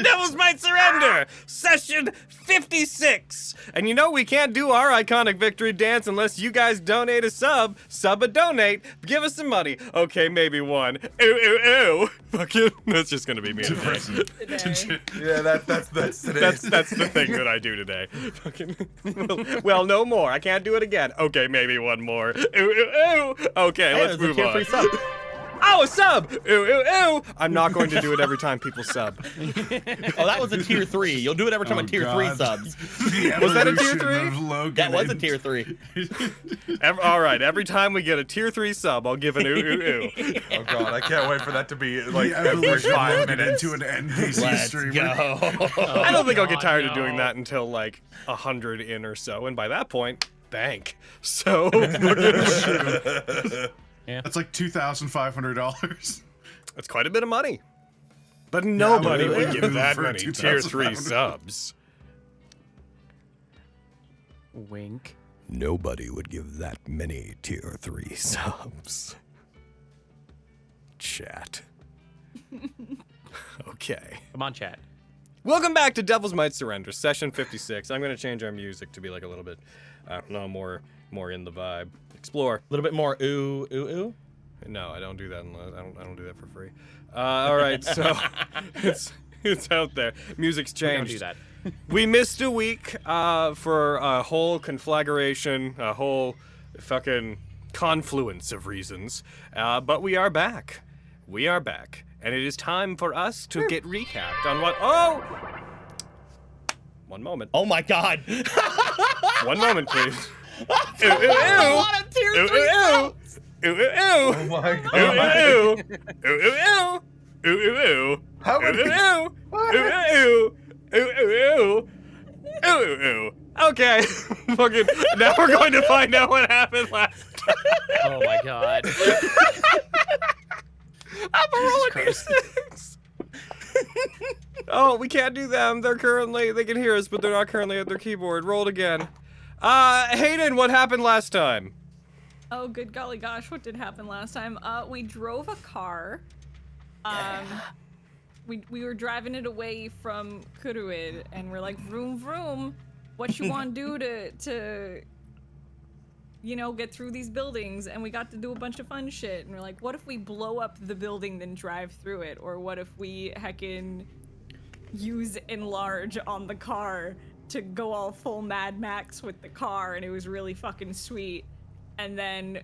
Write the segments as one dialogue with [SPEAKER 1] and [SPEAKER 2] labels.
[SPEAKER 1] Devils Might Surrender, session 56. And you know we can't do our iconic victory dance unless you guys donate a sub a donate, give us some money. Okay, maybe one. Ooh, ooh, ooh. Fucking, that's just gonna be me today.
[SPEAKER 2] Yeah, that's today.
[SPEAKER 1] That's the thing that I do today. Fucking, well, no more. I can't do it again. Okay, maybe one more. Ooh, ooh, ooh. Okay,
[SPEAKER 3] Hey,
[SPEAKER 1] let's move on.
[SPEAKER 3] free sub.
[SPEAKER 1] Oh, a sub! Ooh, ooh, ooh! I'm not going to do it every time people sub.
[SPEAKER 3] Oh, that was a tier 3. You'll do it every time a tier 3 subs.
[SPEAKER 1] Was that a tier 3?
[SPEAKER 3] That was a tier 3.
[SPEAKER 1] All right, every time we get a tier 3 sub, I'll give an ooh, ooh, ooh.
[SPEAKER 2] Oh god, I can't wait for that to be like every 5 minutes.
[SPEAKER 4] Into an NPC
[SPEAKER 3] Let's
[SPEAKER 4] streamer.
[SPEAKER 3] go.
[SPEAKER 1] I don't think I'll get tired of doing that until like 100 in or so, and by that point, bank. So.
[SPEAKER 3] Yeah.
[SPEAKER 4] That's like $2,500.
[SPEAKER 1] That's quite a bit of money. But nobody
[SPEAKER 4] but
[SPEAKER 1] would give that
[SPEAKER 4] for
[SPEAKER 1] many tier 3
[SPEAKER 4] $2,500.
[SPEAKER 1] subs.
[SPEAKER 5] Wink.
[SPEAKER 1] Nobody would give that many tier 3 subs. Chat. Okay.
[SPEAKER 5] Come on, chat.
[SPEAKER 1] Welcome back to Devils Might Surrender, session 56. I'm going to change our music to be like a little bit, I don't know, more in the vibe. Explore.
[SPEAKER 3] A little bit more ooh, ooh, ooh.
[SPEAKER 1] No, I don't do that. I don't do that for free. All right, so it's out there. Music's changed.
[SPEAKER 5] We don't do that.
[SPEAKER 1] We missed a week for a whole conflagration, a whole fucking confluence of reasons. But we are back. We are back, and it is time for us to get recapped on what. Oh, one moment.
[SPEAKER 3] Oh my god.
[SPEAKER 1] 1 moment, please. Ooh, ooh,
[SPEAKER 3] A
[SPEAKER 1] ooh.
[SPEAKER 3] lot of tier 3
[SPEAKER 1] Ooh, ooh, ooh.
[SPEAKER 3] subs.
[SPEAKER 1] Ooh, ooh, ooh.
[SPEAKER 2] Oh my
[SPEAKER 1] Ooh,
[SPEAKER 2] god.
[SPEAKER 1] ooh, ooh. Ooh, ooh, ooh. Ooh, ooh, ooh.
[SPEAKER 2] How
[SPEAKER 1] Ooh,
[SPEAKER 2] many?
[SPEAKER 1] ooh, ooh. Ooh, ooh, ooh. Ooh, ooh, ooh. Ooh, ooh, ooh. Okay. Fucking, now we're going to find out what happened last time.
[SPEAKER 5] Oh my god.
[SPEAKER 1] I'm rolling d6. Oh, we can't do them. They can hear us, but they're not currently at their keyboard. Roll it again. Hayden, what happened last time?
[SPEAKER 6] Oh, good golly gosh, what did happen last time? We drove a car. We were driving it away from Kuruid, and we're like, vroom vroom, what you want to do to you know, get through these buildings? And we got to do a bunch of fun shit, and we're like, what if we blow up the building then drive through it? Or what if we heckin' use enlarge on the car to go all full Mad Max with the car? And it was really fucking sweet. And then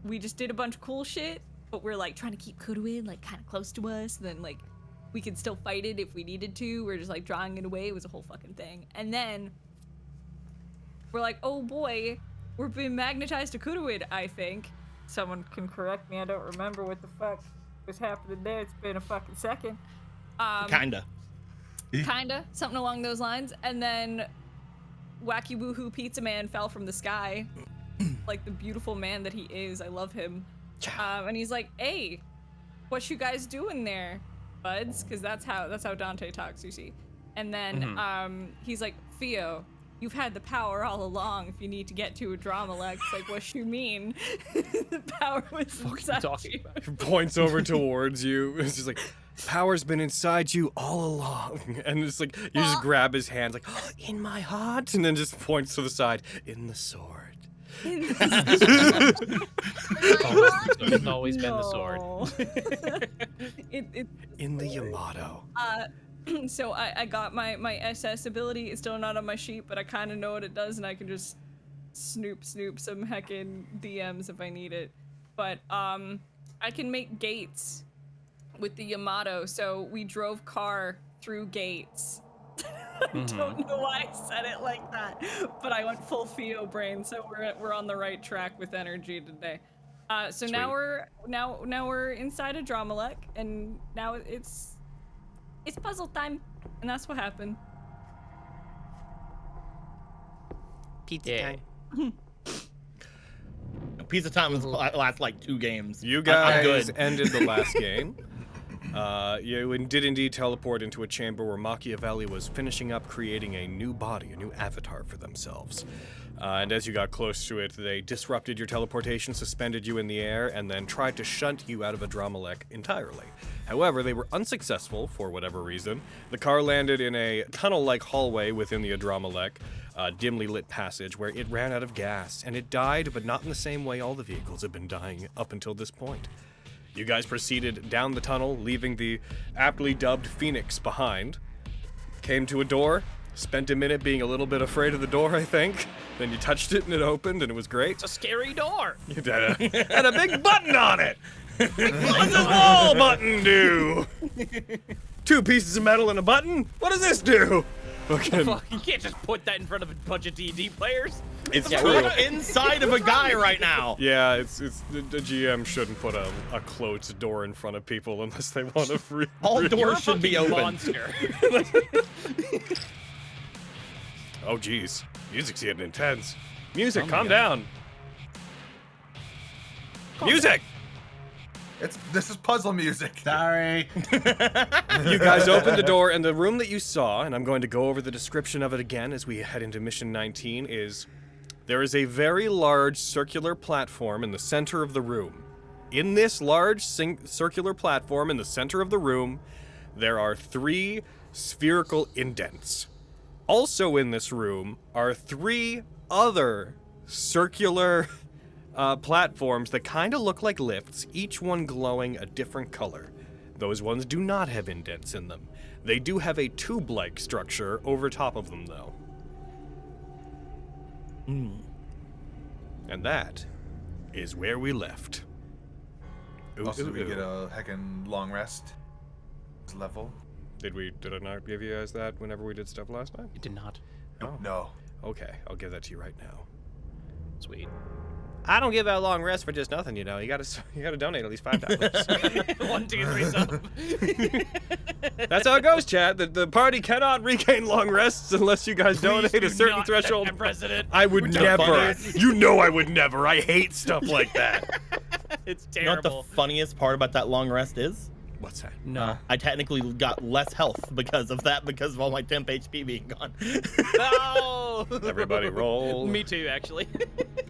[SPEAKER 6] we just did a bunch of cool shit, but we're like trying to keep Kuruid like kind of close to us, then like we could still fight it if we needed to. We're just like drawing it away. It was a whole fucking thing. And then we're like, oh boy, we're being magnetized to Kuruid, I think. Someone can correct me, I don't remember what the fuck was happening there. It's been a fucking second.
[SPEAKER 3] Kinda.
[SPEAKER 6] Something along those lines. And then Wacky Woohoo Pizza Man fell from the sky. Like the beautiful man that he is. I love him. And he's like, hey, what you guys doing there, buds? Because that's how Dante talks, you see. And then he's like, Theo, you've had the power all along if you need to get to a Dromalex. Like, what you mean? The power was inside you.
[SPEAKER 1] Points over towards you. It's just like, power's been inside you all along. And it's like, you just grab his hands like, oh, in my heart. And then just points to the side, in the sword.
[SPEAKER 5] It's always been the sword.
[SPEAKER 1] In the Yamato.
[SPEAKER 6] So I got my SS ability. It's still not on my sheet, but I kind of know what it does, and I can just snoop some heckin' DMs if I need it. But I can make gates with the Yamato, so we drove car through gates. I don't know why I said it like that, but I went full Theo brain, so we're on the right track with energy today. So
[SPEAKER 5] Sweet.
[SPEAKER 6] now we're inside a Dromalek, and now it's puzzle time, and that's what happened.
[SPEAKER 5] Pizza time.
[SPEAKER 3] Pizza time lasts like 2 games.
[SPEAKER 1] You
[SPEAKER 3] I'm
[SPEAKER 1] guys
[SPEAKER 3] good.
[SPEAKER 1] ended the last game. You did indeed teleport into a chamber where Machiavelli was finishing up creating a new body, a new avatar for themselves. And as you got close to it, they disrupted your teleportation, suspended you in the air, and then tried to shunt you out of Adramelech entirely. However, they were unsuccessful for whatever reason. The car landed in a tunnel-like hallway within the Adramelech, dimly lit passage where it ran out of gas, and it died, but not in the same way all the vehicles have been dying up until this point. You guys proceeded down the tunnel, leaving the aptly dubbed Phoenix behind. Came to a door, spent a minute being a little bit afraid of the door, I think. Then you touched it and it opened and it was great.
[SPEAKER 5] It's a scary door.
[SPEAKER 1] It had a big button on it! What does the wall button do? 2 pieces of metal and a button? What does this do? Okay.
[SPEAKER 5] Fuck, you can't just put that in front of a bunch of D&D players.
[SPEAKER 1] It's
[SPEAKER 3] Yeah,
[SPEAKER 1] true.
[SPEAKER 3] we're inside of a guy right now.
[SPEAKER 1] Yeah, it's the GM shouldn't put a closed door in front of people unless they want to.
[SPEAKER 3] All
[SPEAKER 5] You're a
[SPEAKER 3] doors should be
[SPEAKER 5] fucking
[SPEAKER 3] open.
[SPEAKER 5] monster.
[SPEAKER 1] Oh, geez. Music's getting intense. Music,
[SPEAKER 3] Oh my
[SPEAKER 1] calm
[SPEAKER 3] God.
[SPEAKER 1] down. Music!
[SPEAKER 2] This is puzzle music.
[SPEAKER 4] Sorry.
[SPEAKER 1] You guys opened the door, and the room that you saw, and I'm going to go over the description of it again as we head into Mission 19, is there is a very large circular platform in the center of the room. In this large circular platform in the center of the room, there are 3 spherical indents. Also in this room are 3 other circular platforms that kind of look like lifts, each one glowing a different color. Those ones do not have indents in them. They do have a tube-like structure over top of them, though. And that is where we left.
[SPEAKER 2] Also, did we get a heckin' long rest level?
[SPEAKER 1] Did I not give you guys that whenever we did stuff last time?
[SPEAKER 5] You did not.
[SPEAKER 1] Oh.
[SPEAKER 2] No.
[SPEAKER 1] Okay, I'll give that to you right now.
[SPEAKER 5] Sweet.
[SPEAKER 1] I don't give out long rest for just nothing, you know. You gotta donate at least $5.
[SPEAKER 5] 1, 2, 3, sub.
[SPEAKER 1] That's how it goes, chat. The party cannot regain long rests unless you guys donate a certain threshold.
[SPEAKER 5] President.
[SPEAKER 1] I would
[SPEAKER 3] the
[SPEAKER 1] never.
[SPEAKER 3] funniest-
[SPEAKER 1] You know I would never. I hate stuff like that.
[SPEAKER 5] It's
[SPEAKER 3] You know what
[SPEAKER 5] terrible.
[SPEAKER 3] the funniest part about that long rest is?
[SPEAKER 1] What's that?
[SPEAKER 5] No.
[SPEAKER 3] I technically got less health because of that, because of all my temp HP being gone.
[SPEAKER 5] No.
[SPEAKER 1] Everybody roll.
[SPEAKER 5] Me too, actually.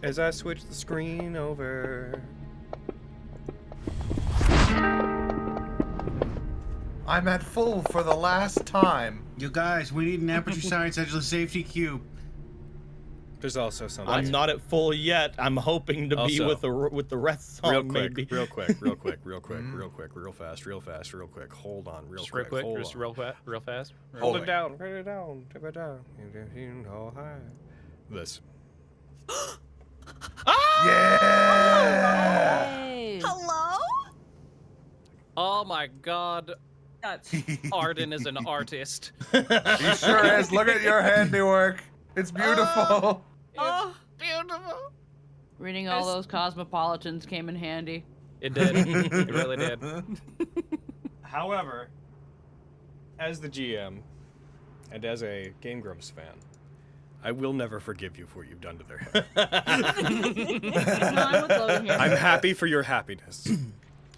[SPEAKER 1] As I switch the screen over.
[SPEAKER 2] I'm at full for the last time.
[SPEAKER 4] You guys, we need an aperture science edgeless safety cube.
[SPEAKER 1] There's also something.
[SPEAKER 3] I'm not at full yet. I'm hoping to be
[SPEAKER 1] Also,
[SPEAKER 3] with the rest song,
[SPEAKER 1] real quick,
[SPEAKER 3] maybe.
[SPEAKER 1] real quick, real quick, real quick, real quick, real fast, real fast, real quick. Hold on, real
[SPEAKER 5] Just
[SPEAKER 1] quick,
[SPEAKER 5] real quick,
[SPEAKER 1] hold
[SPEAKER 5] just
[SPEAKER 1] on.
[SPEAKER 5] real fast.
[SPEAKER 1] Hold
[SPEAKER 2] Hold
[SPEAKER 1] it down, write it down, tip it down. This.
[SPEAKER 2] Yeah!
[SPEAKER 6] Hello?
[SPEAKER 5] Oh my god.
[SPEAKER 6] That's
[SPEAKER 5] Arden is an artist.
[SPEAKER 2] He sure is. Look at your handiwork. It's beautiful.
[SPEAKER 6] oh,
[SPEAKER 5] Beautiful.
[SPEAKER 7] Reading all those cosmopolitans came in handy.
[SPEAKER 5] It did. It really did.
[SPEAKER 1] However, as the GM and as a Game Grumps fan, I will never forgive you for what you've done to their hair.
[SPEAKER 7] I'm with Logan here.
[SPEAKER 1] I'm happy for your happiness.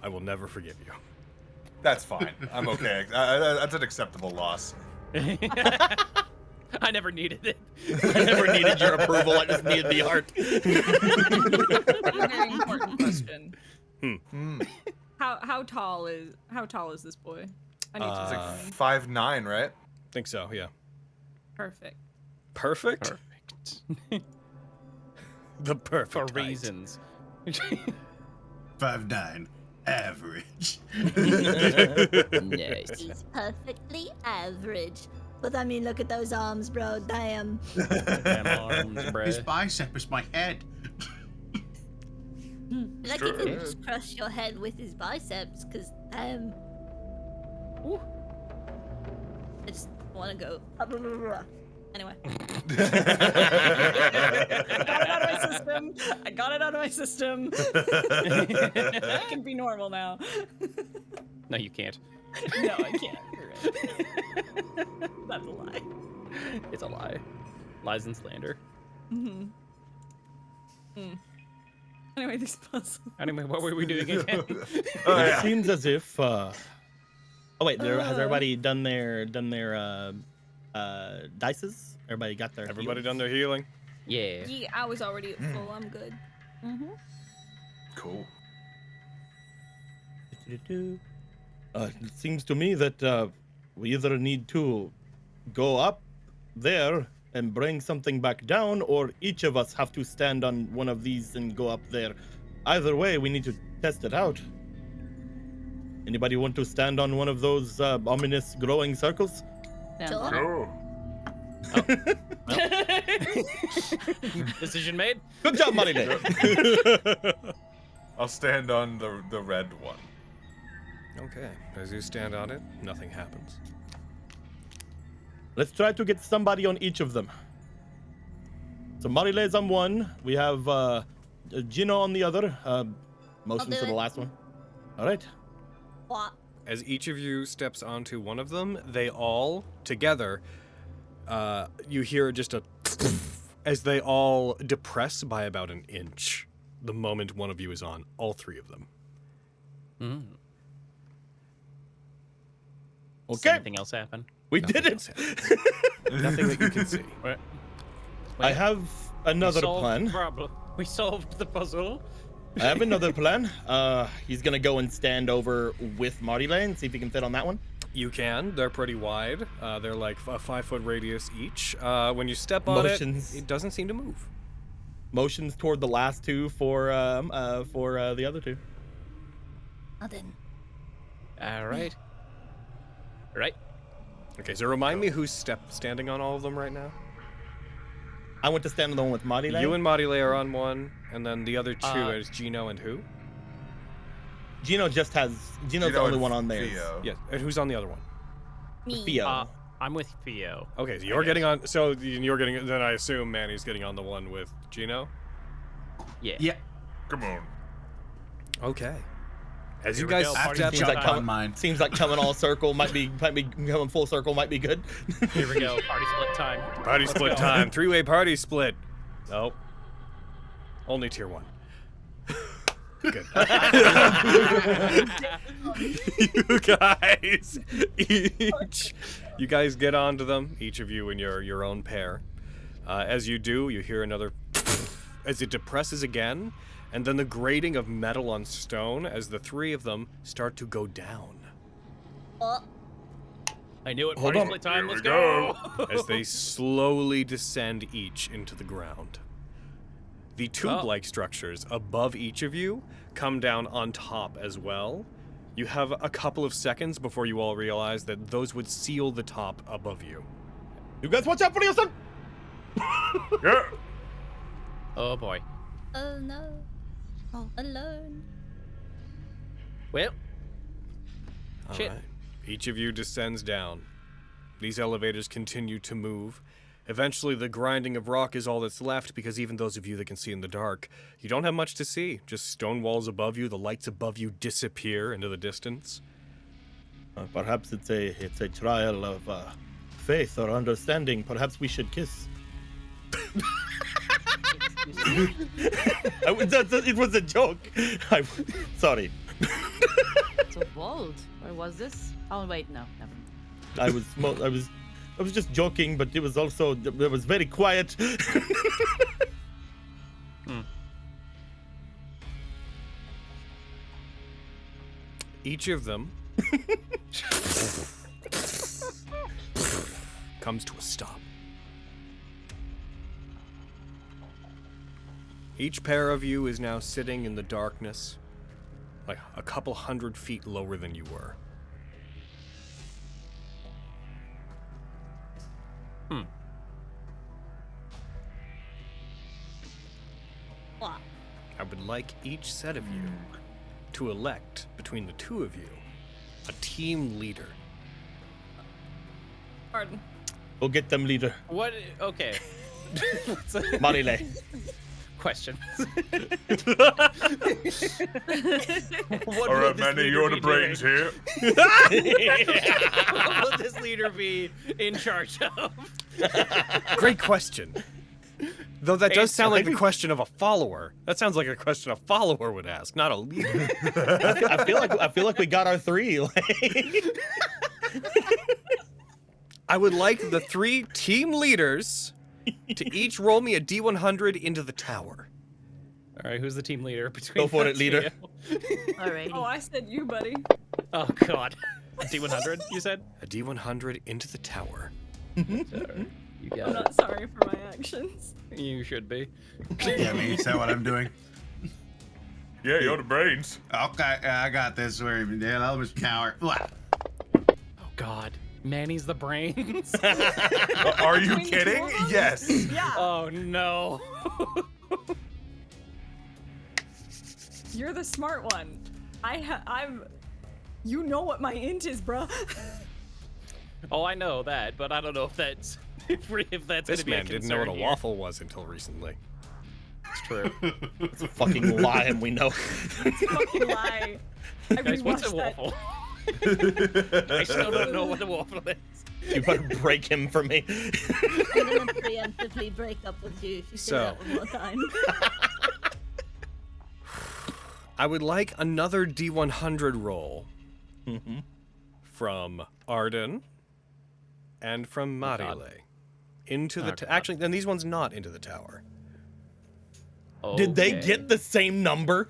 [SPEAKER 1] I will never forgive you.
[SPEAKER 2] That's fine. I'm okay. That's an acceptable loss.
[SPEAKER 5] I never needed it.
[SPEAKER 3] I never needed your approval. I just needed the art.
[SPEAKER 6] a very important question.
[SPEAKER 2] Hmm.
[SPEAKER 6] How tall is this boy? I need to
[SPEAKER 2] It's
[SPEAKER 6] know.
[SPEAKER 2] like 5'9", right?
[SPEAKER 1] Think so, yeah.
[SPEAKER 6] Perfect.
[SPEAKER 1] Perfect?
[SPEAKER 5] Perfect.
[SPEAKER 1] The perfect
[SPEAKER 5] For
[SPEAKER 1] height.
[SPEAKER 5] reasons.
[SPEAKER 4] 5'9", average.
[SPEAKER 5] Nice.
[SPEAKER 8] He's perfectly average. But I mean, look at those arms, bro. Damn.
[SPEAKER 5] Damn arms, bruh.
[SPEAKER 4] His bicep is my head.
[SPEAKER 8] Like you can just crush your head with his biceps, cause
[SPEAKER 6] Ooh.
[SPEAKER 8] I just want to go. Anyway.
[SPEAKER 6] I got it out of my system. I can be normal now.
[SPEAKER 5] No, you can't.
[SPEAKER 6] No, I can't. You're right. That's a lie.
[SPEAKER 5] It's a lie. Lies and slander.
[SPEAKER 6] Anyway, these puzzles.
[SPEAKER 5] Anyway, what were we doing again?
[SPEAKER 2] Oh,
[SPEAKER 3] It
[SPEAKER 2] yeah.
[SPEAKER 3] seems as if Oh wait, has everybody done their dices? Everybody got their.
[SPEAKER 1] Everybody
[SPEAKER 3] heals?
[SPEAKER 1] done their healing?
[SPEAKER 5] Yeah.
[SPEAKER 6] Yeah, I was already at full. I'm good.
[SPEAKER 2] Cool.
[SPEAKER 3] It seems to me that we either need to go up there and bring something back down, or each of us have to stand on one of these and go up there. Either way, we need to test it out. Anybody want to stand on one of those ominous glowing circles?
[SPEAKER 8] Sure.
[SPEAKER 5] Decision made.
[SPEAKER 3] Good job, Marile.
[SPEAKER 2] I'll stand on the red one.
[SPEAKER 1] Okay. As you stand on it, nothing happens.
[SPEAKER 3] Let's try to get somebody on each of them. So Marile's on one. We have Gino on the other. Motion
[SPEAKER 8] do
[SPEAKER 3] for the
[SPEAKER 8] it.
[SPEAKER 3] last one. All right.
[SPEAKER 8] What?
[SPEAKER 1] As each of you steps onto one of them, they all, together, you hear just a as they all depress by about an inch the moment one of you is on, all three of them.
[SPEAKER 5] Does
[SPEAKER 3] Okay.
[SPEAKER 5] anything else happen?
[SPEAKER 3] We
[SPEAKER 1] Nothing
[SPEAKER 3] did
[SPEAKER 1] else
[SPEAKER 3] it.
[SPEAKER 1] happens. Nothing that you can see.
[SPEAKER 3] I have another plan.
[SPEAKER 5] We solved the puzzle.
[SPEAKER 3] I have another plan. He's gonna go and stand over with Marile and see if he can fit on that one.
[SPEAKER 1] You can. They're pretty wide. They're like a 5-foot radius each. When you step on
[SPEAKER 3] Motions.
[SPEAKER 1] it doesn't seem to move.
[SPEAKER 3] Motions toward the last two for the other two.
[SPEAKER 8] Nothing.
[SPEAKER 5] All right. Right.
[SPEAKER 1] Okay, so remind me who's standing on all of them right now?
[SPEAKER 3] I went to stand on the one with Marile.
[SPEAKER 1] You and Marile are on one, and then the other two is Gino and who?
[SPEAKER 3] Gino's the only one on there.
[SPEAKER 2] Theo.
[SPEAKER 1] Yes, and who's on the other one?
[SPEAKER 8] Me.
[SPEAKER 3] Theo.
[SPEAKER 5] I'm with Theo.
[SPEAKER 1] Okay, so you're getting on. So you're getting. Then I assume Manny's getting on the one with Gino.
[SPEAKER 5] Yeah.
[SPEAKER 4] Yeah.
[SPEAKER 2] Come on.
[SPEAKER 1] Okay. As
[SPEAKER 5] Here
[SPEAKER 1] you
[SPEAKER 5] we
[SPEAKER 1] guys
[SPEAKER 5] go,
[SPEAKER 4] I have
[SPEAKER 1] step
[SPEAKER 4] to
[SPEAKER 3] Seems
[SPEAKER 4] jump
[SPEAKER 3] like
[SPEAKER 4] on
[SPEAKER 3] coming-
[SPEAKER 4] mine.
[SPEAKER 3] Seems like coming all circle might be coming full circle might be good.
[SPEAKER 5] Here we go. Party split time.
[SPEAKER 1] party
[SPEAKER 5] Let's
[SPEAKER 1] split
[SPEAKER 5] go.
[SPEAKER 1] time. 3-way party split. Nope. Only tier 1. Good. You guys get onto them, each of you in your own pair. As you do, you hear another as it depresses again, and then the grating of metal on stone as the three of them start to go down.
[SPEAKER 5] I knew it.
[SPEAKER 3] Hold
[SPEAKER 5] Party
[SPEAKER 3] on.
[SPEAKER 5] split time.
[SPEAKER 2] Here
[SPEAKER 5] Let's
[SPEAKER 2] we
[SPEAKER 5] go.
[SPEAKER 1] As they slowly descend each into the ground. The tube-like structures above each of you come down on top as well. You have a couple of seconds before you all realize that those would seal the top above you.
[SPEAKER 3] You guys watch out for yourself.
[SPEAKER 2] Yeah.
[SPEAKER 5] Oh boy.
[SPEAKER 8] Oh no. Alone.
[SPEAKER 5] Well.
[SPEAKER 1] All
[SPEAKER 5] Shit.
[SPEAKER 1] right. Each of you descends down. These elevators continue to move. Eventually, the grinding of rock is all that's left because even those of you that can see in the dark, you don't have much to see. Just stone walls above you, the lights above you disappear into the distance.
[SPEAKER 3] Perhaps it's a trial of faith or understanding. Perhaps we should kiss. It was a joke. Sorry.
[SPEAKER 7] So bold. Where was this? Oh wait, no, never mind.
[SPEAKER 3] I was just joking, but it was also it was very quiet.
[SPEAKER 1] Each of them comes to a stop. Each pair of you is now sitting in the darkness, like a couple 100 feet lower than you were.
[SPEAKER 8] What?
[SPEAKER 1] I would like each set of you to elect between the two of you a team leader.
[SPEAKER 6] Pardon.
[SPEAKER 3] Go get them, leader.
[SPEAKER 5] What? Okay.
[SPEAKER 3] Marile.
[SPEAKER 5] Question.
[SPEAKER 2] All right, Manny, you're the brains here.
[SPEAKER 5] What will this leader be in charge of?
[SPEAKER 1] Great question. Though that does sound like the
[SPEAKER 3] maybe-
[SPEAKER 1] question of a follower. That sounds like a question a follower would ask, not a leader.
[SPEAKER 3] I feel like we got our 3.
[SPEAKER 1] I would like the 3 team leaders to each roll me a D100 into the tower.
[SPEAKER 5] All right, who's the team leader between
[SPEAKER 3] Go for
[SPEAKER 5] us
[SPEAKER 3] it, leader.
[SPEAKER 5] two?
[SPEAKER 7] Alrighty.
[SPEAKER 6] Oh, I said you, buddy.
[SPEAKER 5] Oh God. D100, you said?
[SPEAKER 1] A D100 into the tower.
[SPEAKER 5] You
[SPEAKER 6] I'm
[SPEAKER 5] got it.
[SPEAKER 6] not sorry for my actions.
[SPEAKER 5] You should be.
[SPEAKER 4] Yeah, I mean, is that what I'm doing?
[SPEAKER 2] Yeah, you're the brains.
[SPEAKER 4] Okay, I got this. Where the elements power. Blah.
[SPEAKER 5] Oh God. Manny's the brains.
[SPEAKER 2] Are you
[SPEAKER 6] Between the
[SPEAKER 2] kidding?
[SPEAKER 6] two of them?
[SPEAKER 2] Yes.
[SPEAKER 6] Yeah,
[SPEAKER 5] Oh no.
[SPEAKER 6] you're the smart one. I'm. You know what my int is, bruh.
[SPEAKER 5] Oh, I know that, but I don't know if that's if that's
[SPEAKER 1] This
[SPEAKER 5] gonna be a
[SPEAKER 1] man didn't know what a
[SPEAKER 5] concern here.
[SPEAKER 1] waffle was until recently.
[SPEAKER 5] It's true.
[SPEAKER 3] It's a fucking lie, and we know.
[SPEAKER 6] Fucking lie. I
[SPEAKER 5] Guys, what's a
[SPEAKER 6] rewatched that.
[SPEAKER 5] waffle? I still don't know what a waffle is.
[SPEAKER 3] You better break him for me.
[SPEAKER 8] I'm gonna preemptively break up with you if you say
[SPEAKER 1] So.
[SPEAKER 8] that one more time.
[SPEAKER 1] I would like another D100 roll from Arden and from
[SPEAKER 5] God.
[SPEAKER 1] Marile into the
[SPEAKER 5] Oh, God.
[SPEAKER 1] actually, then these ones not into the tower.
[SPEAKER 3] Did they
[SPEAKER 5] Okay.
[SPEAKER 3] get the same number?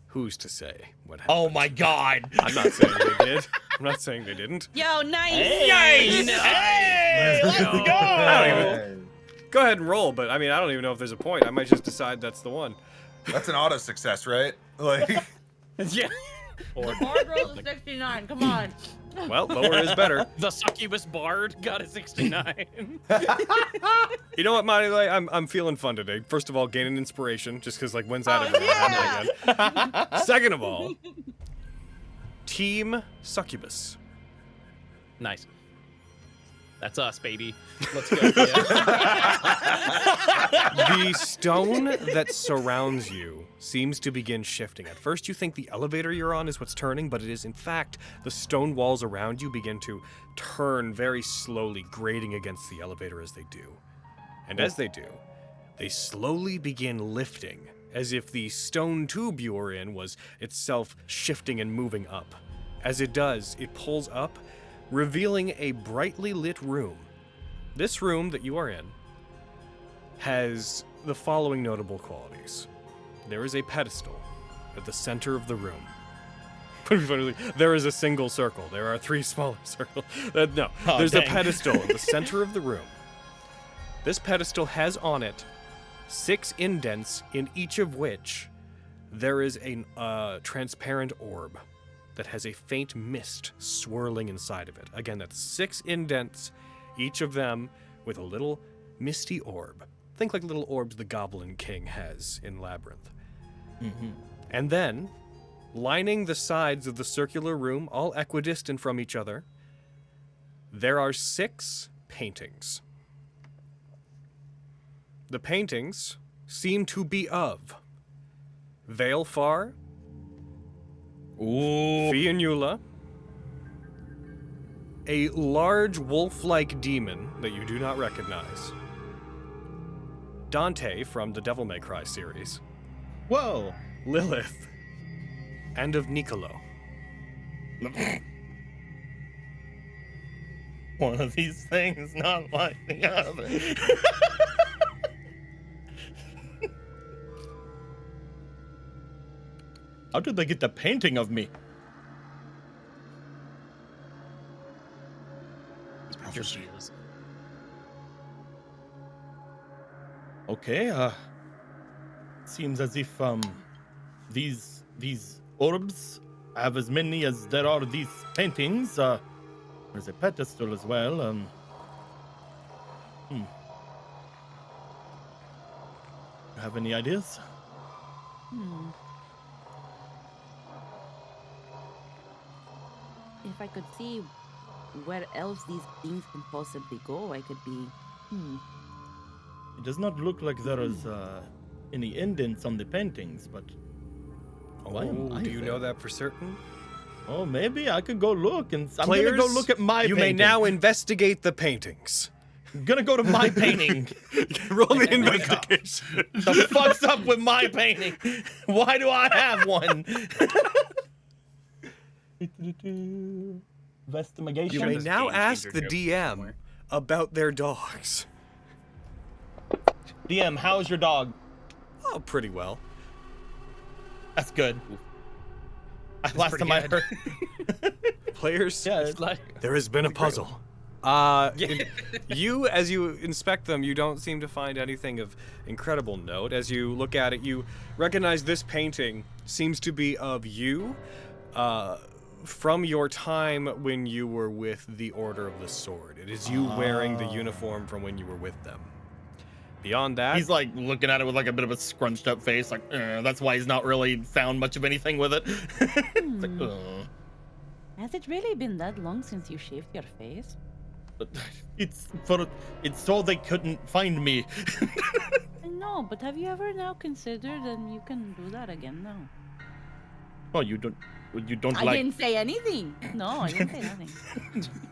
[SPEAKER 1] Who's to say what happened?
[SPEAKER 3] Oh my god.
[SPEAKER 1] I'm not saying they did. I'm not saying they didn't.
[SPEAKER 7] Yo, nice.
[SPEAKER 3] Nice! Hey, let's
[SPEAKER 1] I
[SPEAKER 3] go!
[SPEAKER 1] don't even, go ahead and roll, but I mean, I don't even know if there's a point. I might just decide that's the one.
[SPEAKER 2] That's an auto success, right? Like,
[SPEAKER 5] Yeah. Or
[SPEAKER 7] Bard rolls a 69. Come on.
[SPEAKER 1] Well, lower is better.
[SPEAKER 5] the succubus bard got a 69.
[SPEAKER 1] You know what, Marile? I'm feeling fun today. First of all, gaining inspiration, just because, like, when's that ever gonna happen again? Second of all, Team Succubus.
[SPEAKER 5] Nice. That's us, baby. Let's go. Yeah.
[SPEAKER 1] The stone that surrounds you seems to begin shifting. At first, you think the elevator you're on is what's turning, but it is, in fact, the stone walls around you begin to turn very slowly, grating against the elevator as they do. And as they do, they slowly begin lifting, as if the stone tube you were in was itself shifting and moving up. As it does, it pulls up, revealing a brightly lit room. This room that you are in has the following notable qualities. There is a pedestal at the center of the room. There is a single circle. There are 3 smaller circles. No,
[SPEAKER 3] Oh,
[SPEAKER 1] there's a
[SPEAKER 3] dang.
[SPEAKER 1] pedestal in the center of the room. This pedestal has on it 6 indents, in each of which there is a transparent orb that has a faint mist swirling inside of it. Again, that's 6 indents, each of them with a little misty orb. Think like little orbs the Goblin King has in Labyrinth. And then, lining the sides of the circular room, all equidistant from each other, there are 6 paintings. The paintings seem to be of Veilfar,
[SPEAKER 3] Ooh.
[SPEAKER 1] Fionnuala, a large wolf-like demon that you do not recognize, Dante from the Devil May Cry series,
[SPEAKER 3] Whoa.
[SPEAKER 1] Lilith, and of Nicolo.
[SPEAKER 3] One of these things, not like the other. How did they get the painting of me? Okay, seems as if these orbs have as many as there are these paintings. There's a pedestal as well. Have any ideas?
[SPEAKER 7] If I could see where else these things can possibly go, I could be.
[SPEAKER 3] It does not look like there is any indents on the paintings, but why am I
[SPEAKER 1] do you
[SPEAKER 3] there?
[SPEAKER 1] know that for certain?
[SPEAKER 3] Oh, maybe I could go look, and I'm
[SPEAKER 1] Players,
[SPEAKER 3] gonna go look at my
[SPEAKER 1] you
[SPEAKER 3] painting.
[SPEAKER 1] may now investigate the paintings.
[SPEAKER 3] I'm gonna go to my painting.
[SPEAKER 1] Roll me investigate. investigation.
[SPEAKER 3] The fuck's up with my painting? Why do I have one? Investigation.
[SPEAKER 1] You may
[SPEAKER 5] this
[SPEAKER 1] now
[SPEAKER 5] game
[SPEAKER 1] ask
[SPEAKER 5] changer
[SPEAKER 1] the
[SPEAKER 5] joke
[SPEAKER 1] DM
[SPEAKER 5] somewhere.
[SPEAKER 1] about their dogs.
[SPEAKER 3] DM, how's your dog?
[SPEAKER 1] Oh, pretty well.
[SPEAKER 3] That's good. Last
[SPEAKER 5] pretty
[SPEAKER 3] time I
[SPEAKER 5] good.
[SPEAKER 3] heard.
[SPEAKER 1] Players,
[SPEAKER 3] Yeah, it's like.
[SPEAKER 1] there has been a puzzle. You, as you inspect them, you don't seem to find anything of incredible note. As you look at it, you recognize this painting seems to be of you from your time when you were with the Order of the Sword. It is you wearing the uniform from when you were with them. Beyond that,
[SPEAKER 3] He's like looking at it with like a bit of a scrunched up face, like that's why he's not really found much of anything with it. It's like,
[SPEAKER 7] Has it really been that long since you shaved your face?
[SPEAKER 3] but it's so they couldn't find me.
[SPEAKER 7] I know, but have you ever now considered that you can do that again now?
[SPEAKER 3] Oh, you don't
[SPEAKER 7] I
[SPEAKER 3] like.
[SPEAKER 7] didn't say anything. No, I didn't say nothing.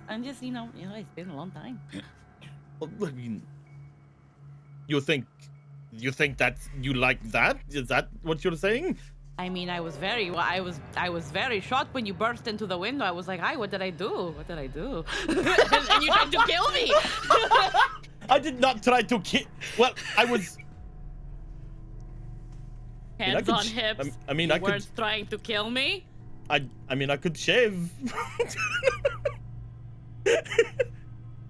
[SPEAKER 7] I'm just, you know, it's been a long time.
[SPEAKER 3] Well, I mean, you think that you like that? Is that what you're saying?
[SPEAKER 7] I mean, I was very shocked when you burst into the window. I was like, "Hi, what did I do? What did I do?" and you tried to kill me.
[SPEAKER 3] I did not try to kill. Well, I was.
[SPEAKER 7] Hands
[SPEAKER 3] could
[SPEAKER 7] on
[SPEAKER 3] sh-
[SPEAKER 7] hips.
[SPEAKER 3] I mean,
[SPEAKER 7] you
[SPEAKER 3] I could-
[SPEAKER 7] weren't trying to kill me.
[SPEAKER 3] I mean, I could shave.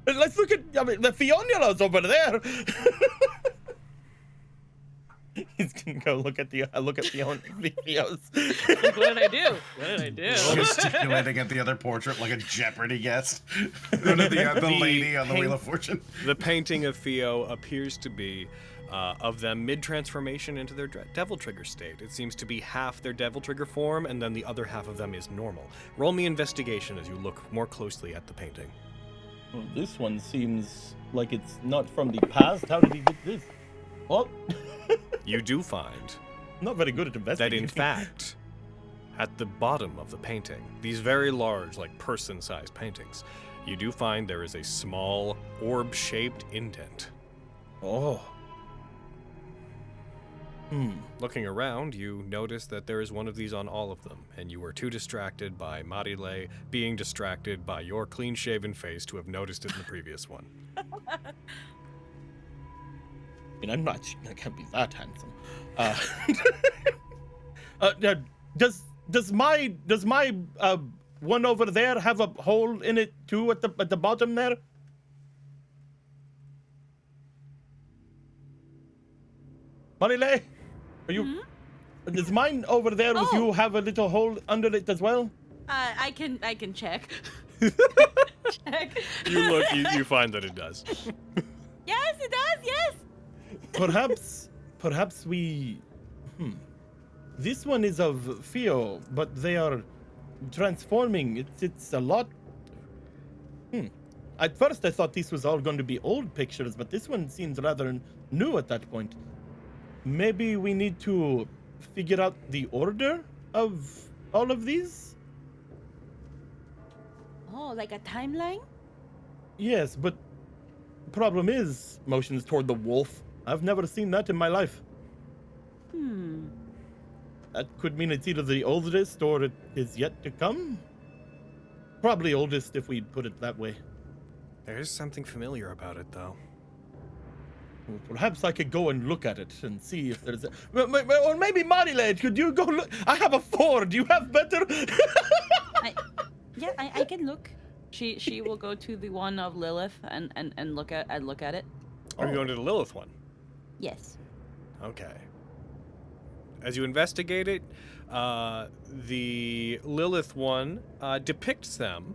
[SPEAKER 3] Let's look at. I mean, the Fionula's over there. He's gonna go look at Fio's.
[SPEAKER 7] Like, what did I do? What did I do?
[SPEAKER 4] Gesticulating at the other portrait like a Jeopardy guest. Go to the lady on the Wheel of Fortune.
[SPEAKER 1] the painting of Theo appears to be of them mid-transformation into their Devil Trigger state. It seems to be half their Devil Trigger form, and then the other half of them is normal. Roll me investigation as you look more closely at the painting.
[SPEAKER 3] Well, this one seems like it's not from the past. How did he get this? Oh,
[SPEAKER 1] You do find
[SPEAKER 3] not very good at
[SPEAKER 1] that
[SPEAKER 3] investigating.
[SPEAKER 1] in fact, at the bottom of the painting, these very large, like person-sized paintings, you do find there is a small orb-shaped indent.
[SPEAKER 3] Oh.
[SPEAKER 1] Looking around, you notice that there is one of these on all of them, and you were too distracted by Marile being distracted by your clean-shaven face to have noticed it in the previous one.
[SPEAKER 3] I mean, I can't be that handsome. Does my one over there have a hole in it too at the bottom there? Marile, are you? Does mine over there with you have a little hole under it as well?
[SPEAKER 7] I can check. Check.
[SPEAKER 1] You look, you find that it does.
[SPEAKER 7] Yes, it does. Yes.
[SPEAKER 3] Perhaps we. This one is of Theo, but they are transforming. It's a lot. At first, I thought this was all going to be old pictures, but this one seems rather new at that point. Maybe we need to figure out the order of all of these?
[SPEAKER 7] Oh, like a timeline?
[SPEAKER 3] Yes, but problem is, motions toward the wolf. I've never seen that in my life. That could mean it's either the oldest or it is yet to come. Probably oldest if we put it that way.
[SPEAKER 1] There is something familiar about it, though.
[SPEAKER 3] Well, perhaps I could go and look at it and see if there's a... Or maybe Marile, could you go look? I have a 4. Do you have better?
[SPEAKER 7] I can look. She will go to the one of Lilith and look at it.
[SPEAKER 1] Are you going to the Lilith one?
[SPEAKER 7] Yes.
[SPEAKER 1] Okay. As you investigate it, the Lilith one depicts them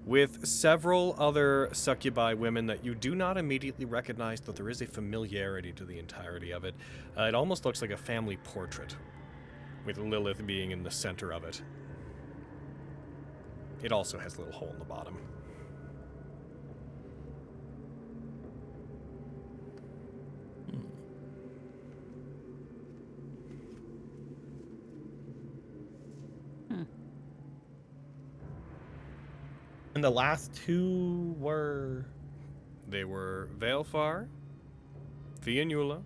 [SPEAKER 1] with several other succubi women that you do not immediately recognize, though there is a familiarity to the entirety of it. It almost looks like a family portrait, with Lilith being in the center of it. It also has a little hole in the bottom.
[SPEAKER 3] And the last 2 were...
[SPEAKER 1] They were Veilfar, Fionula,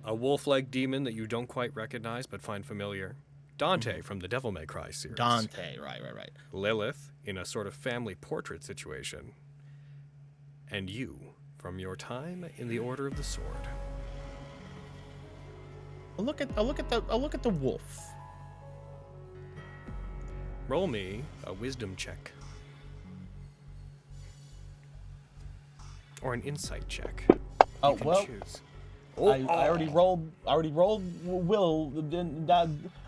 [SPEAKER 1] a wolf-like demon that you don't quite recognize but find familiar. Dante from the Devil May Cry series.
[SPEAKER 3] Dante, right.
[SPEAKER 1] Lilith in a sort of family portrait situation. And you from your time in the Order of the Sword.
[SPEAKER 3] I'll look at the wolf.
[SPEAKER 1] Roll me a wisdom check. Or an insight check.
[SPEAKER 9] Oh,
[SPEAKER 1] You can
[SPEAKER 9] well,
[SPEAKER 1] choose.
[SPEAKER 9] I already rolled. Will.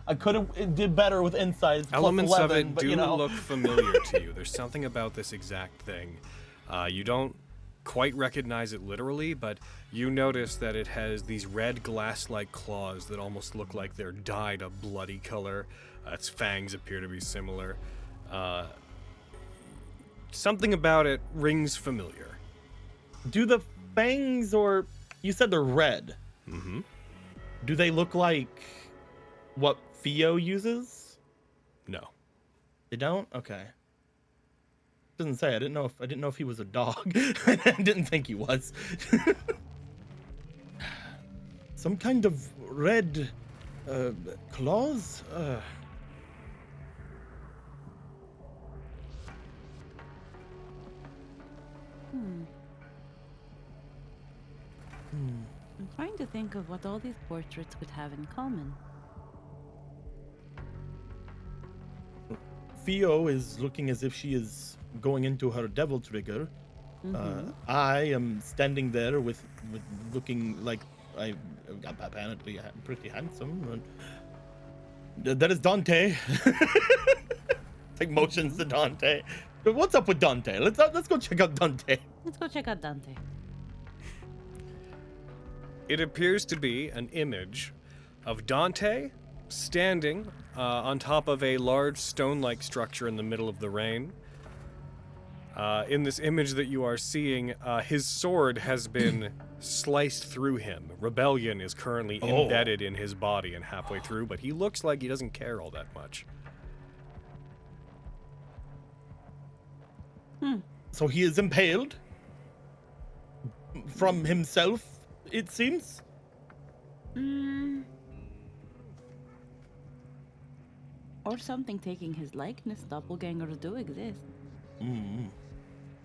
[SPEAKER 9] I could have did better with insights.
[SPEAKER 1] Elements
[SPEAKER 9] plus
[SPEAKER 1] of
[SPEAKER 9] 11,
[SPEAKER 1] it
[SPEAKER 9] but,
[SPEAKER 1] do
[SPEAKER 9] you know.
[SPEAKER 1] look familiar to you. There's something about this exact thing. You don't quite recognize it literally, but you notice that it has these red glass-like claws that almost look like they're dyed a bloody color. Its fangs appear to be similar. Something about it rings familiar.
[SPEAKER 3] Do the fangs, or you said they're red?
[SPEAKER 1] Mm-hmm.
[SPEAKER 3] Do they look like what Theo uses?
[SPEAKER 1] No.
[SPEAKER 3] They don't? Okay. Doesn't say. I didn't know if he was a dog. I didn't think he was. Some kind of red claws?
[SPEAKER 7] I'm trying to think of what all these portraits would have in common.
[SPEAKER 3] Theo is looking as if she is going into her devil trigger. I am standing there with looking like I apparently am pretty handsome. That is Dante. Like motions to Dante. But what's up with Dante? Let's go check out Dante.
[SPEAKER 7] Let's go check out Dante.
[SPEAKER 1] It appears to be an image of Dante standing on top of a large stone-like structure in the middle of the rain. In this image that you are seeing, his sword has been sliced through him. Rebellion is currently embedded in his body and halfway through, but he looks like he doesn't care all that much.
[SPEAKER 3] So he is impaled from himself, it seems.
[SPEAKER 7] Or something taking his likeness. Doppelgangers do exist.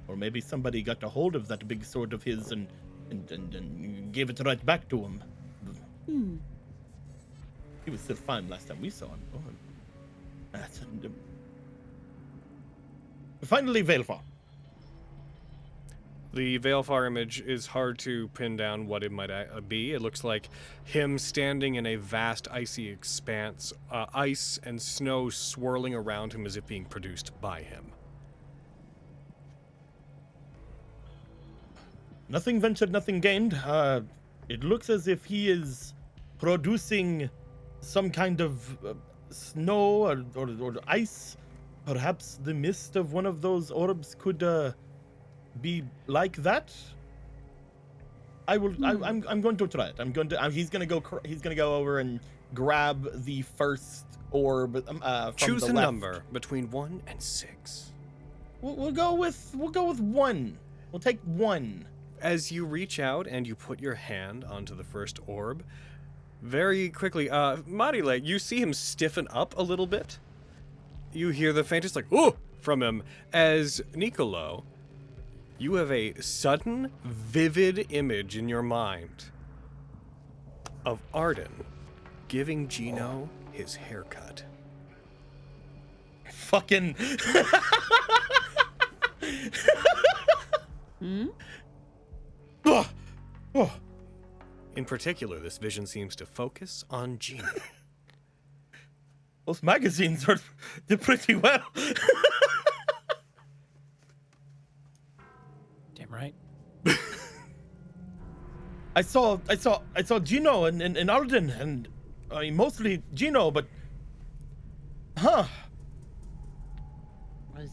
[SPEAKER 3] Or maybe somebody got a hold of that big sword of his and gave it right back to him. He was still fine last time we saw him. Finally, Veilfar.
[SPEAKER 1] The Veilfar image is hard to pin down what it might be. It looks like him standing in a vast icy expanse, ice and snow swirling around him as if being produced by him.
[SPEAKER 3] Nothing ventured, nothing gained. It looks as if he is producing some kind of snow or ice. Perhaps the mist of one of those orbs could be like that. I'm going to try it. He's gonna go over and grab the first orb from
[SPEAKER 1] Choose
[SPEAKER 3] the
[SPEAKER 1] a
[SPEAKER 3] left.
[SPEAKER 1] number between 1 and 6.
[SPEAKER 3] We'll go with 1. We'll take 1.
[SPEAKER 1] As you reach out and you put your hand onto the first orb, very quickly, Marile, you see him stiffen up a little bit. You hear the faintest like, "Ooh!" from him. As Nicolo, you have a sudden, vivid image in your mind of Arden giving Gino his haircut.
[SPEAKER 3] Fucking.
[SPEAKER 1] In particular, this vision seems to focus on Gino.
[SPEAKER 3] Those magazines did pretty well.
[SPEAKER 5] Damn right.
[SPEAKER 3] I saw Gino and Arden, and I mean, mostly Gino, but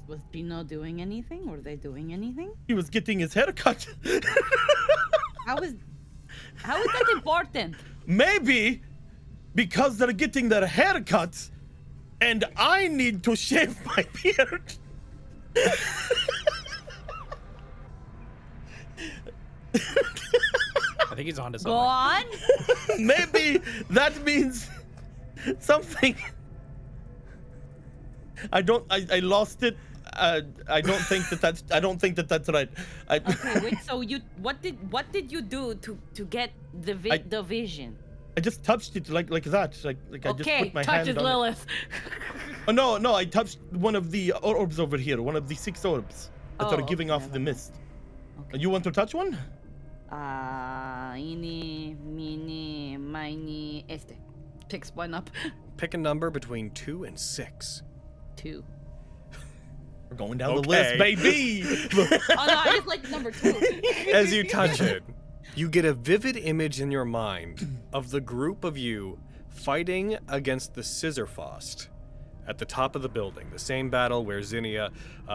[SPEAKER 7] Was Gino doing anything? Were they doing anything?
[SPEAKER 3] he was getting his hair cut.
[SPEAKER 7] How is that important?
[SPEAKER 3] Maybe because they're getting their hair cut, and I need to shave my beard.
[SPEAKER 5] I think he's onto
[SPEAKER 7] Go
[SPEAKER 5] something.
[SPEAKER 7] on.
[SPEAKER 3] Maybe that means something. I lost it. I don't think that's right.
[SPEAKER 7] Okay, wait. So what did you do to get the vision?
[SPEAKER 3] I just touched it like that. Like I just
[SPEAKER 7] Okay,
[SPEAKER 3] put my hand
[SPEAKER 7] touches
[SPEAKER 3] on
[SPEAKER 7] Lilith.
[SPEAKER 3] it. Oh no, I touched one of the orbs over here. One of the 6 orbs that are giving off the mist.
[SPEAKER 7] Okay.
[SPEAKER 3] You want to touch one?
[SPEAKER 7] Eeny, meeny, miny, este. Picks one up.
[SPEAKER 1] Pick a number between 2 and 6.
[SPEAKER 7] 2.
[SPEAKER 3] We're going down the list, baby.
[SPEAKER 7] Oh no, I just like number 2.
[SPEAKER 1] As you touch it, you get a vivid image in your mind of the group of you fighting against the Scissorfaust at the top of the building. The same battle where Zinnia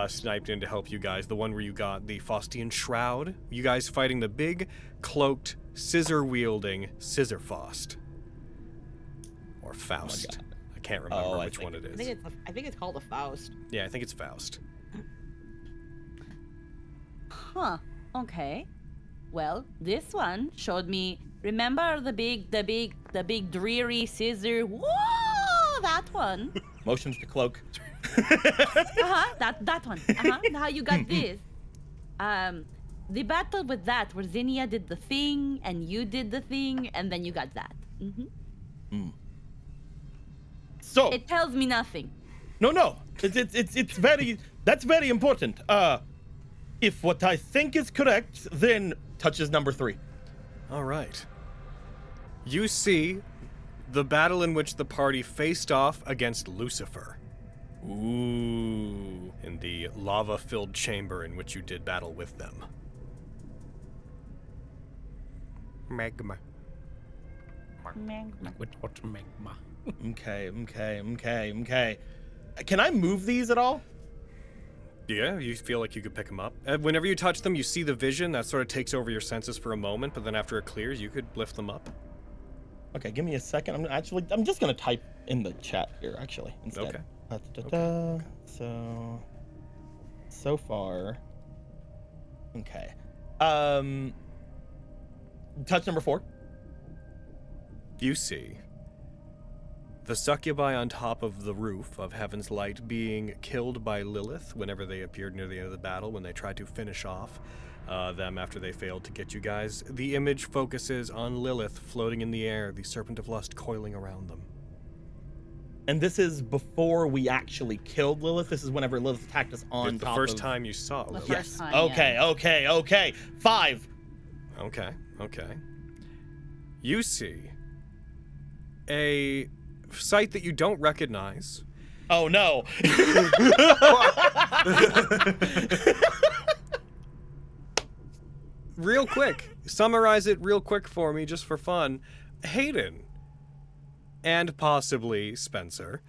[SPEAKER 1] sniped in to help you guys. The one where you got the Faustian Shroud. You guys fighting the big, cloaked, scissor-wielding Scissorfaust. Or Faust. I can't remember which one it is.
[SPEAKER 7] I think it's called a Faust.
[SPEAKER 1] Yeah, I think it's Faust.
[SPEAKER 7] Huh. Okay. Well, this one showed me. Remember the big dreary scissor? Whoa, that one.
[SPEAKER 3] Motions to cloak.
[SPEAKER 7] That one. Now you got this. The battle with that, where Zinnia did the thing and you did the thing, and then you got that.
[SPEAKER 3] So
[SPEAKER 7] it tells me nothing.
[SPEAKER 3] No. It's very. That's very important. If what I think is correct, then touches number 3.
[SPEAKER 1] All right. You see the battle in which the party faced off against Lucifer. Ooh. In the lava-filled chamber in which you did battle with them. Magma.
[SPEAKER 5] Liquid hot magma.
[SPEAKER 3] Okay. Can I move these at all?
[SPEAKER 1] Yeah, you feel like you could pick them up. Whenever you touch them, you see the vision that sort of takes over your senses for a moment, but then after it clears, you could lift them up.
[SPEAKER 3] Okay, give me a second. I'm just gonna type in the chat here actually instead.
[SPEAKER 1] Okay.
[SPEAKER 3] So far. Okay. Touch number 4.
[SPEAKER 1] You see the succubi on top of the roof of Heaven's Light being killed by Lilith whenever they appeared near the end of the battle, when they tried to finish off them after they failed to get you guys. The image focuses on Lilith floating in the air, the Serpent of Lust coiling around them.
[SPEAKER 3] And this is before we actually killed Lilith? This is whenever Lilith attacked us on
[SPEAKER 1] It's the
[SPEAKER 3] top
[SPEAKER 1] first
[SPEAKER 3] of...
[SPEAKER 1] time you saw Lilith.
[SPEAKER 7] First time,
[SPEAKER 3] Okay. 5.
[SPEAKER 1] Okay. You see a sight that you don't recognize.
[SPEAKER 3] Oh no.
[SPEAKER 1] Real quick, summarize it real quick for me, just for fun. Hayden, and possibly Spencer,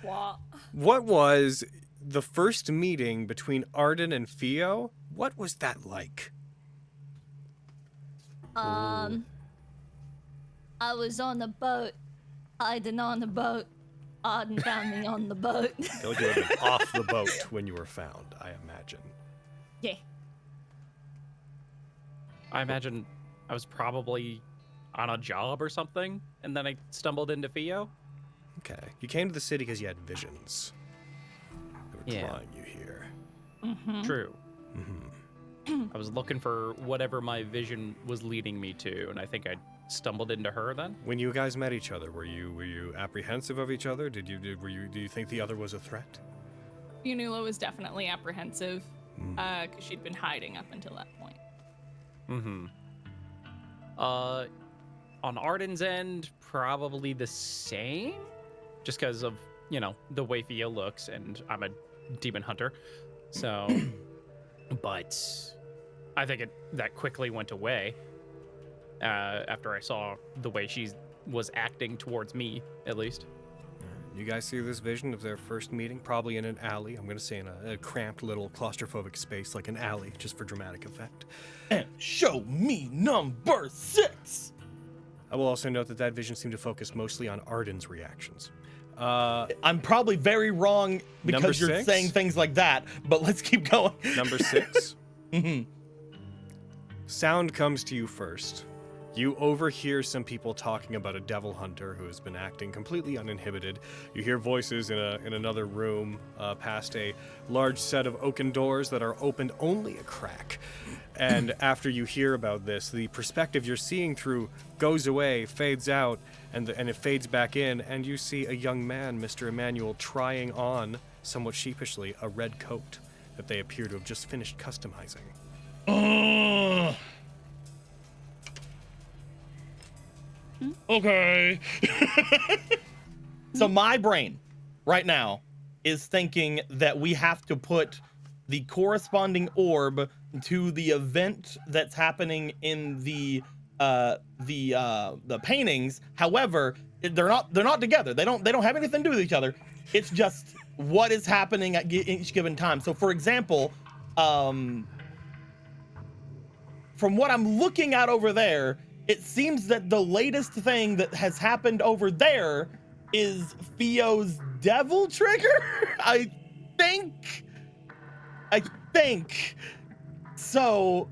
[SPEAKER 1] what was the first meeting between Arden and Theo? What was that like?
[SPEAKER 8] I was on the boat. Hiding on the boat. Arden found me on the boat.
[SPEAKER 1] I feel like you would have been off the boat when you were found, I imagine.
[SPEAKER 8] Yeah.
[SPEAKER 5] I imagine I was probably on a job or something, and then I stumbled into Theo.
[SPEAKER 1] Okay. You came to the city because you had visions. They were
[SPEAKER 5] Yeah.
[SPEAKER 1] drawing you here.
[SPEAKER 5] True. I was looking for whatever my vision was leading me to, and I think I stumbled into her then.
[SPEAKER 1] When you guys met each other, were you apprehensive of each other? Do you think the other was a threat?
[SPEAKER 6] Unula was definitely apprehensive, because she'd been hiding up until that point.
[SPEAKER 5] On Arden's end, probably the same, just because of, the way Theo looks, and I'm a demon hunter, so, but I think that quickly went away after I saw the way she was acting towards me, at least.
[SPEAKER 1] You guys see this vision of their first meeting, probably in an alley. I'm going to say in a cramped little claustrophobic space, like an alley, just for dramatic effect.
[SPEAKER 3] And show me number 6.
[SPEAKER 1] I will also note that vision seemed to focus mostly on Arden's reactions.
[SPEAKER 3] I'm probably very wrong
[SPEAKER 1] Number
[SPEAKER 3] because you're
[SPEAKER 1] 6?
[SPEAKER 3] saying things like that, but let's keep going.
[SPEAKER 1] Number 6. Sound comes to you first. You overhear some people talking about a devil hunter who has been acting completely uninhibited. You hear voices in another room past a large set of oaken doors that are opened only a crack. And after you hear about this, the perspective you're seeing through goes away, fades out, and it fades back in, and you see a young man, Mr. Emmanuel, trying on, somewhat sheepishly, a red coat that they appear to have just finished customizing.
[SPEAKER 3] Okay. So my brain right now is thinking that we have to put the corresponding orb to the event that's happening in the paintings. However, they're not together. They don't have anything to do with each other. It's just what is happening at each given time. So for example, from what I'm looking at over there, it seems that the latest thing that has happened over there is Theo's devil trigger. I think. So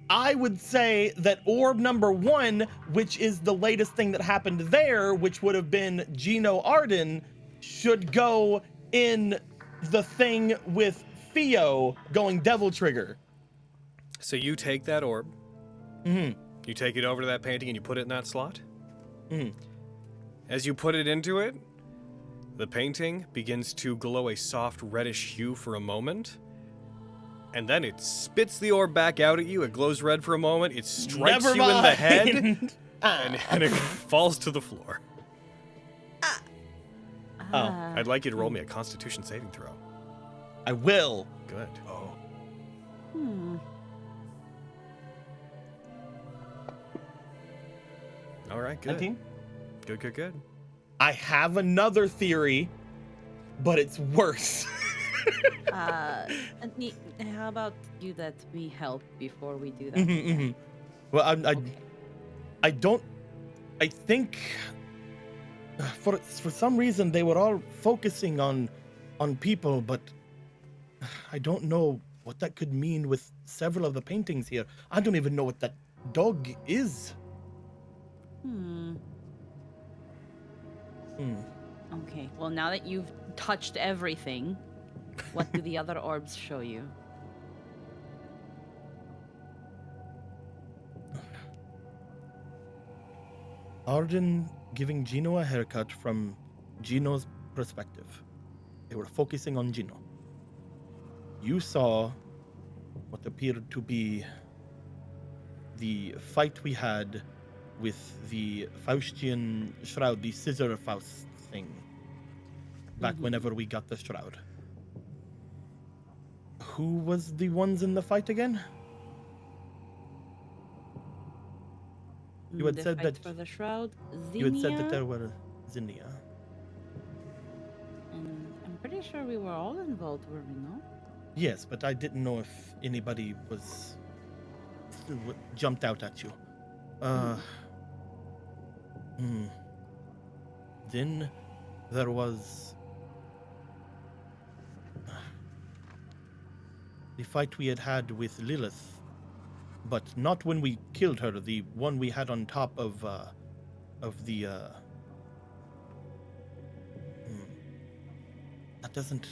[SPEAKER 3] I would say that orb number 1, which is the latest thing that happened there, which would have been Gino Arden, should go in the thing with Theo going devil trigger.
[SPEAKER 1] So you take that orb.
[SPEAKER 3] Mm-hmm.
[SPEAKER 1] You take it over to that painting and you put it in that slot.
[SPEAKER 3] Mm-hmm.
[SPEAKER 1] As you put it into it, the painting begins to glow a soft reddish hue for a moment, and then it spits the orb back out at you. It glows red for a moment. It strikes you in the head, and it falls to the floor. I'd like you to roll me a Constitution saving throw.
[SPEAKER 3] I will.
[SPEAKER 1] Good. All right, good.
[SPEAKER 3] 19?
[SPEAKER 1] Good.
[SPEAKER 3] I have another theory, but it's worse.
[SPEAKER 7] How about you let me help before we do that?
[SPEAKER 3] Well,
[SPEAKER 7] Okay.
[SPEAKER 3] I think for some reason they were all focusing on people, but I don't know what that could mean with several of the paintings here. I don't even know what that dog is.
[SPEAKER 7] Okay, well, now that you've touched everything, what do the other orbs show you?
[SPEAKER 3] Arden giving Gino a haircut from Gino's perspective. They were focusing on Gino. You saw what appeared to be the fight we had with the Faustian shroud, the scissor Faust thing, back whenever we got the shroud. Who was the ones in the fight again? You had
[SPEAKER 7] The
[SPEAKER 3] said
[SPEAKER 7] fight
[SPEAKER 3] that
[SPEAKER 7] for the shroud,
[SPEAKER 3] you had said that
[SPEAKER 7] Zinnia,
[SPEAKER 3] there were Zinnia.
[SPEAKER 7] and I'm pretty sure we were all involved, were we not?
[SPEAKER 3] Yes, but I didn't know if anybody was jumped out at you. Then there was the fight we had with Lilith, but not when we killed her. The one we had on top of the. That doesn't.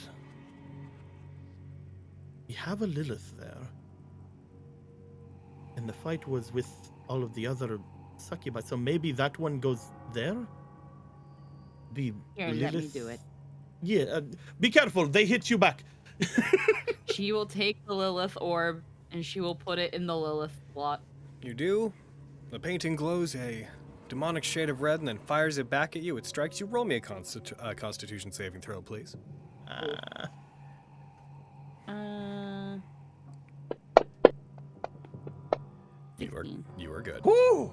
[SPEAKER 3] We have a Lilith there, and the fight was with all of the other succubi. So maybe that one goes there.
[SPEAKER 7] Here, let me do it.
[SPEAKER 3] Yeah, be careful. They hit you back.
[SPEAKER 7] She will take the Lilith orb and she will put it in the Lilith slot.
[SPEAKER 1] You do. The painting glows a demonic shade of red and then fires it back at you. It strikes you. Roll me a Constitution saving throw, please. You are good.
[SPEAKER 3] Woo!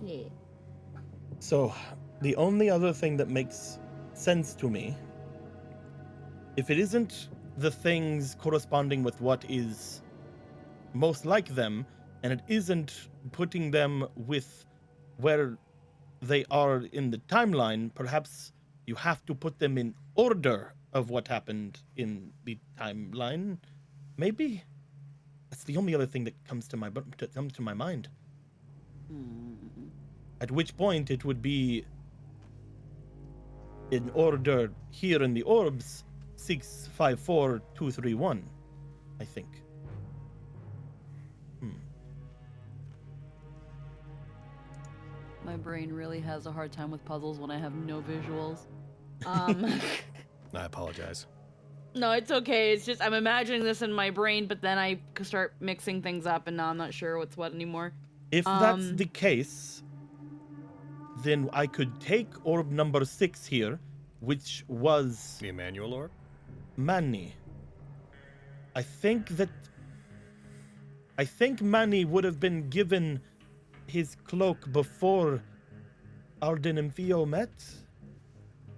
[SPEAKER 8] Yeah.
[SPEAKER 3] So, the only other thing that makes sense to me, if it isn't the things corresponding with what is most like them, and it isn't putting them with where they are in the timeline, perhaps you have to put them in order of what happened in the timeline, maybe? That's the only other thing that comes to my mind. At which point it would be in order here in the orbs 654231, I think.
[SPEAKER 7] My brain really has a hard time with puzzles when I have no visuals.
[SPEAKER 1] I apologize.
[SPEAKER 7] No, it's okay. It's just I'm imagining this in my brain, but then I start mixing things up, and now I'm not sure what's what anymore.
[SPEAKER 3] If that's the case, then I could take orb number 6 here, which was
[SPEAKER 1] The Emmanuel orb?
[SPEAKER 3] Manny. I think Manny would have been given his cloak before Arden and Theo met?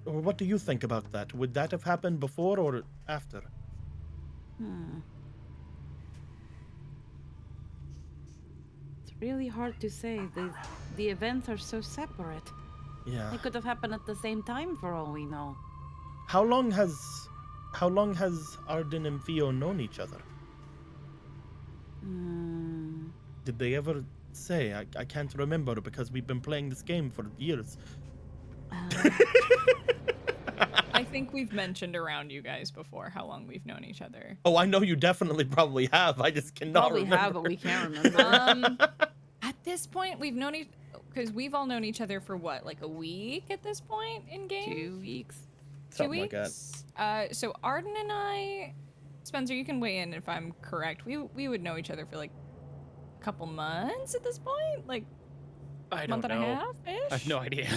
[SPEAKER 3] Or what do you think about that? Would that have happened before or after?
[SPEAKER 7] It's really hard to say. The events are so separate.
[SPEAKER 3] Yeah.
[SPEAKER 7] They could have happened at the same time for all we know.
[SPEAKER 3] How long has Arden and Theo known each other? Did they ever say? I can't remember because we've been playing this game for years.
[SPEAKER 6] I think we've mentioned around you guys before how long we've known each other.
[SPEAKER 3] Oh, I know you definitely probably have. I just cannot
[SPEAKER 7] Probably
[SPEAKER 3] remember.
[SPEAKER 7] have, but we can't remember.
[SPEAKER 6] At this point, we've known each because we've all known each other for what, like a week at this point in game?
[SPEAKER 7] 2 weeks.
[SPEAKER 3] Something
[SPEAKER 6] 2
[SPEAKER 3] like that.
[SPEAKER 6] weeks. So Arden and I, Spencer, you can weigh in if I'm correct. We would know each other for like a couple months at this point, like
[SPEAKER 5] I
[SPEAKER 6] month
[SPEAKER 5] don't
[SPEAKER 6] and
[SPEAKER 5] know.
[SPEAKER 6] a half ish.
[SPEAKER 5] I have no idea.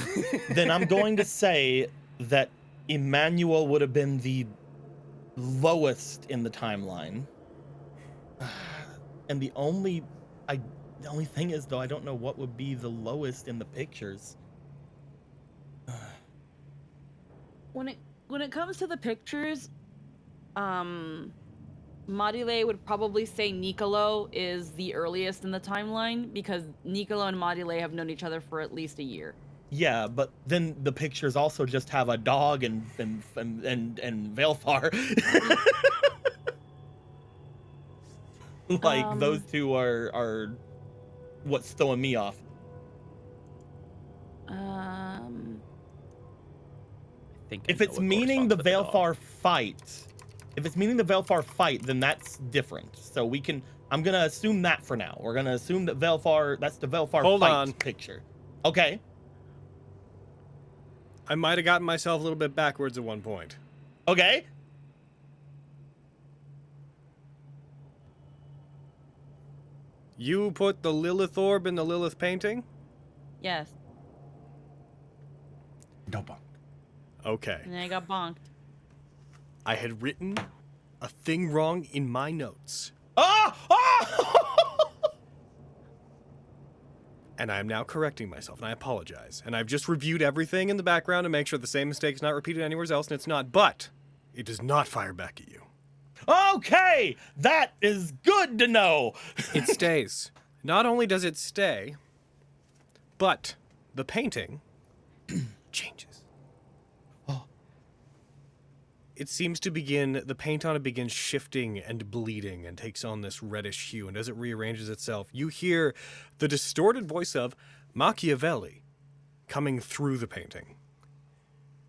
[SPEAKER 3] Then I'm going to say that Emmanuel would have been the lowest in the timeline. And the only thing is, though, I don't know what would be the lowest in the pictures.
[SPEAKER 7] When it comes to the pictures, Marile would probably say Nicolo is the earliest in the timeline because Nicolo and Marile have known each other for at least a year.
[SPEAKER 3] Yeah, but then the pictures also just have a dog and Velfar. Like those two are what's throwing me off.
[SPEAKER 5] I think
[SPEAKER 3] If it's meaning the Velfar fight, then that's different. So I'm gonna assume that for now. We're gonna assume that that's the Velfar
[SPEAKER 1] Hold
[SPEAKER 3] fight
[SPEAKER 1] on.
[SPEAKER 3] picture. Okay.
[SPEAKER 1] I might have gotten myself a little bit backwards at one point.
[SPEAKER 3] Okay.
[SPEAKER 1] You put the Lilith orb in the Lilith painting?
[SPEAKER 7] Yes.
[SPEAKER 4] No bunk.
[SPEAKER 1] Okay.
[SPEAKER 7] And then I got bonked.
[SPEAKER 1] I had written a thing wrong in my notes.
[SPEAKER 3] Ah!
[SPEAKER 1] And I am now correcting myself, and I apologize. And I've just reviewed everything in the background to make sure the same mistake is not repeated anywhere else, and it's not. But it does not fire back at you.
[SPEAKER 3] Okay, that is good to know.
[SPEAKER 1] It stays. Not only does it stay, but the painting changes. It seems to the paint on it begins shifting and bleeding and takes on this reddish hue. And as it rearranges itself, you hear the distorted voice of Machiavelli coming through the painting.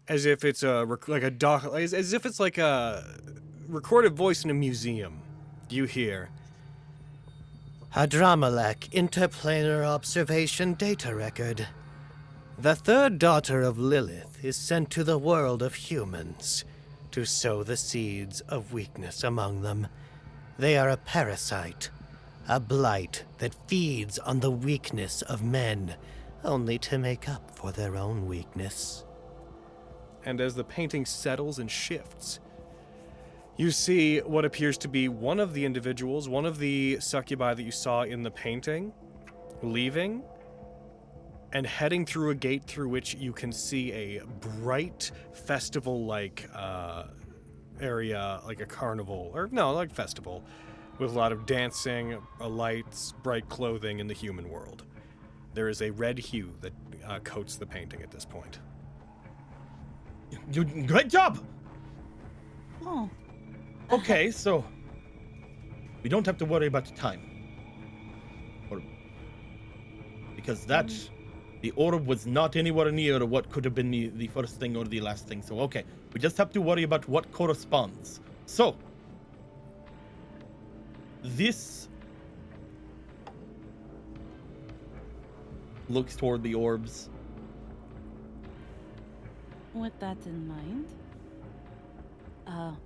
[SPEAKER 1] As if it's as if it's like a recorded voice in a museum. You hear,
[SPEAKER 10] Hadramalek Interplanar Observation Data Record. The third daughter of Lilith is sent to the world of humans to sow the seeds of weakness among them. They are a parasite, a blight that feeds on the weakness of men, only to make up for their own weakness.
[SPEAKER 1] and as the painting settles and shifts, you see what appears to be one of the individuals, one of the succubi that you saw in the painting, leaving and heading through a gate through which you can see a bright festival-like area, like a carnival, or no, like festival, with a lot of dancing, lights, bright clothing in the human world. There is a red hue that coats the painting at this point.
[SPEAKER 3] Great job!
[SPEAKER 7] Oh.
[SPEAKER 3] Okay, so we don't have to worry about time. Because the orb was not anywhere near what could have been the first thing or the last thing. So, okay, we just have to worry about what corresponds. So, this looks toward the orbs.
[SPEAKER 7] With that in mind,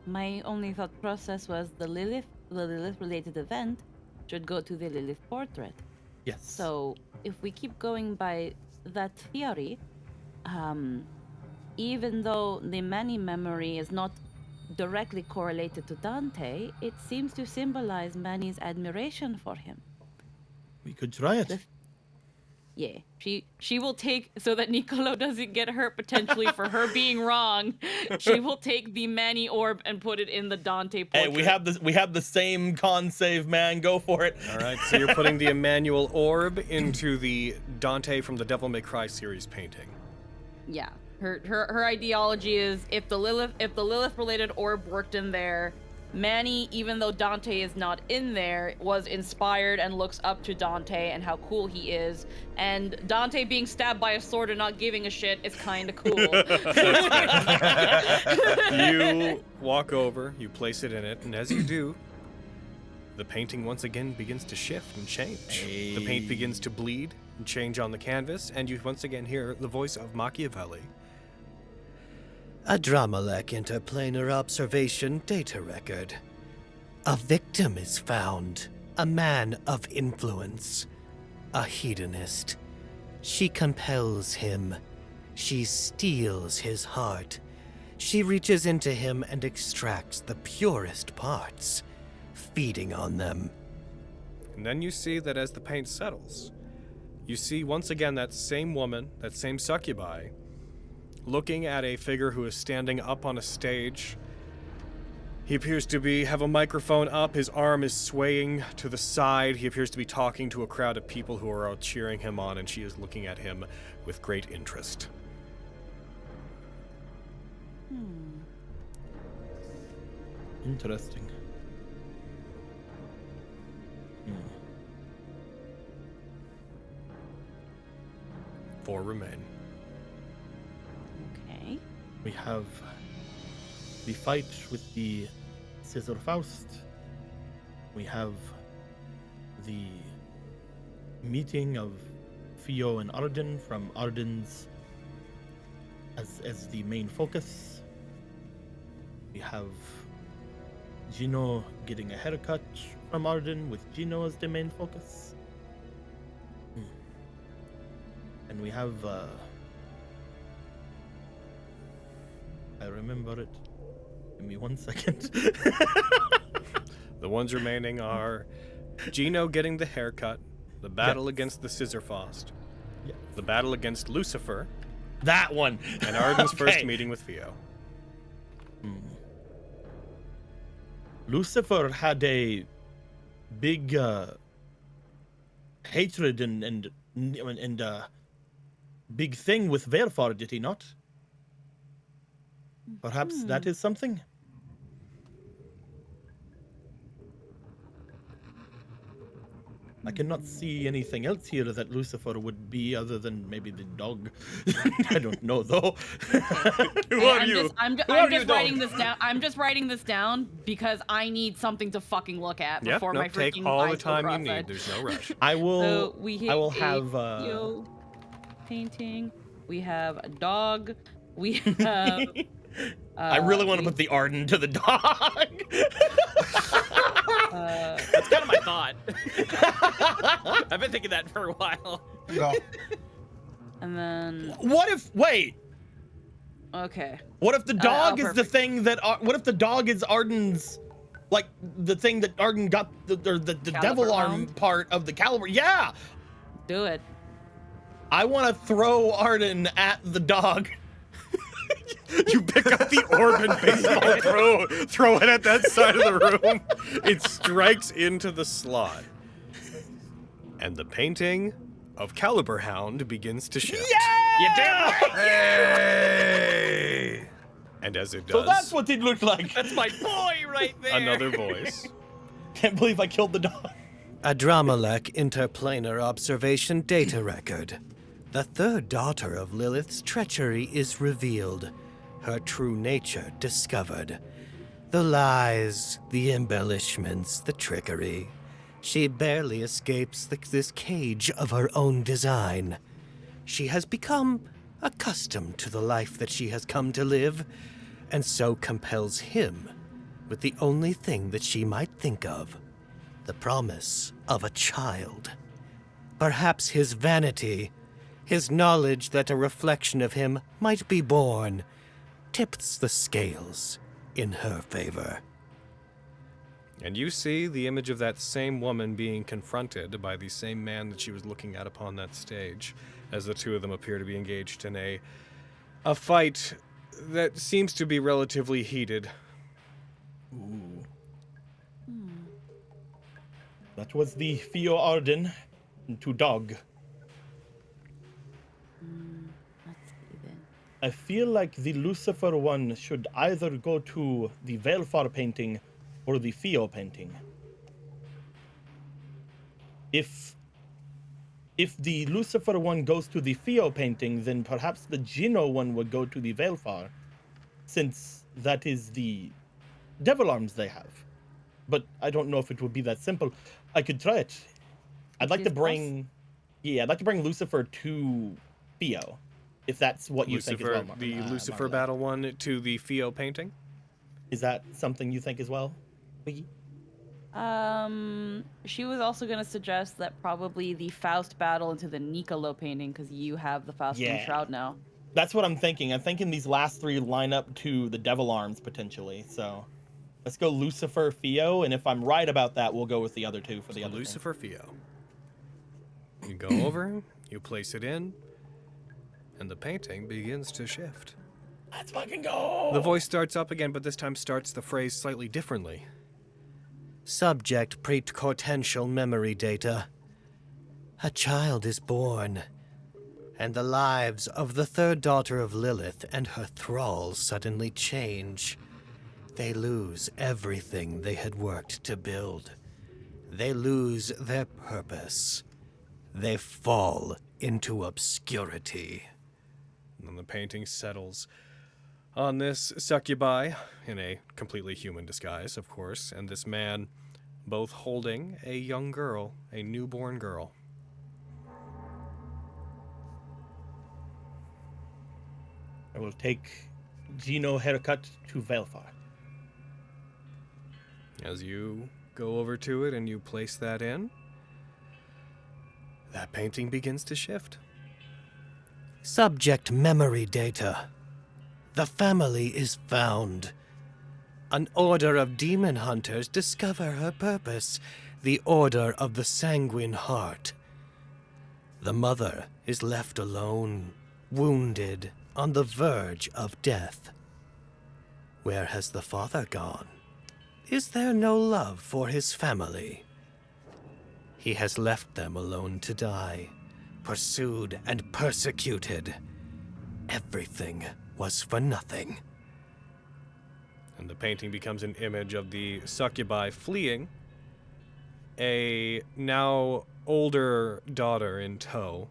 [SPEAKER 7] my only thought process was the Lilith-related event should go to the Lilith portrait.
[SPEAKER 3] Yes.
[SPEAKER 7] So, if we keep going by that theory, even though the Manny memory is not directly correlated to Dante, it seems to symbolize Manny's admiration for him.
[SPEAKER 3] We could try it.
[SPEAKER 7] Yeah, she will take, so that Nicolo doesn't get hurt potentially for her being wrong. She will take the Manny orb and put it in the Dante portrait.
[SPEAKER 3] Hey, we have the same con save, man. Go for it.
[SPEAKER 1] All right, so you're putting the Emmanuel orb into the Dante from the Devil May Cry series painting.
[SPEAKER 7] Yeah, her ideology is if the Lilith related orb worked in there, Manny, even though Dante is not in there, was inspired and looks up to Dante and how cool he is. And Dante being stabbed by a sword and not giving a shit is kind of cool.
[SPEAKER 1] You walk over, you place it in it, and as you do, the painting once again begins to shift and change.
[SPEAKER 3] Hey.
[SPEAKER 1] The paint begins to bleed and change on the canvas, and you once again hear the voice of Machiavelli.
[SPEAKER 10] A Dramalek interplanar observation data record. A victim is found. A man of influence. A hedonist. She compels him. She steals his heart. She reaches into him and extracts the purest parts, feeding on them.
[SPEAKER 1] And then you see that as the paint settles, you see once again that same woman, that same succubi, looking at a figure who is standing up on a stage. He appears to have a microphone up, his arm is swaying to the side. He appears to be talking to a crowd of people who are all cheering him on, and she is looking at him with great interest.
[SPEAKER 3] Interesting.
[SPEAKER 1] Four remain.
[SPEAKER 7] Okay.
[SPEAKER 3] We have the fight with the Scissor Faust. We have the meeting of Fio and Arden from Arden's as the main focus. We have Gino getting a haircut from Arden with Gino as the main focus. And we have I remember it. Give me 1 second.
[SPEAKER 1] The ones remaining are Gino getting the haircut, the battle against the Scissor Faust, the battle against Lucifer,
[SPEAKER 3] that one,
[SPEAKER 1] and Arden's first meeting with Fio.
[SPEAKER 3] Lucifer had a big hatred and big thing with Verfar, did he not? Perhaps that is something? I cannot see anything else here that Lucifer would be other than maybe the dog. I don't know though.
[SPEAKER 1] Who are you?
[SPEAKER 7] I'm just writing this down. I'm just writing this down because I need something to fucking look at before my freaking
[SPEAKER 1] take all the
[SPEAKER 7] eyes go
[SPEAKER 1] time you
[SPEAKER 7] cross-eyed.
[SPEAKER 1] need. There's no rush.
[SPEAKER 3] I will.
[SPEAKER 7] So we hit
[SPEAKER 3] I will have.
[SPEAKER 7] painting. We have a dog. We have.
[SPEAKER 3] I really want to put the Arden to the dog.
[SPEAKER 5] That's kind of my thought. I've been thinking that for a while.
[SPEAKER 4] Go.
[SPEAKER 7] And then.
[SPEAKER 3] What if? Wait.
[SPEAKER 7] Okay.
[SPEAKER 3] What if the dog is the
[SPEAKER 7] perfect.
[SPEAKER 3] thing that? What if the dog is Arden's, like the thing that Arden got the devil arm
[SPEAKER 7] hound?
[SPEAKER 3] part of the caliber? Yeah.
[SPEAKER 7] Do it.
[SPEAKER 3] I want to throw Arden at the dog.
[SPEAKER 1] You pick up the orb and baseball throw it at that side of the room. It strikes into the slot. And the painting of Caliber Hound begins to shift.
[SPEAKER 3] Yeah!
[SPEAKER 5] You damn right.
[SPEAKER 1] Hey! And as it does,
[SPEAKER 3] So that's what it looked like.
[SPEAKER 5] That's my boy right there.
[SPEAKER 1] another voice.
[SPEAKER 3] Can't believe I killed the dog.
[SPEAKER 10] A Dramalek interplanar observation data record. The third daughter of Lilith's treachery is revealed, her true nature discovered. The lies, the embellishments, the trickery. She barely escapes this cage of her own design. She has become accustomed to the life that she has come to live, and so compels him with the only thing that she might think of, the promise of a child. Perhaps his vanity, his knowledge that a reflection of him might be born, tips the scales in her favor.
[SPEAKER 1] And you see the image of that same woman being confronted by the same man that she was looking at upon that stage, as the two of them appear to be engaged in a fight that seems to be relatively heated.
[SPEAKER 3] Ooh. That was the Fio Arden to dog.
[SPEAKER 7] Let's see then.
[SPEAKER 3] I feel like the Lucifer one should either go to the Velfar painting or the Fio painting. If the Lucifer one goes to the Fio painting, then perhaps the Gino one would go to the Velfar, since that is the devil arms they have. But I don't know if it would be that simple. I could try it. I'd like to bring Lucifer to Fio, if that's what you think as well.
[SPEAKER 1] The Lucifer battle one to the Fio painting?
[SPEAKER 3] Is that something you think as well?
[SPEAKER 7] She was also gonna suggest that probably the Faust battle into the Nicolo painting, because you have the Faust and Shroud now.
[SPEAKER 3] That's what I'm thinking. I'm thinking these last three line up to the devil arms potentially. So let's go Lucifer, Fio, and if I'm right about that, we'll go with the other two for the other
[SPEAKER 1] Lucifer, Fio. You go over, you place it in, and the painting begins to shift.
[SPEAKER 3] Let's fucking go!
[SPEAKER 1] The voice starts up again, but this time starts the phrase slightly differently.
[SPEAKER 10] Subject precortential memory data. A child is born, and the lives of the third daughter of Lilith and her thralls suddenly change. They lose everything they had worked to build. They lose their purpose. They fall into obscurity.
[SPEAKER 1] And then the painting settles on this succubi, in a completely human disguise, of course, and this man both holding a young girl, a newborn girl.
[SPEAKER 3] I will take Gino haircut to Velfar.
[SPEAKER 1] As you go over to it and you place that in, that painting begins to shift.
[SPEAKER 10] Subject memory data. The family is found. An order of demon hunters discover her purpose, the Order of the Sanguine Heart. The mother is left alone, wounded, on the verge of death. Where has the father gone? Is there no love for his family? He has left them alone to die, pursued and persecuted. Everything was for nothing.
[SPEAKER 1] And the painting becomes an image of the succubi fleeing, a now older daughter in tow.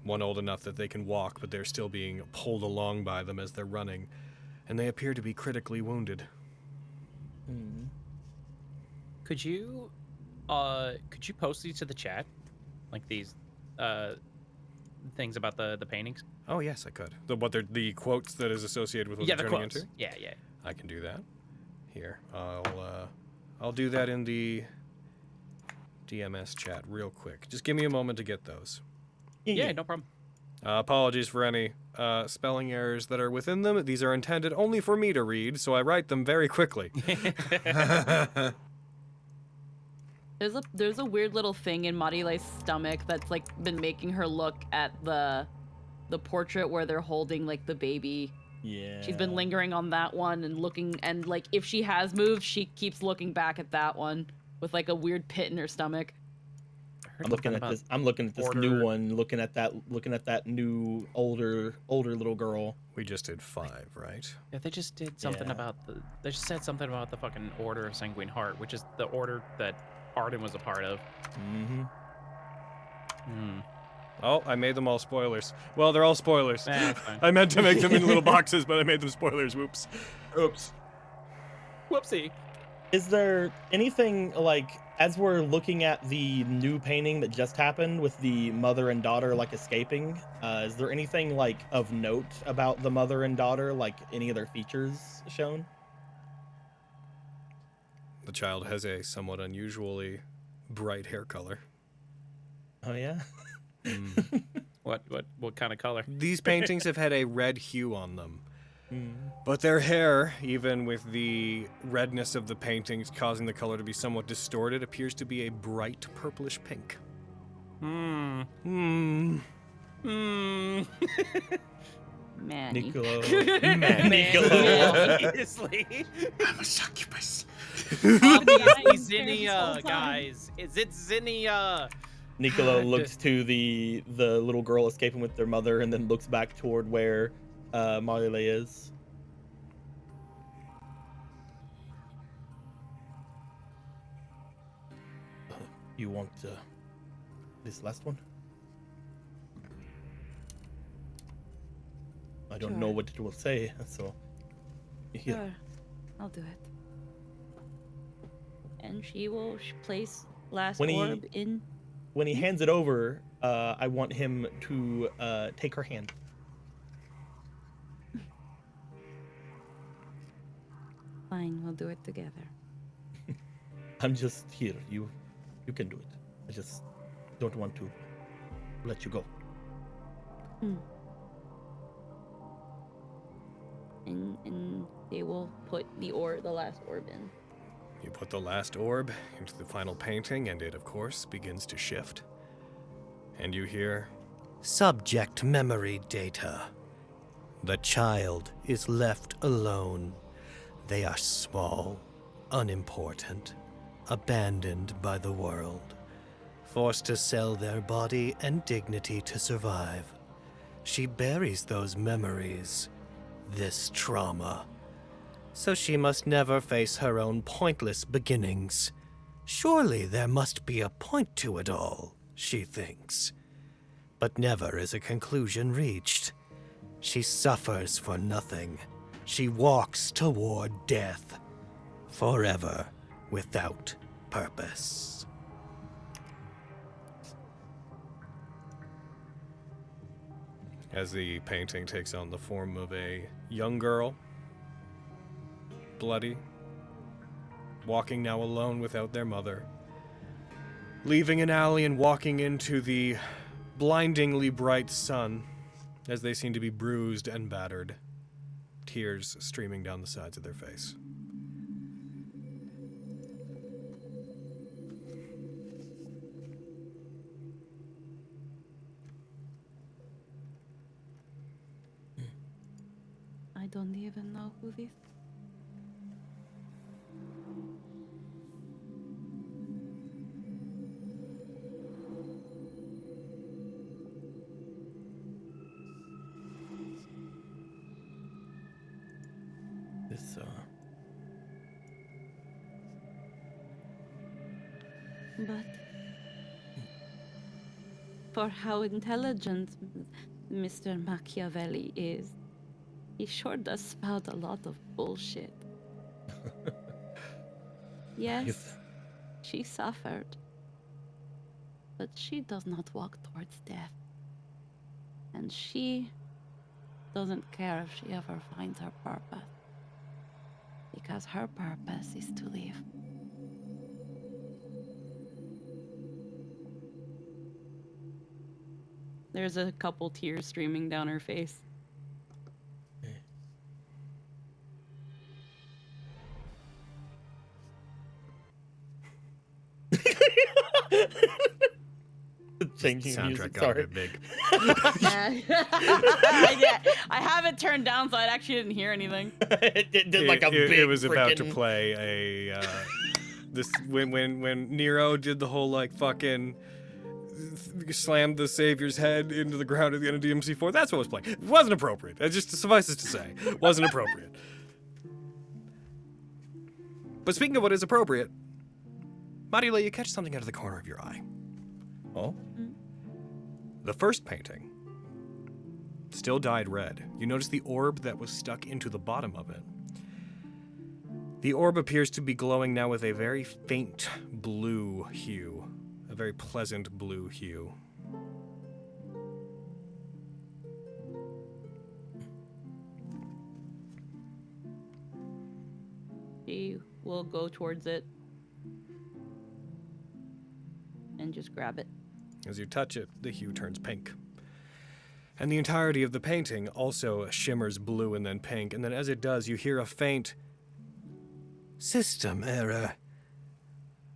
[SPEAKER 1] One old enough that they can walk, but they're still being pulled along by them as they're running, and they appear to be critically wounded.
[SPEAKER 5] Could you post these to the chat, like these things about the paintings?
[SPEAKER 1] Oh yes, I could. The quotes that is associated with what they're turning into.
[SPEAKER 5] Yeah.
[SPEAKER 1] I can do that. Here, I'll do that in the DMS chat real quick. Just give me a moment to get those.
[SPEAKER 5] Yeah, no problem.
[SPEAKER 1] Apologies for any spelling errors that are within them. These are intended only for me to read, so I write them very quickly.
[SPEAKER 7] There's a weird little thing in Marilei's stomach that's like been making her look at the portrait where they're holding like the baby.
[SPEAKER 3] Yeah.
[SPEAKER 7] She's been lingering on that one and looking, and like if she has moved, she keeps looking back at that one with like a weird pit in her stomach.
[SPEAKER 5] heard
[SPEAKER 3] I'm looking
[SPEAKER 5] something
[SPEAKER 3] at
[SPEAKER 5] about
[SPEAKER 3] this. I'm looking at this
[SPEAKER 5] order.
[SPEAKER 3] new one. Looking at that new older little girl.
[SPEAKER 1] We just did 5, right?
[SPEAKER 5] Yeah, they just did something
[SPEAKER 3] Yeah.
[SPEAKER 5] about the. They just said something about the fucking Order of Sanguine Heart, which is the order that Arden was a part of.
[SPEAKER 3] Mm-hmm.
[SPEAKER 1] Oh, I made them all spoilers. Well, they're all spoilers.
[SPEAKER 5] That's fine.
[SPEAKER 1] I meant to make them in little boxes, but I made them spoilers. Whoops.
[SPEAKER 2] Oops.
[SPEAKER 5] Whoopsie.
[SPEAKER 3] Is there anything like as we're looking at the new painting that just happened with the mother and daughter like escaping? Is there anything like of note about the mother and daughter, like any of their features shown?
[SPEAKER 1] The child has a somewhat unusually bright hair color.
[SPEAKER 3] Oh yeah.
[SPEAKER 5] What kind of color?
[SPEAKER 1] These paintings have had a red hue on them. But their hair, even with the redness of the paintings causing the color to be somewhat distorted, appears to be a bright purplish pink.
[SPEAKER 7] Manny.
[SPEAKER 3] Niccolo.
[SPEAKER 5] Obviously.
[SPEAKER 4] I'm a succubus.
[SPEAKER 5] Obviously Zinnia, guys. Is it Zinnia?
[SPEAKER 3] Niccolo looks to the little girl escaping with their mother, and then looks back toward where Marley is. You want this last one? I don't know
[SPEAKER 7] Sure.
[SPEAKER 3] what it will say, so here.
[SPEAKER 7] Sure, I'll do it. And she will place last
[SPEAKER 3] When he-
[SPEAKER 7] orb in.
[SPEAKER 3] When he hands it over, I want him to take her hand.
[SPEAKER 7] Fine, we'll do it together.
[SPEAKER 3] I'm just here. You can do it. I just don't want to let you go.
[SPEAKER 7] And they will put the last orb in.
[SPEAKER 1] You put the last orb into the final painting, and it, of course, begins to shift. And you hear,
[SPEAKER 10] Subject memory data. The child is left alone. They are small, unimportant, abandoned by the world, forced to sell their body and dignity to survive. She buries those memories, this trauma, so she must never face her own pointless beginnings. Surely there must be a point to it all, she thinks. But never is a conclusion reached. She suffers for nothing. She walks toward death, forever without purpose.
[SPEAKER 1] as the painting takes on the form of a young girl, bloody, walking now alone without their mother, leaving an alley and walking into the blindingly bright sun as they seem to be bruised and battered, tears streaming down the sides of their face.
[SPEAKER 7] I don't even know who this.
[SPEAKER 3] This,
[SPEAKER 7] But for how intelligent Mr. Machiavelli is, he sure does spout a lot of bullshit. Yes,
[SPEAKER 3] If-
[SPEAKER 7] she suffered, but she does not walk towards death. And she doesn't care if she ever finds her purpose, because her purpose is to live. There's a couple tears streaming down her face.
[SPEAKER 3] changing
[SPEAKER 1] Soundtrack
[SPEAKER 3] music.
[SPEAKER 1] got a
[SPEAKER 3] Sorry.
[SPEAKER 1] bit big.
[SPEAKER 7] Yeah, I have it turned down so I actually didn't hear anything.
[SPEAKER 3] it did like a
[SPEAKER 1] it
[SPEAKER 3] big
[SPEAKER 1] was about to
[SPEAKER 3] frickin-
[SPEAKER 1] play a this when Nero did the whole like fucking slammed the Savior's head into the ground at the end of DMC4. That's what was playing. It wasn't appropriate. It just suffices to say, wasn't appropriate. But speaking of what is appropriate, Mariela, you catch something out of the corner of your eye.
[SPEAKER 3] Oh?
[SPEAKER 1] The first painting still dyed red. You notice the orb that was stuck into the bottom of it. The orb appears to be glowing now with a very faint blue hue. A very pleasant blue hue.
[SPEAKER 7] She will go towards it and just grab it.
[SPEAKER 1] As you touch it, the hue turns pink. And the entirety of the painting also shimmers blue and then pink, and then as it does, you hear a faint
[SPEAKER 10] System error.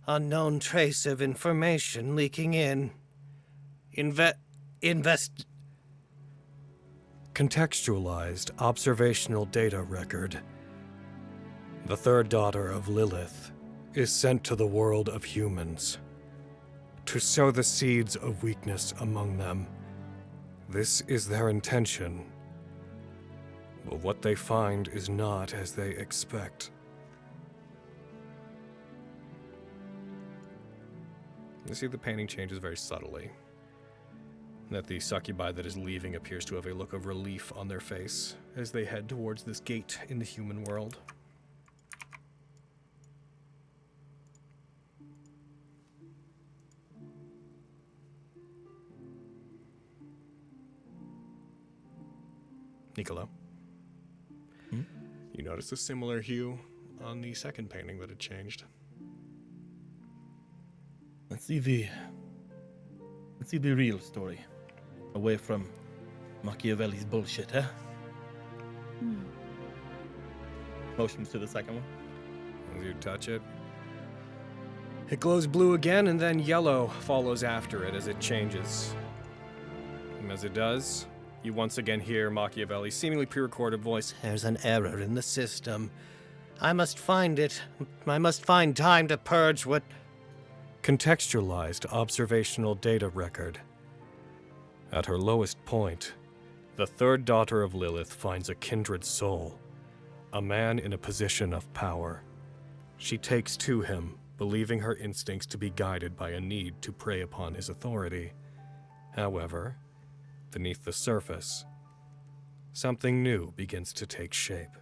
[SPEAKER 10] Unknown trace of information leaking in. Contextualized observational data record. The third daughter of Lilith is sent to the world of humans to sow the seeds of weakness among them. This is their intention. But what they find is not as they expect. You see the painting changes very subtly. That the succubi that is leaving appears to have a look of relief on their face as they head towards this gate in the human world. Niccolo, you notice a similar hue on the second painting that had changed.
[SPEAKER 3] Let's see the real story. Away from Machiavelli's bullshit, huh? Motions to the second one.
[SPEAKER 1] As you touch it, it glows blue again, and then yellow follows after it as it changes. And as it does, you once again hear Machiavelli's seemingly pre-recorded voice.
[SPEAKER 10] There's an error in the system. I must find it. I must find time to purge what...
[SPEAKER 1] Contextualized observational data record. At her lowest point, the third daughter of Lilith finds a kindred soul, a man in a position of power. She takes to him, believing her instincts to be guided by a need to prey upon his authority. However, beneath the surface, something new begins to take shape.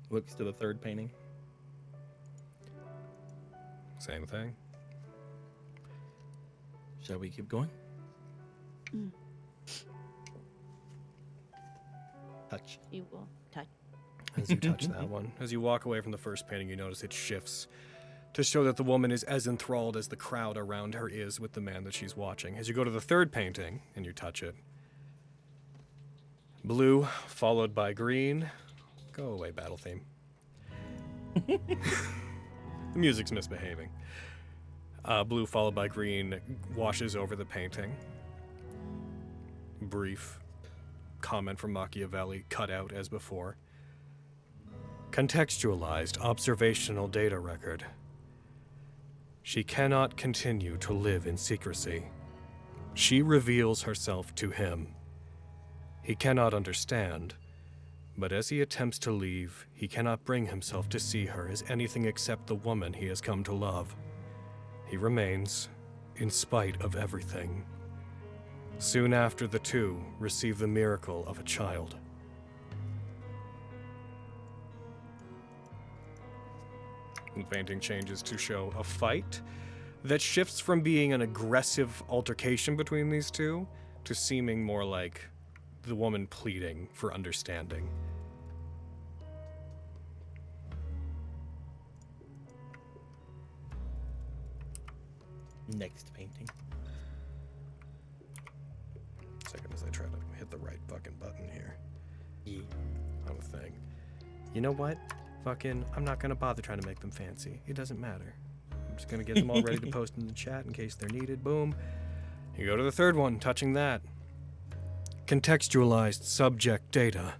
[SPEAKER 3] Looks to the third painting.
[SPEAKER 1] Same thing.
[SPEAKER 3] Shall we keep going? Touch.
[SPEAKER 7] You will touch.
[SPEAKER 1] As you touch that one, as you walk away from the first painting, you notice it shifts to show that the woman is as enthralled as the crowd around her is with the man that she's watching. As you go to the third painting and you touch it, blue followed by green. Go away, battle theme. The music's misbehaving. Blue followed by green washes over the painting. Brief comment from Machiavelli, cut out as before. Contextualized observational data record. She cannot continue to live in secrecy. She reveals herself to him. He cannot understand, but as he attempts to leave, he cannot bring himself to see her as anything except the woman he has come to love. He remains, in spite of everything. Soon after, the two receive the miracle of a child. The painting changes to show a fight that shifts from being an aggressive altercation between these two to seeming more like the woman pleading for understanding.
[SPEAKER 3] Next painting.
[SPEAKER 1] Second as I try to hit the right fucking button here.
[SPEAKER 3] Yeah.
[SPEAKER 1] On the thing. You know what? Fucking, I'm not gonna bother trying to make them fancy. It doesn't matter. I'm just gonna get them all ready to post in the chat in case they're needed. Boom. You go to the third one, touching that. Contextualized subject data.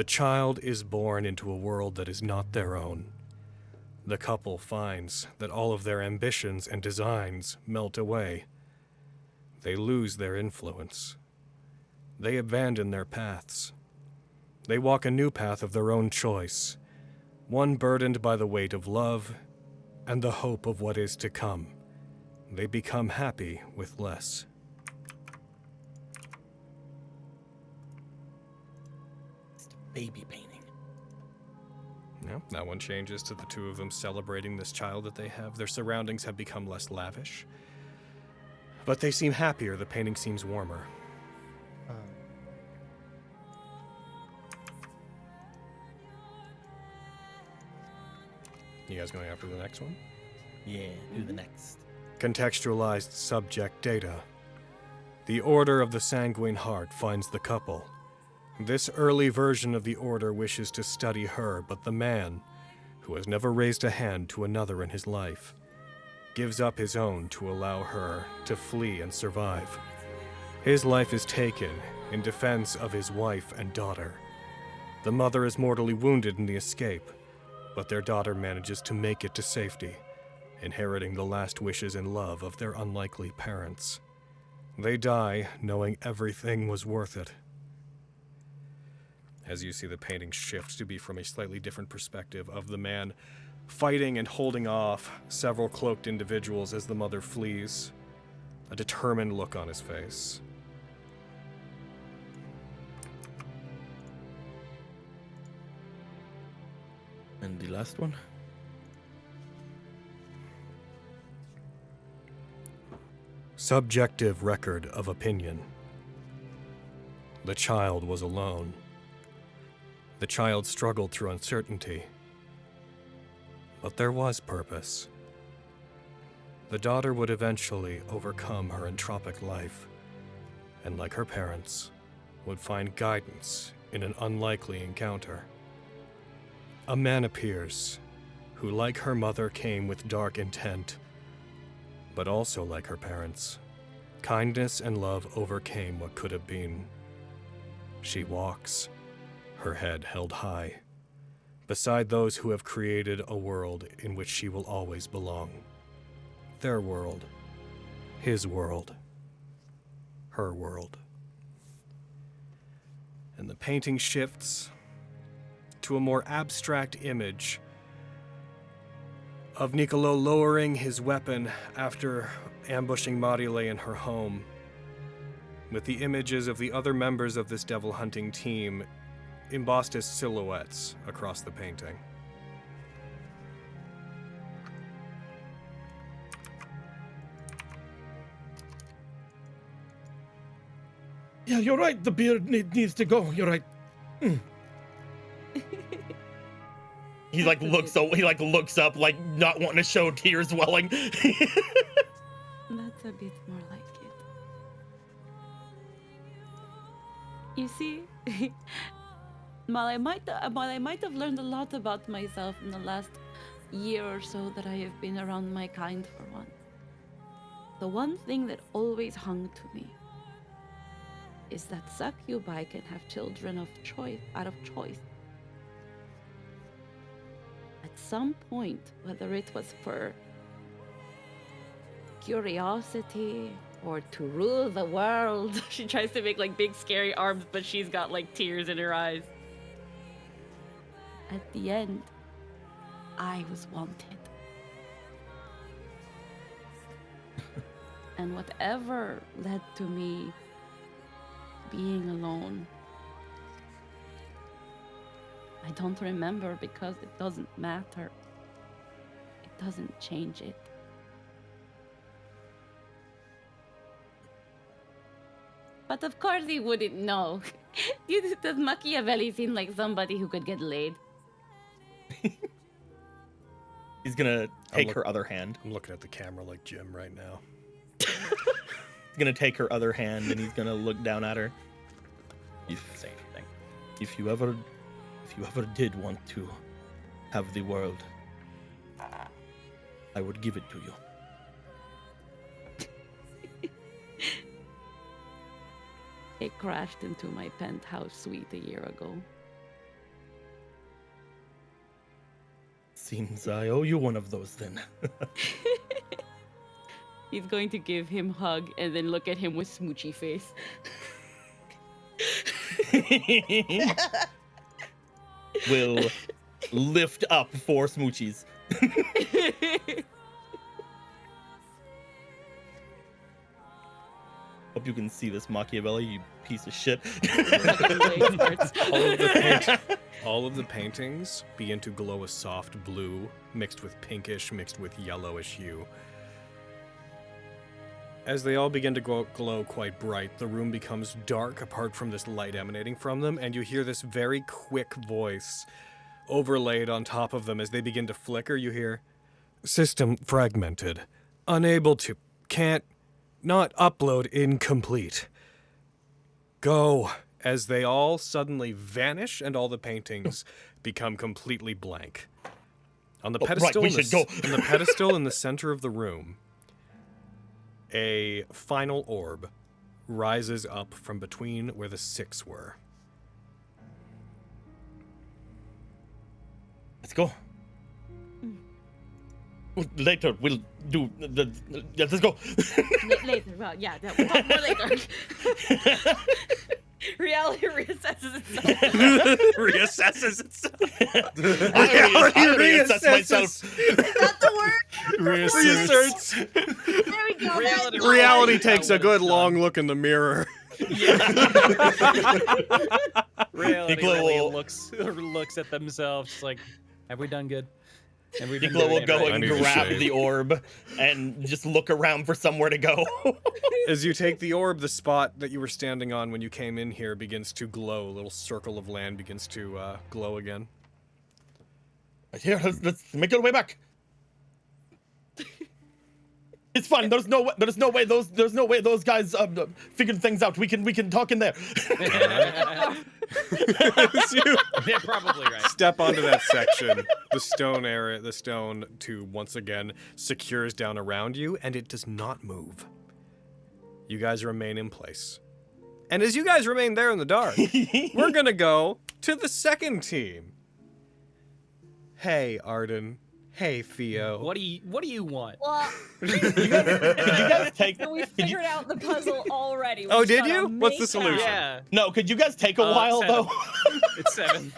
[SPEAKER 1] The child is born into a world that is not their own. The couple finds that all of their ambitions and designs melt away. They lose their influence. They abandon their paths. They walk a new path of their own choice, one burdened by the weight of love and the hope of what is to come. They become happy with less.
[SPEAKER 3] Baby painting.
[SPEAKER 1] Yeah, that one changes to the two of them celebrating this child that they have. Their surroundings have become less lavish, but they seem happier. The painting seems warmer. You guys going after the next one?
[SPEAKER 3] Yeah, do the next.
[SPEAKER 1] Contextualized subject data. The Order of the Sanguine Heart finds the couple. This early version of the Order wishes to study her, but the man, who has never raised a hand to another in his life, gives up his own to allow her to flee and survive. His life is taken in defense of his wife and daughter. The mother is mortally wounded in the escape, but their daughter manages to make it to safety, inheriting the last wishes and love of their unlikely parents. They die knowing everything was worth it. As you see, the painting shifts to be from a slightly different perspective of the man fighting and holding off several cloaked individuals as the mother flees, a determined look on his face.
[SPEAKER 3] And the last one?
[SPEAKER 1] Subjective record of opinion. The child was alone. The child struggled through uncertainty. But there was purpose. The daughter would eventually overcome her entropic life, and like her parents, would find guidance in an unlikely encounter. A man appears, who like her mother came with dark intent, but also like her parents, kindness and love overcame what could have been. She walks, her head held high, beside those who have created a world in which she will always belong. Their world, his world, her world. And the painting shifts to a more abstract image of Nicolo lowering his weapon after ambushing Marile in her home, with the images of the other members of this devil hunting team embossed as silhouettes across the painting.
[SPEAKER 3] Yeah, you're right. The beard needs to go. You're right. He looks up, like not wanting to show tears welling.
[SPEAKER 11] That's a bit more like it. You see, while I might have learned a lot about myself in the last year or so that I have been around my kind for once, the one thing that always hung to me is that succubi can have children out of choice. At some point, whether it was for curiosity or to rule the world.
[SPEAKER 7] She tries to make like big scary arms, but she's got like tears in her eyes.
[SPEAKER 11] At the end, I was wanted. And whatever led to me being alone, I don't remember because it doesn't matter. It doesn't change it. But of course he wouldn't know. Does Machiavelli seem like somebody who could get laid?
[SPEAKER 3] He's gonna take her other hand.
[SPEAKER 1] I'm looking at the camera like Jim right now.
[SPEAKER 3] He's gonna take her other hand and he's gonna look down at her. If you ever did want to have the world, I would give it to you.
[SPEAKER 11] It crashed into my penthouse suite a year ago.
[SPEAKER 3] seems I owe you one of those then.
[SPEAKER 11] He's going to give him hug and then look at him with smoochy face.
[SPEAKER 3] Will lift up 4 smoochies. Hope you can see this, Machiavelli, you piece of shit.
[SPEAKER 1] All of the paintings begin to glow a soft blue, mixed with pinkish, mixed with yellowish hue. As they all begin to glow quite bright, the room becomes dark apart from this light emanating from them, and you hear this very quick voice overlaid on top of them. As they begin to flicker, you hear, "System fragmented. Unable to. Can't. Not upload. Incomplete. Go." As they all suddenly vanish and all the paintings become completely blank. On the pedestal,
[SPEAKER 3] right, we should go.
[SPEAKER 1] on the pedestal in the center of the room, a final orb rises up from between where the 6 were.
[SPEAKER 3] Let's go. Later, we'll do the. Yeah, let's go.
[SPEAKER 11] Later, well, yeah, we'll talk more later. Reality reassesses itself.
[SPEAKER 1] Reassesses itself.
[SPEAKER 3] I reassess myself.
[SPEAKER 11] Is that the word?
[SPEAKER 1] Reasserts.
[SPEAKER 11] There we go.
[SPEAKER 1] Reality takes a good long look in the mirror.
[SPEAKER 5] Reality
[SPEAKER 3] Nicola
[SPEAKER 5] really
[SPEAKER 3] will-
[SPEAKER 5] looks at themselves just like, have we done good? Have we been
[SPEAKER 3] Nicola will
[SPEAKER 5] doing it
[SPEAKER 3] go
[SPEAKER 5] right?
[SPEAKER 3] and
[SPEAKER 1] I need to
[SPEAKER 3] grab
[SPEAKER 1] shave.
[SPEAKER 3] the orb and just look around for somewhere to go.
[SPEAKER 1] As you take the orb, the spot that you were standing on when you came in here begins to glow. A little circle of land begins to glow again.
[SPEAKER 3] Here, let's make our way back. It's fine. There's no way those guys figured things out. We can talk in there.
[SPEAKER 5] They're probably right.
[SPEAKER 1] Step onto that section. The stone area, the stone tube once again secures down around you, and it does not move. You guys remain in place. And as you guys remain there in the dark, we're gonna go to the second team. Hey, Arden. Hey, Theo.
[SPEAKER 5] What do you want?
[SPEAKER 6] Well,
[SPEAKER 3] Could you guys take?
[SPEAKER 6] so we
[SPEAKER 3] could you-
[SPEAKER 6] figured out the puzzle already. We
[SPEAKER 1] Oh,
[SPEAKER 6] just
[SPEAKER 1] did
[SPEAKER 6] gotta
[SPEAKER 1] you? What's the
[SPEAKER 6] make
[SPEAKER 1] solution?
[SPEAKER 6] out.
[SPEAKER 5] Yeah,
[SPEAKER 3] No, could you guys take a while
[SPEAKER 5] 7.
[SPEAKER 3] though?
[SPEAKER 5] It's 7.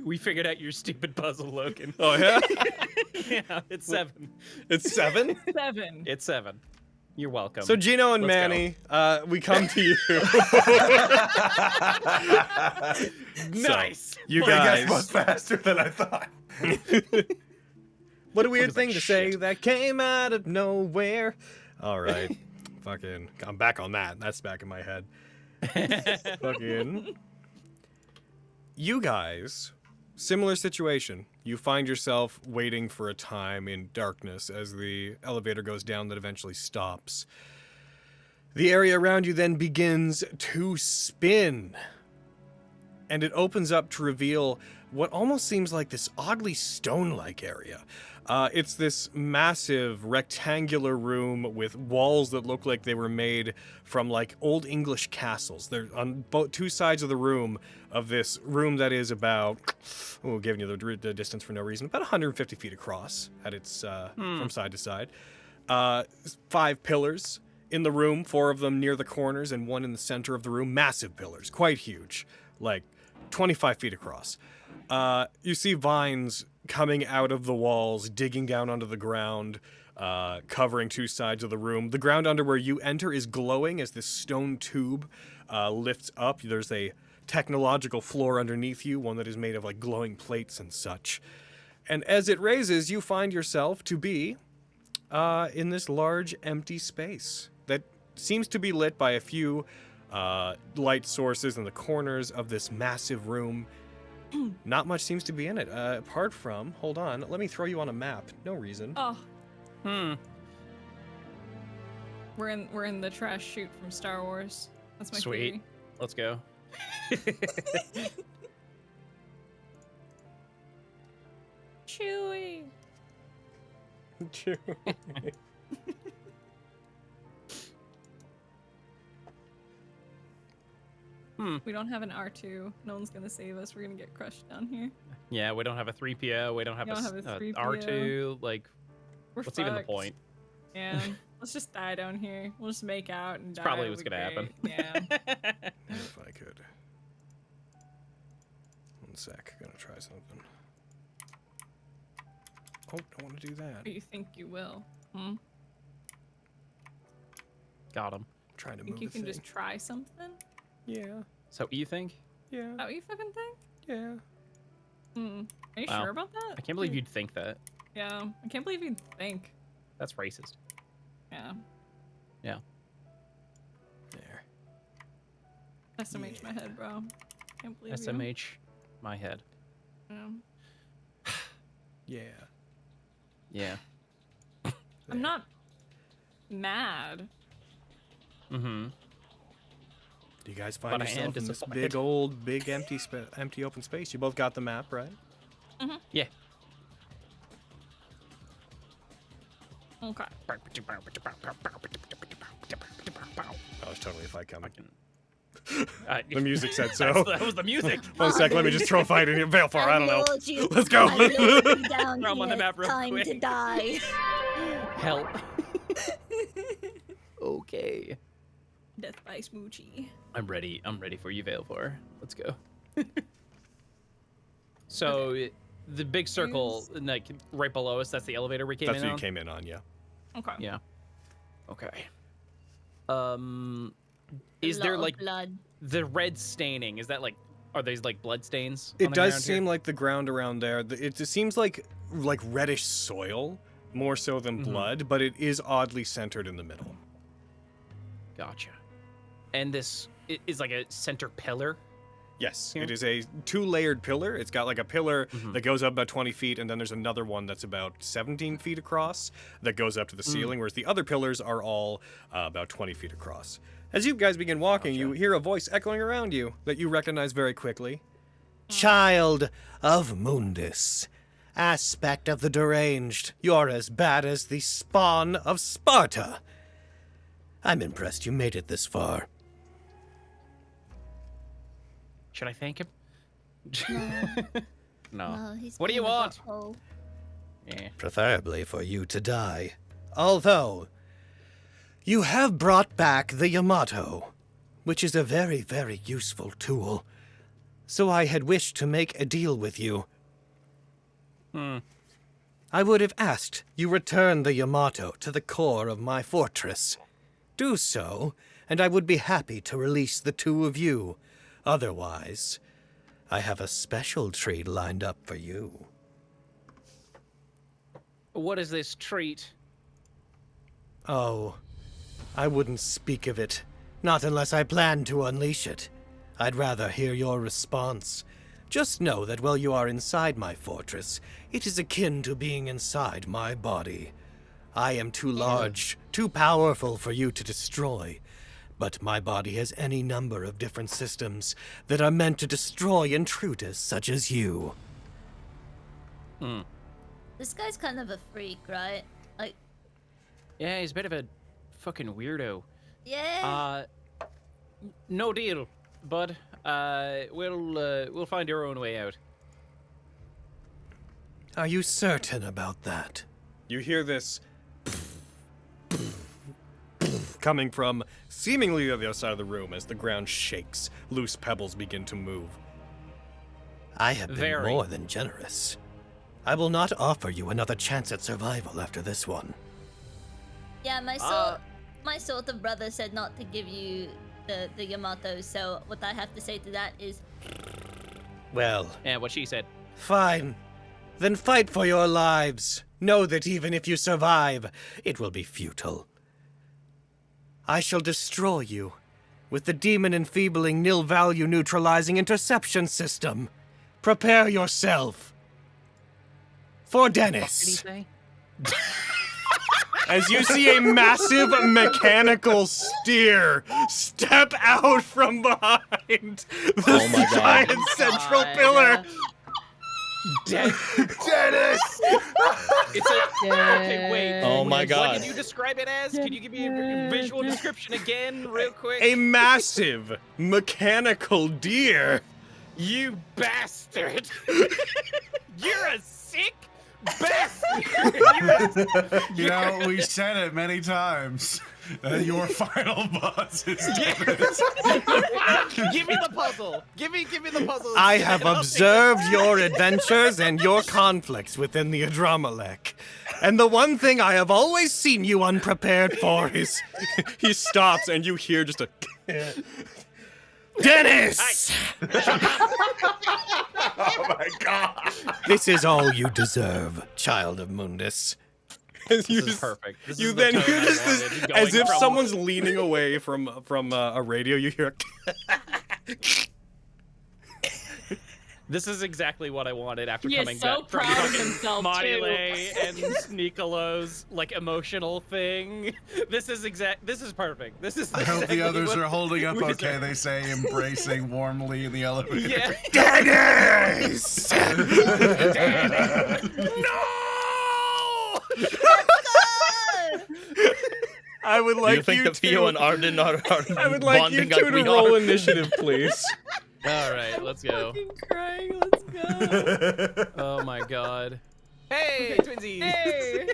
[SPEAKER 5] We figured out your stupid puzzle, Logan.
[SPEAKER 1] Oh, yeah?
[SPEAKER 5] Yeah, it's 7.
[SPEAKER 1] It's 7?
[SPEAKER 6] 7.
[SPEAKER 5] It's 7. You're welcome.
[SPEAKER 1] So Gino and
[SPEAKER 5] Let's
[SPEAKER 1] Manny, we come to you.
[SPEAKER 5] nice.
[SPEAKER 1] You
[SPEAKER 2] I guess
[SPEAKER 1] guys.
[SPEAKER 2] much faster than I thought.
[SPEAKER 1] What a weird thing to say that came out of nowhere. All right. Fucking, I'm back on that. That's back in my head. Fucking. You guys, similar situation. You find yourself waiting for a time in darkness as the elevator goes down that eventually stops. The area around you then begins to spin. And it opens up to reveal what almost seems like this oddly stone-like area. It's this massive rectangular room with walls that look like they were made from like old English castles. They're on both 2 sides of the room of this room that is about, giving you the distance for no reason, about 150 feet across at its from side to side. 5 pillars in the room, 4 of them near the corners and 1 in the center of the room. Massive pillars, quite huge, like 25 feet across. You see vines coming out of the walls, digging down onto the ground, covering 2 sides of the room. The ground under where you enter is glowing as this stone tube lifts up. There's a technological floor underneath you, one that is made of like glowing plates and such. And as it raises, you find yourself to be in this large empty space that seems to be lit by a few light sources in the corners of this massive room. Not much seems to be in it, apart from, hold on, let me throw you on a map. No reason.
[SPEAKER 6] Oh, we're in the trash chute from Star Wars. That's my
[SPEAKER 5] Sweet.
[SPEAKER 6] theory.
[SPEAKER 5] Let's go.
[SPEAKER 6] Chewie. We don't have an R2. No one's gonna save us. We're gonna get crushed down here.
[SPEAKER 5] Yeah, we don't have a 3PO. We don't have,
[SPEAKER 6] We don't have a 3PO.
[SPEAKER 5] R2. Like,
[SPEAKER 6] We're
[SPEAKER 5] what's even the
[SPEAKER 6] fucked.
[SPEAKER 5] point?
[SPEAKER 6] Yeah. Let's just die down here. We'll just make out and die.
[SPEAKER 5] Probably
[SPEAKER 6] It'll
[SPEAKER 5] what's
[SPEAKER 6] be
[SPEAKER 5] gonna happen.
[SPEAKER 6] great. Yeah.
[SPEAKER 1] If I could. One sec. Gonna try something. Oh, don't want to do that.
[SPEAKER 6] Or you think you will? Hmm?
[SPEAKER 5] Got him.
[SPEAKER 1] Trying to
[SPEAKER 6] Think
[SPEAKER 1] move
[SPEAKER 6] you
[SPEAKER 1] the
[SPEAKER 6] can
[SPEAKER 1] thing.
[SPEAKER 6] just try something?
[SPEAKER 1] Yeah.
[SPEAKER 5] So you think?
[SPEAKER 1] Yeah.
[SPEAKER 6] Is that what you fucking think?
[SPEAKER 1] Yeah.
[SPEAKER 6] Hmm. Are you
[SPEAKER 5] Wow.
[SPEAKER 6] sure about that?
[SPEAKER 5] I can't believe you'd think that.
[SPEAKER 6] Yeah. I can't believe you'd think.
[SPEAKER 5] That's racist.
[SPEAKER 6] Yeah.
[SPEAKER 5] Yeah.
[SPEAKER 1] There.
[SPEAKER 6] SMH my head, bro. Can't believe you.
[SPEAKER 5] SMH, my head.
[SPEAKER 6] Yeah.
[SPEAKER 1] Yeah.
[SPEAKER 5] Yeah.
[SPEAKER 6] I'm not mad.
[SPEAKER 5] Mm-hmm.
[SPEAKER 1] Do you guys find
[SPEAKER 5] But I am
[SPEAKER 1] yourself in this
[SPEAKER 5] disappointed.
[SPEAKER 1] big old, big empty open space? You both got the map, right?
[SPEAKER 5] Yeah.
[SPEAKER 6] Okay.
[SPEAKER 1] That was totally a fight coming.
[SPEAKER 5] The
[SPEAKER 1] The music said so.
[SPEAKER 5] That was the music.
[SPEAKER 1] One sec, let me just throw fight in here. Veil far, I don't know.
[SPEAKER 8] Ideology.
[SPEAKER 1] Let's go.
[SPEAKER 8] Ideology down
[SPEAKER 5] Throw 'em on the
[SPEAKER 8] here.
[SPEAKER 5] map real
[SPEAKER 8] Time to
[SPEAKER 5] quick.
[SPEAKER 8] die.
[SPEAKER 5] Help. Okay.
[SPEAKER 6] Death by Smoochie.
[SPEAKER 5] I'm ready. I'm ready for you, Veilfor. Let's go. So, the big circle, like right below us, that's the elevator we came
[SPEAKER 1] That's
[SPEAKER 5] in
[SPEAKER 1] what you
[SPEAKER 5] on?
[SPEAKER 1] came in on, yeah.
[SPEAKER 6] Okay.
[SPEAKER 5] Yeah. Okay. Is
[SPEAKER 8] A
[SPEAKER 5] there
[SPEAKER 8] lot of
[SPEAKER 5] like
[SPEAKER 8] blood?
[SPEAKER 5] the red staining? Is that like, are these like blood stains?
[SPEAKER 1] It does seem like the ground around there. It seems like reddish soil, more so than blood, but it is oddly centered in the middle.
[SPEAKER 5] Gotcha. And this is like a center pillar.
[SPEAKER 1] Yes,
[SPEAKER 5] Here?
[SPEAKER 1] it is a 2-layered pillar. It's got like a pillar that goes up about 20 feet, and then there's another one that's about 17 feet across that goes up to the ceiling, whereas the other pillars are all about 20 feet across. As you guys begin walking, you hear a voice echoing around you that you recognize very quickly.
[SPEAKER 10] Child of Mundus, aspect of the deranged, you're as bad as the spawn of Sparta. I'm impressed you made it this far.
[SPEAKER 5] Should I thank him? No.
[SPEAKER 8] No, he's
[SPEAKER 5] What do you
[SPEAKER 8] being a
[SPEAKER 5] want?
[SPEAKER 8] butthole.
[SPEAKER 5] Yeah.
[SPEAKER 10] Preferably for you to die. Although, you have brought back the Yamato, which is a very, very useful tool. So I had wished to make a deal with you. I would have asked you return the Yamato to the core of my fortress. Do so, and I would be happy to release the two of you. Otherwise, I have a special treat lined up for you.
[SPEAKER 5] What is this treat?
[SPEAKER 10] Oh, I wouldn't speak of it. Not unless I plan to unleash it. I'd rather hear your response. Just know that while you are inside my fortress, it is akin to being inside my body. I am too large, too powerful for you to destroy. But my body has any number of different systems that are meant to destroy intruders such as you.
[SPEAKER 8] This guy's kind of a freak, right? Like,
[SPEAKER 5] Yeah, he's a bit of a fucking weirdo.
[SPEAKER 8] yeah.
[SPEAKER 5] No deal, bud. We'll find our own way out.
[SPEAKER 10] Are you certain about that?
[SPEAKER 1] You hear this coming from seemingly the other side of the room as the ground shakes. Loose pebbles begin to move.
[SPEAKER 10] I have been
[SPEAKER 5] Very.
[SPEAKER 10] more than generous. I will not offer you another chance at survival after this one.
[SPEAKER 8] Yeah, my sort of brother said not to give you the Yamato, so what I have to say to that is,
[SPEAKER 10] Well,
[SPEAKER 5] Yeah, what she said.
[SPEAKER 10] fine. Then fight for your lives. Know that even if you survive, it will be futile. I shall destroy you with the demon enfeebling nil value neutralizing interception system. Prepare yourself. For
[SPEAKER 5] Did he
[SPEAKER 10] Dennis.
[SPEAKER 5] say?
[SPEAKER 1] As you see a massive mechanical steer step out from behind the
[SPEAKER 3] Oh my God.
[SPEAKER 1] giant central pillar.
[SPEAKER 5] Dead.
[SPEAKER 2] Dennis!
[SPEAKER 5] It's a. Okay, wait.
[SPEAKER 3] Oh my
[SPEAKER 5] What
[SPEAKER 3] God.
[SPEAKER 5] did you describe it as? Can you give me a visual description again, real quick?
[SPEAKER 1] A massive mechanical deer
[SPEAKER 5] You bastard! You're a sick bastard!
[SPEAKER 4] You know, we said it many times. Your final boss is Dennis.
[SPEAKER 5] Give me the puzzle. Give me the puzzle.
[SPEAKER 10] I have observed your adventures and your conflicts within the Adramalek. And the one thing I have always seen you unprepared for is...
[SPEAKER 1] He stops, and you hear just a.
[SPEAKER 10] Dennis!
[SPEAKER 2] Oh my god.
[SPEAKER 10] This is all you deserve, child of Mundus.
[SPEAKER 5] This is perfect. This
[SPEAKER 1] You
[SPEAKER 5] is
[SPEAKER 1] then
[SPEAKER 5] the
[SPEAKER 1] hear
[SPEAKER 5] tone I
[SPEAKER 1] just
[SPEAKER 5] wanted,
[SPEAKER 1] this,
[SPEAKER 5] going
[SPEAKER 1] as if
[SPEAKER 5] from-
[SPEAKER 1] someone's leaning away from a radio. You hear.
[SPEAKER 5] This is exactly what I wanted after
[SPEAKER 7] He is
[SPEAKER 5] coming
[SPEAKER 7] so
[SPEAKER 5] back from
[SPEAKER 7] proud of
[SPEAKER 5] fucking
[SPEAKER 7] himself,
[SPEAKER 5] Module and Nicolo's like emotional thing. This is perfect. This is.
[SPEAKER 4] I hope
[SPEAKER 5] exactly
[SPEAKER 4] the others
[SPEAKER 5] what
[SPEAKER 4] are holding up
[SPEAKER 5] we
[SPEAKER 4] okay.
[SPEAKER 5] deserve.
[SPEAKER 4] They say, embracing warmly in the elevator.
[SPEAKER 5] Yeah.
[SPEAKER 10] Dennis!
[SPEAKER 1] I would like
[SPEAKER 3] Do you think
[SPEAKER 1] you
[SPEAKER 3] that Theo and Arden are
[SPEAKER 1] I would like you
[SPEAKER 3] bonding
[SPEAKER 1] two
[SPEAKER 3] like
[SPEAKER 1] to
[SPEAKER 3] we
[SPEAKER 1] roll
[SPEAKER 3] are?
[SPEAKER 1] initiative, please.
[SPEAKER 5] All right, let's go.
[SPEAKER 6] Fucking crying. Let's go.
[SPEAKER 5] Oh my god. Hey, twinsies.
[SPEAKER 6] Hey.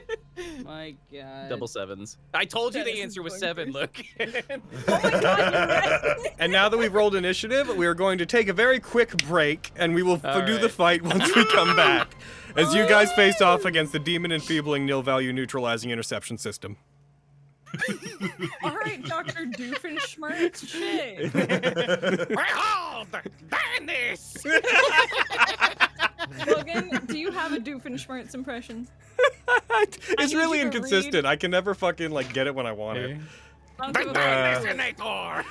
[SPEAKER 7] My God.
[SPEAKER 5] Double sevens. I told you
[SPEAKER 6] Dennis
[SPEAKER 5] the
[SPEAKER 6] is
[SPEAKER 5] answer was
[SPEAKER 6] going
[SPEAKER 5] 7. Look.
[SPEAKER 1] And now that we've rolled initiative, we are going to take a very quick break, and we will
[SPEAKER 5] All
[SPEAKER 1] do the
[SPEAKER 5] right.
[SPEAKER 1] fight once we come back, as you guys face off against the demon enfeebling nil value neutralizing interception system.
[SPEAKER 6] All right, Dr. Doofenshmirtz. Shit.
[SPEAKER 5] Behold, Dennis.
[SPEAKER 6] Logan, do you have a Doofenshmirtz impression?
[SPEAKER 1] It's
[SPEAKER 6] need
[SPEAKER 1] really
[SPEAKER 6] you to
[SPEAKER 1] inconsistent. I can never fucking like get it when I want it.
[SPEAKER 6] I'll
[SPEAKER 5] The
[SPEAKER 6] do it.
[SPEAKER 5] Detonator.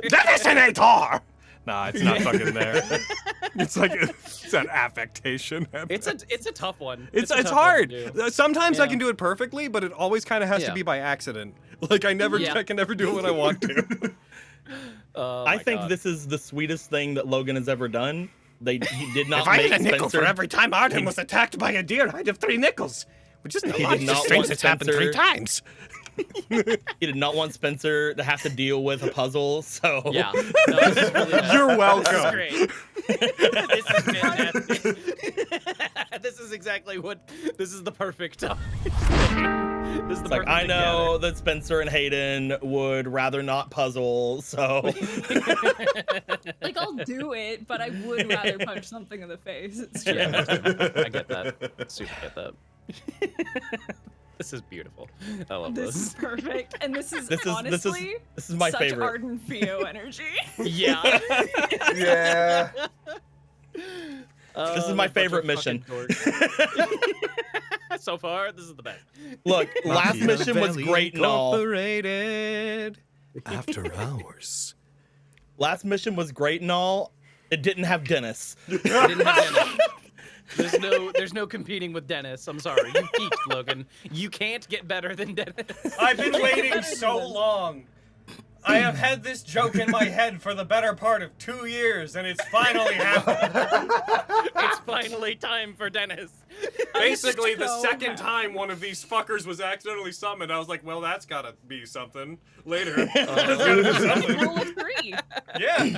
[SPEAKER 1] Detonator! Nah, it's not fucking there. It's like it's an affectation.
[SPEAKER 5] It's a tough one.
[SPEAKER 1] It's
[SPEAKER 5] a tough one
[SPEAKER 1] hard.
[SPEAKER 5] to do.
[SPEAKER 1] Sometimes I
[SPEAKER 5] Yeah.
[SPEAKER 1] can do it perfectly, but it always kind of has to
[SPEAKER 5] Yeah.
[SPEAKER 1] be by accident. Like I can never do it when I want to.
[SPEAKER 5] Oh
[SPEAKER 3] I
[SPEAKER 5] my
[SPEAKER 3] think
[SPEAKER 5] God.
[SPEAKER 3] this is the sweetest thing that Logan has ever done. He did not
[SPEAKER 10] If I
[SPEAKER 3] make
[SPEAKER 10] had a nickel
[SPEAKER 3] Spencer.
[SPEAKER 10] for every time Arden was attacked by a deer, I'd have 3 nickels. Which isn't a
[SPEAKER 3] He
[SPEAKER 10] lot.
[SPEAKER 3] did
[SPEAKER 10] It's
[SPEAKER 3] not
[SPEAKER 10] just strange
[SPEAKER 3] want
[SPEAKER 10] it's happened 3
[SPEAKER 3] Spencer-
[SPEAKER 10] times.
[SPEAKER 3] He did not want Spencer to have to deal with a puzzle. So
[SPEAKER 5] Yeah. No, this is really nice.
[SPEAKER 1] You're
[SPEAKER 5] This is
[SPEAKER 1] welcome.
[SPEAKER 5] great. This is fantastic. This is exactly what. This is the perfect time. This is the
[SPEAKER 3] it's like
[SPEAKER 5] perfect
[SPEAKER 3] I
[SPEAKER 5] thing
[SPEAKER 3] know that Spencer and Hayden would rather not puzzle. So
[SPEAKER 6] Like, I'll do it, but I would rather punch something in the face. It's true.
[SPEAKER 5] Yeah, I get that. Super get that. This is beautiful. I love
[SPEAKER 6] This is
[SPEAKER 5] this.
[SPEAKER 6] perfect. And this is
[SPEAKER 3] this
[SPEAKER 6] honestly
[SPEAKER 3] is my
[SPEAKER 6] such
[SPEAKER 3] favorite.
[SPEAKER 6] Arden Theo energy.
[SPEAKER 5] Yeah.
[SPEAKER 2] Yeah.
[SPEAKER 3] This is my favorite mission.
[SPEAKER 5] So far, this is the best.
[SPEAKER 3] Look, last mission was great and all.
[SPEAKER 10] Incorporated. After hours.
[SPEAKER 3] Last mission was great and all. It didn't have Dennis.
[SPEAKER 5] I didn't have Dennis. There's no competing with Dennis. I'm sorry. You peaked, Logan. You can't get better than Dennis.
[SPEAKER 1] I've been waiting so long. I have had this joke in my head for the better part of 2 years, and it's finally happened.
[SPEAKER 5] It's finally time for Dennis.
[SPEAKER 1] Basically, the
[SPEAKER 6] so
[SPEAKER 1] second
[SPEAKER 6] happy.
[SPEAKER 1] time one of these fuckers was accidentally summoned, I was like, well, that's gotta be something later.
[SPEAKER 6] Rule of 3.
[SPEAKER 1] Yeah.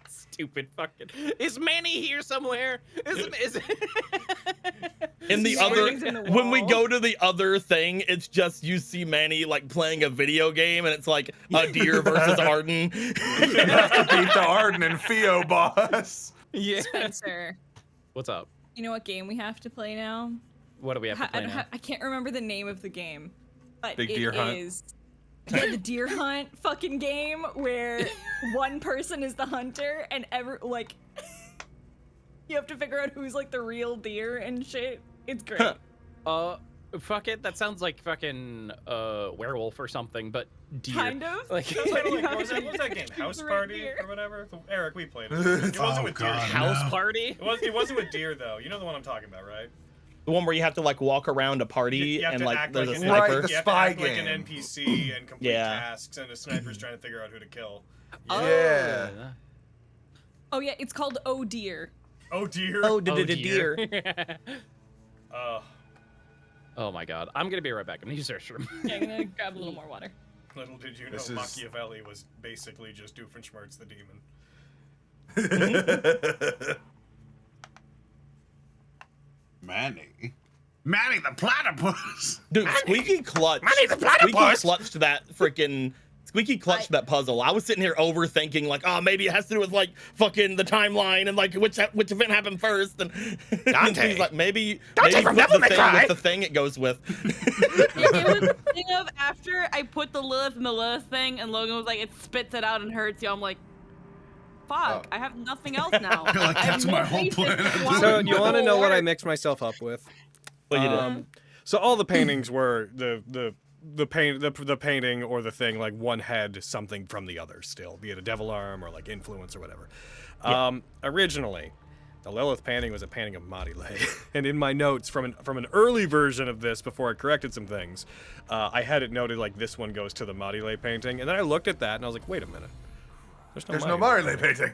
[SPEAKER 5] Stupid fucking. Is Manny here somewhere? Is
[SPEAKER 3] In the
[SPEAKER 6] Manny's
[SPEAKER 3] other,
[SPEAKER 6] in the
[SPEAKER 3] when we
[SPEAKER 6] wall.
[SPEAKER 3] go to the other thing, it's just you see Manny like playing a video game, and it's like a deer versus Arden.
[SPEAKER 2] Beat the Arden and Theo boss.
[SPEAKER 5] Yeah.
[SPEAKER 6] Spencer,
[SPEAKER 5] What's up?
[SPEAKER 6] you know what game we have to play now?
[SPEAKER 5] What do we have to play now?
[SPEAKER 6] I can't remember the name of the game, but
[SPEAKER 2] Big
[SPEAKER 6] it
[SPEAKER 2] Deer Hunt.
[SPEAKER 6] is the deer hunt fucking game where one person is the hunter and you have to figure out who's like the real deer and shit. It's great.
[SPEAKER 5] Fuck it. That sounds like fucking werewolf or something, but deer.
[SPEAKER 6] Kind of.
[SPEAKER 5] Like
[SPEAKER 6] That's what you have
[SPEAKER 1] What
[SPEAKER 6] to
[SPEAKER 1] was that game? House
[SPEAKER 6] the right
[SPEAKER 1] Party
[SPEAKER 6] deer.
[SPEAKER 1] or whatever? Eric, we played it. It wasn't with deer.
[SPEAKER 4] God.
[SPEAKER 5] house
[SPEAKER 4] No.
[SPEAKER 5] party.
[SPEAKER 1] It wasn't with deer though. You know the one I'm talking about, right?
[SPEAKER 3] The one where you have to like walk around a party
[SPEAKER 1] You have
[SPEAKER 3] and
[SPEAKER 1] to
[SPEAKER 3] like
[SPEAKER 1] act
[SPEAKER 3] there's
[SPEAKER 1] like
[SPEAKER 3] a
[SPEAKER 1] an
[SPEAKER 3] sniper.
[SPEAKER 2] Right,
[SPEAKER 1] You have to act
[SPEAKER 2] spy
[SPEAKER 1] like an
[SPEAKER 2] game.
[SPEAKER 1] NPC and complete
[SPEAKER 3] Yeah.
[SPEAKER 1] tasks, and a sniper's trying to figure out who to kill.
[SPEAKER 2] Yeah.
[SPEAKER 6] Oh yeah, it's called Oh Deer.
[SPEAKER 1] Oh dear.
[SPEAKER 3] Oh,
[SPEAKER 5] Oh,
[SPEAKER 3] deer.
[SPEAKER 5] Oh my god. I'm gonna be right back. I'm gonna use search room.
[SPEAKER 6] Yeah, I'm gonna grab a little more water.
[SPEAKER 1] Little did you know
[SPEAKER 2] This is-
[SPEAKER 1] Machiavelli was basically just Doofenshmirtz the demon.
[SPEAKER 4] Manny the platypus.
[SPEAKER 3] Dude, Squeaky clutched.
[SPEAKER 1] Manny the platypus!
[SPEAKER 3] Squeaky clutched that puzzle. I was sitting here overthinking, like, oh, maybe it has to do with like fucking the timeline and like which event happened first. And
[SPEAKER 1] Dante.
[SPEAKER 3] he's like, maybe
[SPEAKER 1] Dante from
[SPEAKER 3] put
[SPEAKER 1] Devil
[SPEAKER 3] the
[SPEAKER 1] May
[SPEAKER 3] thing
[SPEAKER 1] Cry.
[SPEAKER 3] with the thing it goes with.
[SPEAKER 7] It was the thing of after I put the Lilith in the Lilith thing, and Logan was like, it spits it out and hurts you. I'm like, fuck, I have nothing else now.
[SPEAKER 4] I feel like that's my whole plan.
[SPEAKER 1] So you want to know what I mixed myself up with?
[SPEAKER 3] What you did?
[SPEAKER 1] So all the paintings were the painting or the thing, like one had something from the other still, be it a devil arm or like influence or whatever. Originally, the Lilith painting was a painting of Marile, and in my notes from an early version of this, before I corrected some things, I had it noted like this one goes to the Marile painting, and then I looked at that and I was like, wait a minute, there's no
[SPEAKER 2] Marile painting.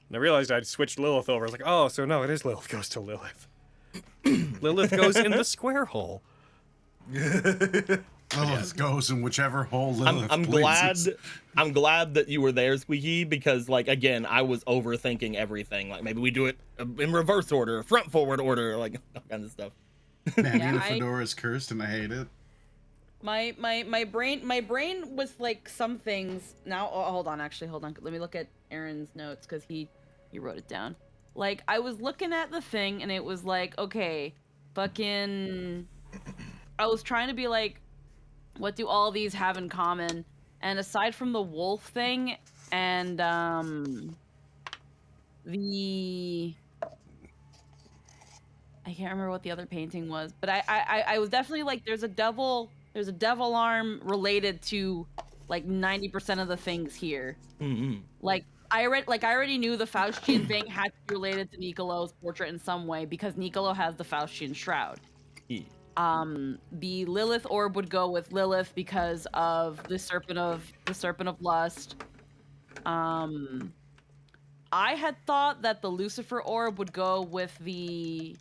[SPEAKER 1] And I realized I'd switched Lilith over. I was like, oh, so no, it is Lilith goes to Lilith. Lilith goes in the square hole.
[SPEAKER 4] Lilith goes in whichever hole Lilith
[SPEAKER 3] I'm
[SPEAKER 4] pleases.
[SPEAKER 3] glad that you were there, Squeaky, because like again, I was overthinking everything. Like maybe we do it in reverse order, front forward order, like all kinds of stuff.
[SPEAKER 4] Man, the fedora is cursed and I hate it.
[SPEAKER 7] My brain was like some things. Now, hold on. Let me look at Aaron's notes because he wrote it down. Like, I was looking at the thing and it was like, okay, fucking. I was trying to be like, what do all these have in common? And aside from the wolf thing and the. I can't remember what the other painting was, but I was definitely like, there's a devil arm related to like 90% of the things here. Like I already knew the Faustian thing had to be related to Nicolo's portrait in some way because Nicolo has the Faustian shroud. The Lilith orb would go with Lilith because of the serpent of lust. I had thought that the Lucifer orb would go with the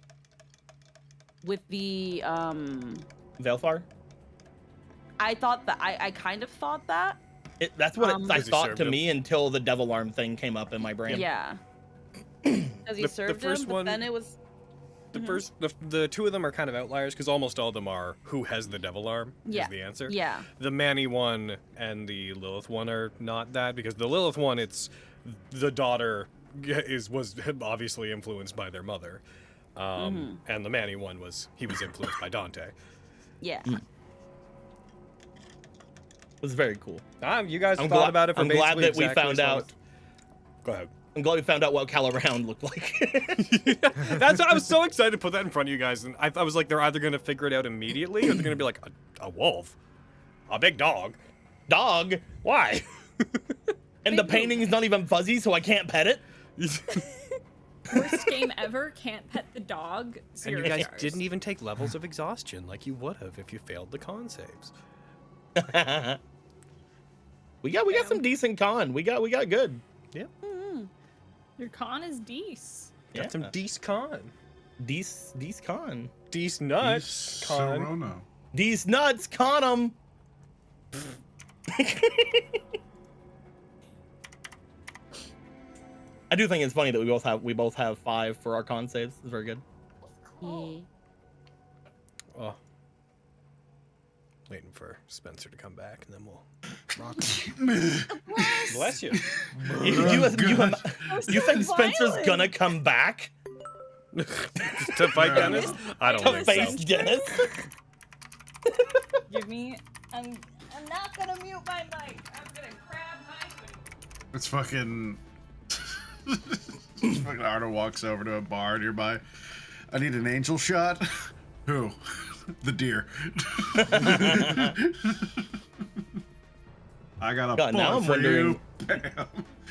[SPEAKER 3] Velfar?
[SPEAKER 7] I thought that I kind of thought that.
[SPEAKER 3] That's what I
[SPEAKER 1] Does he
[SPEAKER 3] thought
[SPEAKER 1] serve
[SPEAKER 3] to
[SPEAKER 1] him?
[SPEAKER 3] me until the devil arm thing came up in my brain.
[SPEAKER 7] Yeah. Because he served
[SPEAKER 1] first
[SPEAKER 7] him, but
[SPEAKER 1] one-
[SPEAKER 7] then it was.
[SPEAKER 1] The two of them are kind of outliers because almost all of them are who has the devil arm
[SPEAKER 7] Yeah.
[SPEAKER 1] is the answer.
[SPEAKER 7] Yeah.
[SPEAKER 1] The Manny one and the Lilith one are not that because the Lilith one, it's the daughter was obviously influenced by their mother, and the Manny one was influenced by Dante.
[SPEAKER 7] Yeah.
[SPEAKER 3] It was very cool.
[SPEAKER 1] You guys thought about it for
[SPEAKER 3] I'm glad
[SPEAKER 1] basically
[SPEAKER 3] that we
[SPEAKER 1] exactly
[SPEAKER 3] found
[SPEAKER 1] as long
[SPEAKER 3] out.
[SPEAKER 1] as- Go ahead.
[SPEAKER 3] I'm glad we found out what Calaround looked like.
[SPEAKER 1] That's what I was so excited to put that in front of you guys, and I was like, they're either gonna figure it out immediately, or they're gonna be like, a wolf, a big dog.
[SPEAKER 3] Dog?
[SPEAKER 1] Why?
[SPEAKER 3] And the painting's not even fuzzy, so I can't pet it?
[SPEAKER 6] Worst game ever. Can't pet the dog.
[SPEAKER 1] And you
[SPEAKER 6] 0
[SPEAKER 1] guys
[SPEAKER 6] stars.
[SPEAKER 1] didn't even take levels of exhaustion like you would have if you failed the con saves.
[SPEAKER 3] we got some decent con. We got good.
[SPEAKER 1] Yeah.
[SPEAKER 6] Your con is Deece.
[SPEAKER 3] Yeah.
[SPEAKER 1] Got some Deece con.
[SPEAKER 3] Deece con.
[SPEAKER 1] Deece nuts con.
[SPEAKER 4] Sorono.
[SPEAKER 3] These nuts con 'em. I do think it's funny that we both have 5 for our con saves. It's very good.
[SPEAKER 1] Oh. Waiting for Spencer to come back, and then we'll rock. Bless you.
[SPEAKER 3] You think Spencer's
[SPEAKER 6] violent.
[SPEAKER 3] gonna come back
[SPEAKER 1] To fight Dennis? I don't
[SPEAKER 3] to
[SPEAKER 1] think
[SPEAKER 3] face
[SPEAKER 1] so.
[SPEAKER 3] Dennis?
[SPEAKER 6] Give me. I'm not gonna mute my mic. I'm gonna grab my.
[SPEAKER 4] It's fucking. Fucking Arno walks over to a bar nearby. I need an angel shot. Who? The deer. I got a
[SPEAKER 3] God, now
[SPEAKER 4] bullet
[SPEAKER 3] I'm
[SPEAKER 4] for you.
[SPEAKER 3] wondering-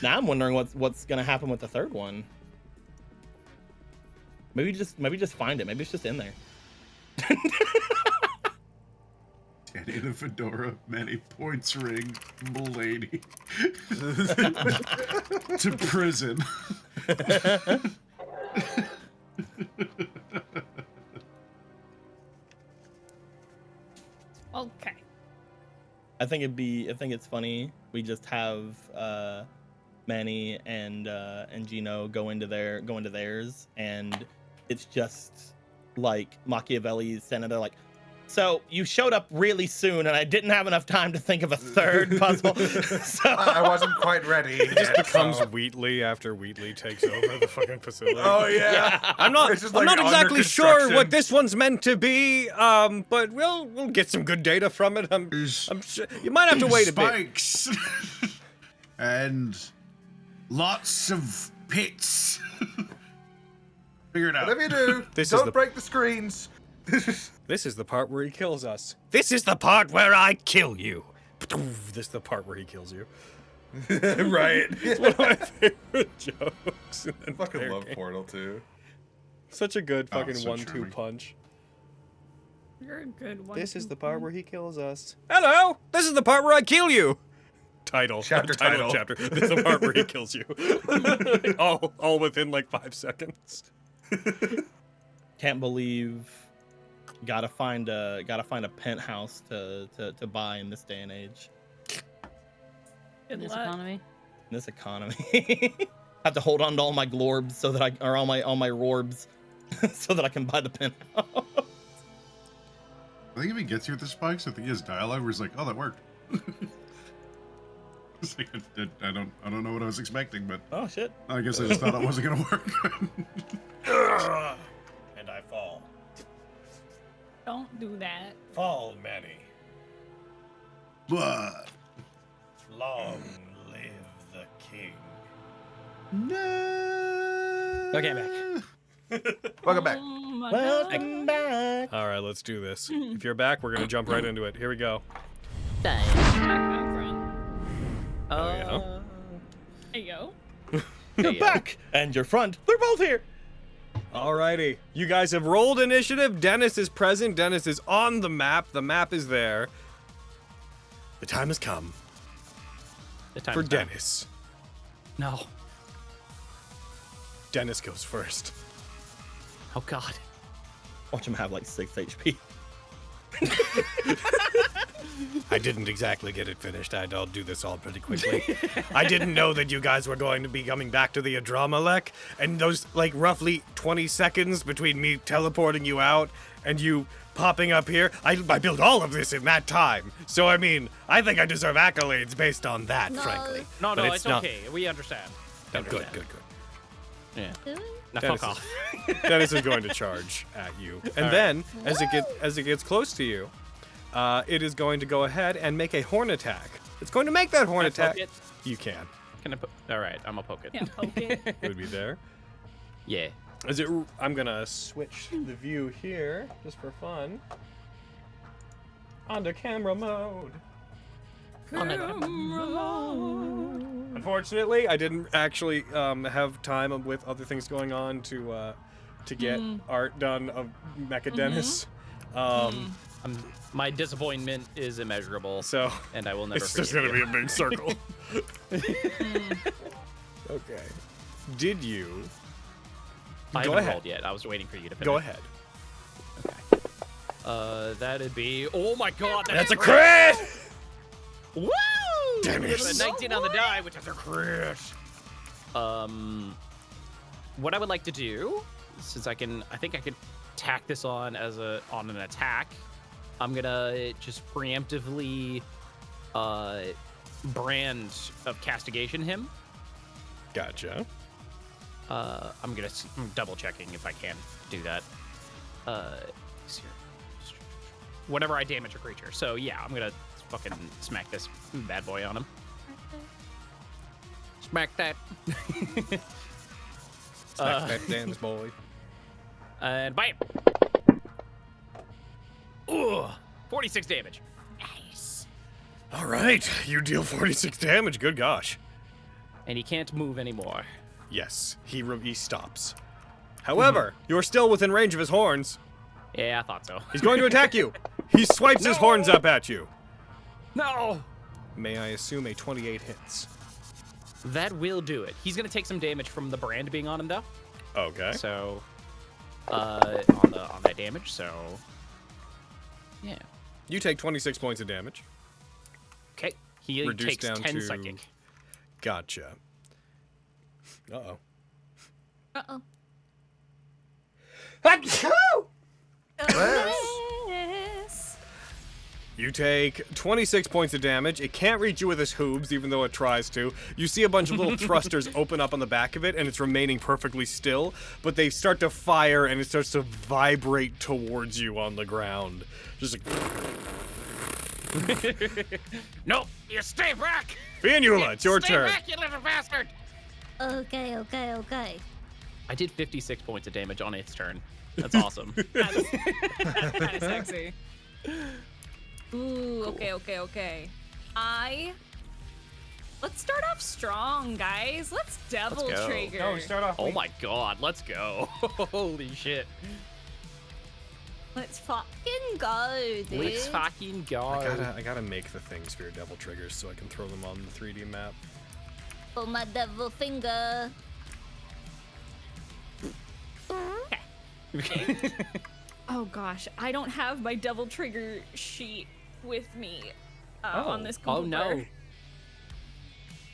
[SPEAKER 3] Now I'm wondering what's gonna happen with the third one. Maybe just find it. Maybe it's just in there.
[SPEAKER 4] Danny the fedora, many points ring, lady. To prison.
[SPEAKER 6] Okay.
[SPEAKER 3] I think it's funny. We just have Manny and Gino go into theirs, and it's just like Machiavelli's standing there like, so you showed up really soon, and I didn't have enough time to think of a third puzzle. So
[SPEAKER 2] I wasn't quite ready.
[SPEAKER 1] It just becomes Wheatley after Wheatley takes over the fucking facility.
[SPEAKER 2] Oh yeah.
[SPEAKER 1] I'm not
[SPEAKER 2] under
[SPEAKER 1] exactly sure
[SPEAKER 2] construction.
[SPEAKER 1] what this one's meant to be, but we'll get some good data from it. I'm sure you might have to wait a bit.
[SPEAKER 4] Spikes and lots of pits. Figure it out.
[SPEAKER 2] Whatever you do, don't break the screens.
[SPEAKER 1] This is the part where he kills us. This is the part where I kill you. This is the part where he kills you.
[SPEAKER 2] Right.
[SPEAKER 1] It's one of my favorite jokes.
[SPEAKER 2] I fucking love Portal 2.
[SPEAKER 1] Such a good fucking
[SPEAKER 4] so
[SPEAKER 1] 1-2
[SPEAKER 4] charming.
[SPEAKER 1] punch.
[SPEAKER 6] You're a good one.
[SPEAKER 1] This is the part where he kills us. Hello! This is the part where I kill you! Title.
[SPEAKER 2] Chapter.
[SPEAKER 1] Chapter. This is the part where he kills you. all within like 5 seconds.
[SPEAKER 3] Can't believe gotta find a penthouse to buy in this day and age.
[SPEAKER 6] Good
[SPEAKER 11] This
[SPEAKER 6] luck.
[SPEAKER 11] economy.
[SPEAKER 3] In this economy. Have to hold on to all my glorbs so that all my rorbs so that I can buy the penthouse.
[SPEAKER 4] I think if he gets you with the spikes, I think he has dialogue where he's like, "Oh, that worked." It's like, I don't know what I was expecting, but
[SPEAKER 3] Oh shit.
[SPEAKER 4] I guess I just thought it wasn't gonna work.
[SPEAKER 1] And I fall.
[SPEAKER 6] Don't do that.
[SPEAKER 1] Fall, Manny.
[SPEAKER 4] But
[SPEAKER 1] Long live the king.
[SPEAKER 4] no.
[SPEAKER 5] Okay, I'm back.
[SPEAKER 2] Welcome back.
[SPEAKER 6] Oh my
[SPEAKER 3] Welcome back.
[SPEAKER 1] All right, let's do this. If you're back, we're gonna jump right into it. Here we go.
[SPEAKER 6] God.
[SPEAKER 1] Oh,
[SPEAKER 6] There you go.
[SPEAKER 3] You're back, and your front. They're both here.
[SPEAKER 1] Alrighty. You guys have rolled initiative. Dennis is present. Dennis is on the map. The map is there. The time has come
[SPEAKER 5] The time
[SPEAKER 1] for
[SPEAKER 5] is now.
[SPEAKER 1] Dennis.
[SPEAKER 5] No.
[SPEAKER 1] Dennis goes first.
[SPEAKER 5] Oh God.
[SPEAKER 3] Watch him have like 6 HP.
[SPEAKER 1] I didn't exactly get it finished. I'll do this all pretty quickly. I didn't know that you guys were going to be coming back to the Adramalek, and those, like, roughly 20 seconds between me teleporting you out and you popping up here, I built all of this in that time. So, I mean, I think I deserve accolades based on that,
[SPEAKER 8] No.
[SPEAKER 1] frankly.
[SPEAKER 5] No,
[SPEAKER 1] But
[SPEAKER 5] it's
[SPEAKER 1] not-
[SPEAKER 5] okay. We understand.
[SPEAKER 1] Oh, good.
[SPEAKER 5] Yeah.
[SPEAKER 8] Really?
[SPEAKER 5] Now
[SPEAKER 1] Dennis
[SPEAKER 5] fuck off.
[SPEAKER 1] Dennis is going to charge at you, and then as it gets close to you, it is going to go ahead and make a horn attack. It's going to make that horn
[SPEAKER 5] Can I poke
[SPEAKER 1] attack.
[SPEAKER 5] it?
[SPEAKER 1] You can.
[SPEAKER 5] Can I put? All right, I'm gonna poke it.
[SPEAKER 6] Yeah, poke it.
[SPEAKER 1] It would be there.
[SPEAKER 5] Yeah.
[SPEAKER 1] I'm gonna switch the view here just for fun. Onto camera mode. Unfortunately, I didn't actually have time with other things going on to get art done of Mecha Dennis.
[SPEAKER 5] My disappointment is immeasurable.
[SPEAKER 1] So
[SPEAKER 5] and I will never.
[SPEAKER 1] it's just
[SPEAKER 5] forgive
[SPEAKER 1] gonna
[SPEAKER 5] you.
[SPEAKER 1] be a big circle. Okay. Did you?
[SPEAKER 5] I
[SPEAKER 1] Go
[SPEAKER 5] haven't
[SPEAKER 1] ahead.
[SPEAKER 5] rolled yet. I was waiting for you to finish.
[SPEAKER 1] Go ahead.
[SPEAKER 5] That'd be. Oh my God.
[SPEAKER 1] That's a crit!
[SPEAKER 5] Woo!
[SPEAKER 1] Dennis.
[SPEAKER 5] A 19 on the die, which is a crit. What I would like to do, since I think I can tack this on on an attack. I'm gonna just preemptively brand of castigation him.
[SPEAKER 1] Gotcha.
[SPEAKER 5] I'm double checking if I can do that. Whenever I damage a creature. So yeah, I'm gonna fucking smack this bad boy on him. Smack that.
[SPEAKER 1] Smack that Dan's boy.
[SPEAKER 5] And bam. Ooh, 46 damage. Nice.
[SPEAKER 1] All right, you deal 46 damage. Good gosh.
[SPEAKER 5] And he can't move anymore.
[SPEAKER 1] Yes, he stops. However, you're still within range of his horns.
[SPEAKER 5] Yeah, I thought so.
[SPEAKER 1] He's going to attack you. He swipes his horns up at you.
[SPEAKER 5] No!
[SPEAKER 1] May I assume a 28 hits?
[SPEAKER 5] That will do it. He's gonna take some damage from the brand being on him, though.
[SPEAKER 1] Okay.
[SPEAKER 5] So, on that damage. So, yeah.
[SPEAKER 1] You take 26 points of damage.
[SPEAKER 5] Okay. He
[SPEAKER 1] Reduced
[SPEAKER 5] takes
[SPEAKER 1] down
[SPEAKER 5] 10
[SPEAKER 1] to-
[SPEAKER 5] psychic.
[SPEAKER 1] Gotcha. Uh-oh.
[SPEAKER 8] Uh-oh.
[SPEAKER 6] Yes.
[SPEAKER 1] You take 26 points of damage. It can't reach you with its hooves, even though it tries to. You see a bunch of little thrusters open up on the back of it, and it's remaining perfectly still, but they start to fire, and it starts to vibrate towards you on the ground. Just like...
[SPEAKER 5] Nope, you stay back!
[SPEAKER 1] Fianula, it's your turn.
[SPEAKER 5] Stay back, you little bastard!
[SPEAKER 8] Okay, okay, okay.
[SPEAKER 5] I did 56 points of damage on its turn. That's awesome.
[SPEAKER 6] Kind of sexy. Ooh, okay, okay, okay. Let's start off strong, guys. Let's Devil
[SPEAKER 5] Let's go.
[SPEAKER 6] Trigger.
[SPEAKER 1] No, we start off
[SPEAKER 5] Oh
[SPEAKER 1] weak.
[SPEAKER 5] my god, let's go. Holy shit.
[SPEAKER 8] Let's fucking go, dude.
[SPEAKER 5] Let's fucking go.
[SPEAKER 1] I gotta make the things for your devil triggers so I can throw them on the 3D map.
[SPEAKER 8] Oh, my devil finger.
[SPEAKER 6] Oh gosh, I don't have my Devil Trigger sheet with me on this computer.
[SPEAKER 5] Oh no.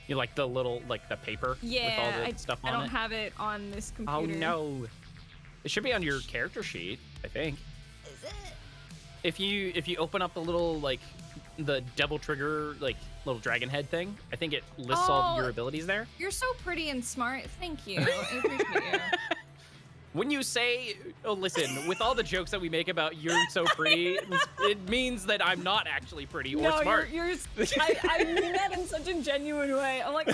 [SPEAKER 5] You like the little, like the paper
[SPEAKER 6] Yeah,
[SPEAKER 5] with all the stuff on
[SPEAKER 6] I don't
[SPEAKER 5] it?
[SPEAKER 6] have it on this computer.
[SPEAKER 5] Oh no. It should be on your character sheet, I think.
[SPEAKER 8] Is it?
[SPEAKER 5] If you open up the little, like, the Devil Trigger, like, little dragon head thing, I think it lists all your abilities there.
[SPEAKER 6] You're so pretty and smart. Thank you. I appreciate you.
[SPEAKER 5] When you say, oh, listen, with all the jokes that we make about you're so pretty, it means that I'm not actually pretty or
[SPEAKER 6] No,
[SPEAKER 5] smart.
[SPEAKER 6] I mean that in such a genuine way. I'm like,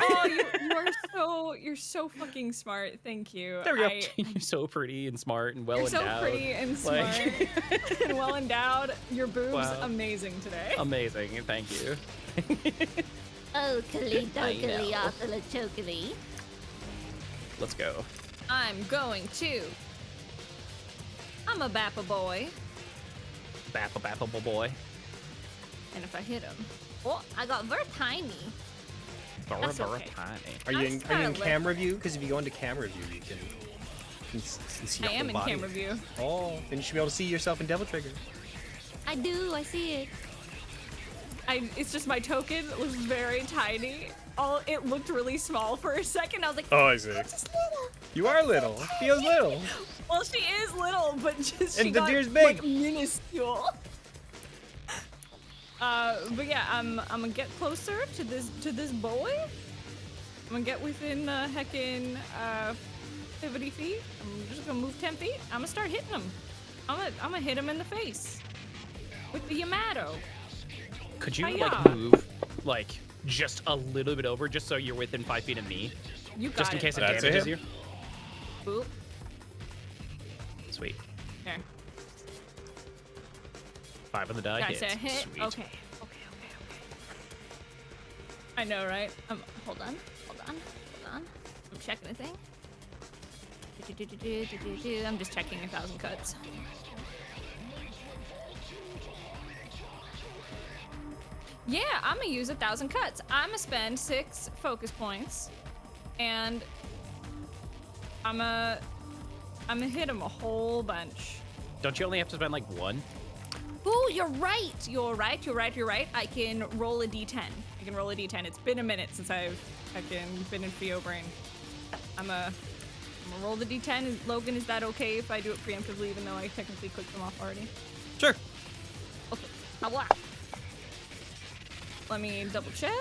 [SPEAKER 6] oh, you're so fucking smart. Thank you.
[SPEAKER 5] There we go. You're so pretty and smart and well
[SPEAKER 6] You're so
[SPEAKER 5] endowed.
[SPEAKER 6] pretty and smart and well endowed. Your boobs,
[SPEAKER 5] Wow.
[SPEAKER 6] amazing today.
[SPEAKER 5] Amazing, thank you.
[SPEAKER 8] Okily
[SPEAKER 5] I
[SPEAKER 8] dokily
[SPEAKER 5] know.
[SPEAKER 8] arthula chokily.
[SPEAKER 5] Let's go.
[SPEAKER 6] I'm going to. I'm a Bappa boy,
[SPEAKER 5] Bappable boy.
[SPEAKER 6] and if I hit him,
[SPEAKER 8] Oh, I got very tiny.
[SPEAKER 6] That's
[SPEAKER 5] Burra
[SPEAKER 6] okay.
[SPEAKER 5] tiny.
[SPEAKER 1] Are you
[SPEAKER 6] I'm
[SPEAKER 1] in
[SPEAKER 6] starting to
[SPEAKER 1] camera view? Because if you go into camera view, you can see
[SPEAKER 6] I
[SPEAKER 1] your
[SPEAKER 6] am in
[SPEAKER 1] body.
[SPEAKER 6] camera view.
[SPEAKER 1] Oh, then you should be able to see yourself in Devil Trigger.
[SPEAKER 8] I do, I see it.
[SPEAKER 6] It's just my token was very tiny. It looked really small for a second. I was like,
[SPEAKER 1] Oh, I see.
[SPEAKER 6] just little.
[SPEAKER 1] You are little. Feels little.
[SPEAKER 6] Well, she is little, but just
[SPEAKER 1] And
[SPEAKER 6] she
[SPEAKER 1] the
[SPEAKER 6] got,
[SPEAKER 1] deer's big.
[SPEAKER 6] like, minuscule. But yeah, I'm gonna get closer to this boy. I'm gonna get within heckin' 50 feet. I'm just gonna move 10 feet. I'm gonna start hitting him. I'm gonna hit him in the face with the Yamato.
[SPEAKER 5] Could you,
[SPEAKER 6] Hi-ya.
[SPEAKER 5] like, move, like, just a little bit over, just so you're within 5 feet of me?
[SPEAKER 6] You got
[SPEAKER 5] Just in
[SPEAKER 6] it.
[SPEAKER 5] case it
[SPEAKER 1] That's
[SPEAKER 5] damages
[SPEAKER 1] it.
[SPEAKER 5] you?
[SPEAKER 6] Boop.
[SPEAKER 5] Sweet.
[SPEAKER 6] There.
[SPEAKER 5] 5 on the die
[SPEAKER 6] Did I
[SPEAKER 5] hits.
[SPEAKER 6] say a hit?
[SPEAKER 5] Sweet.
[SPEAKER 6] Okay. I know, right?
[SPEAKER 8] Hold on. I'm checking a thing.
[SPEAKER 6] I'm just checking 1,000 cuts. Yeah, I'm gonna use 1,000 cuts. I'm gonna spend 6 focus points, and I'm gonna hit him a whole bunch.
[SPEAKER 5] Don't you only have to spend, like, 1?
[SPEAKER 6] Ooh, you're right. You're right. I can roll a d10. It's been a minute since I've been in Theo Brain. I'm gonna roll the d10. Logan, is that okay if I do it preemptively, even though I technically clicked them off already?
[SPEAKER 1] Sure.
[SPEAKER 6] Okay. Let me double check.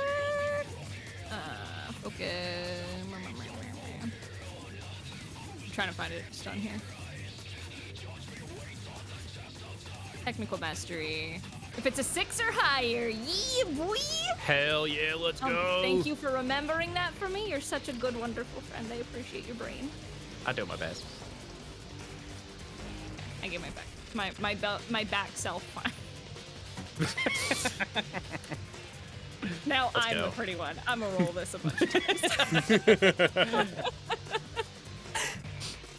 [SPEAKER 6] Focus. I'm trying to find it just on here. Technical mastery. If it's a 6 or higher, yeah, boy.
[SPEAKER 5] Hell yeah, let's go.
[SPEAKER 6] Thank you for remembering that for me. You're such a good, wonderful friend. I appreciate your brain.
[SPEAKER 5] I do my best.
[SPEAKER 6] I get my back self fine. Now
[SPEAKER 5] Let's
[SPEAKER 6] I'm
[SPEAKER 5] go.
[SPEAKER 6] the pretty one. I'm gonna roll this a bunch of times.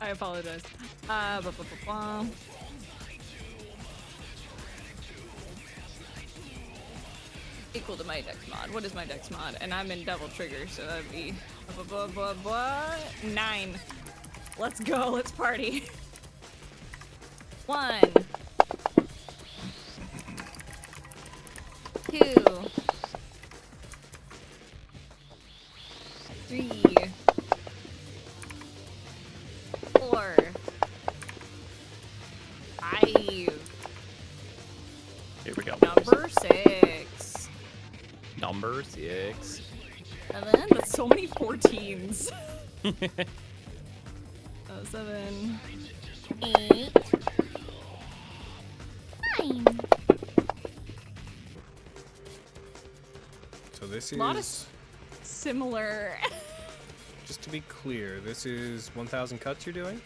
[SPEAKER 6] I apologize. Equal to my dex mod. What is my dex mod? And I'm in double trigger, so that'd be 9. Let's go. Let's party. 1, 2, 3,
[SPEAKER 5] Here we go.
[SPEAKER 6] Number 6.
[SPEAKER 5] Number 6.
[SPEAKER 6] 7. That's so many 14s. 7.
[SPEAKER 8] 8. 9.
[SPEAKER 1] So this
[SPEAKER 6] A lot of
[SPEAKER 1] is,
[SPEAKER 6] similar.
[SPEAKER 1] just to be clear, this is 1,000 cuts you're doing?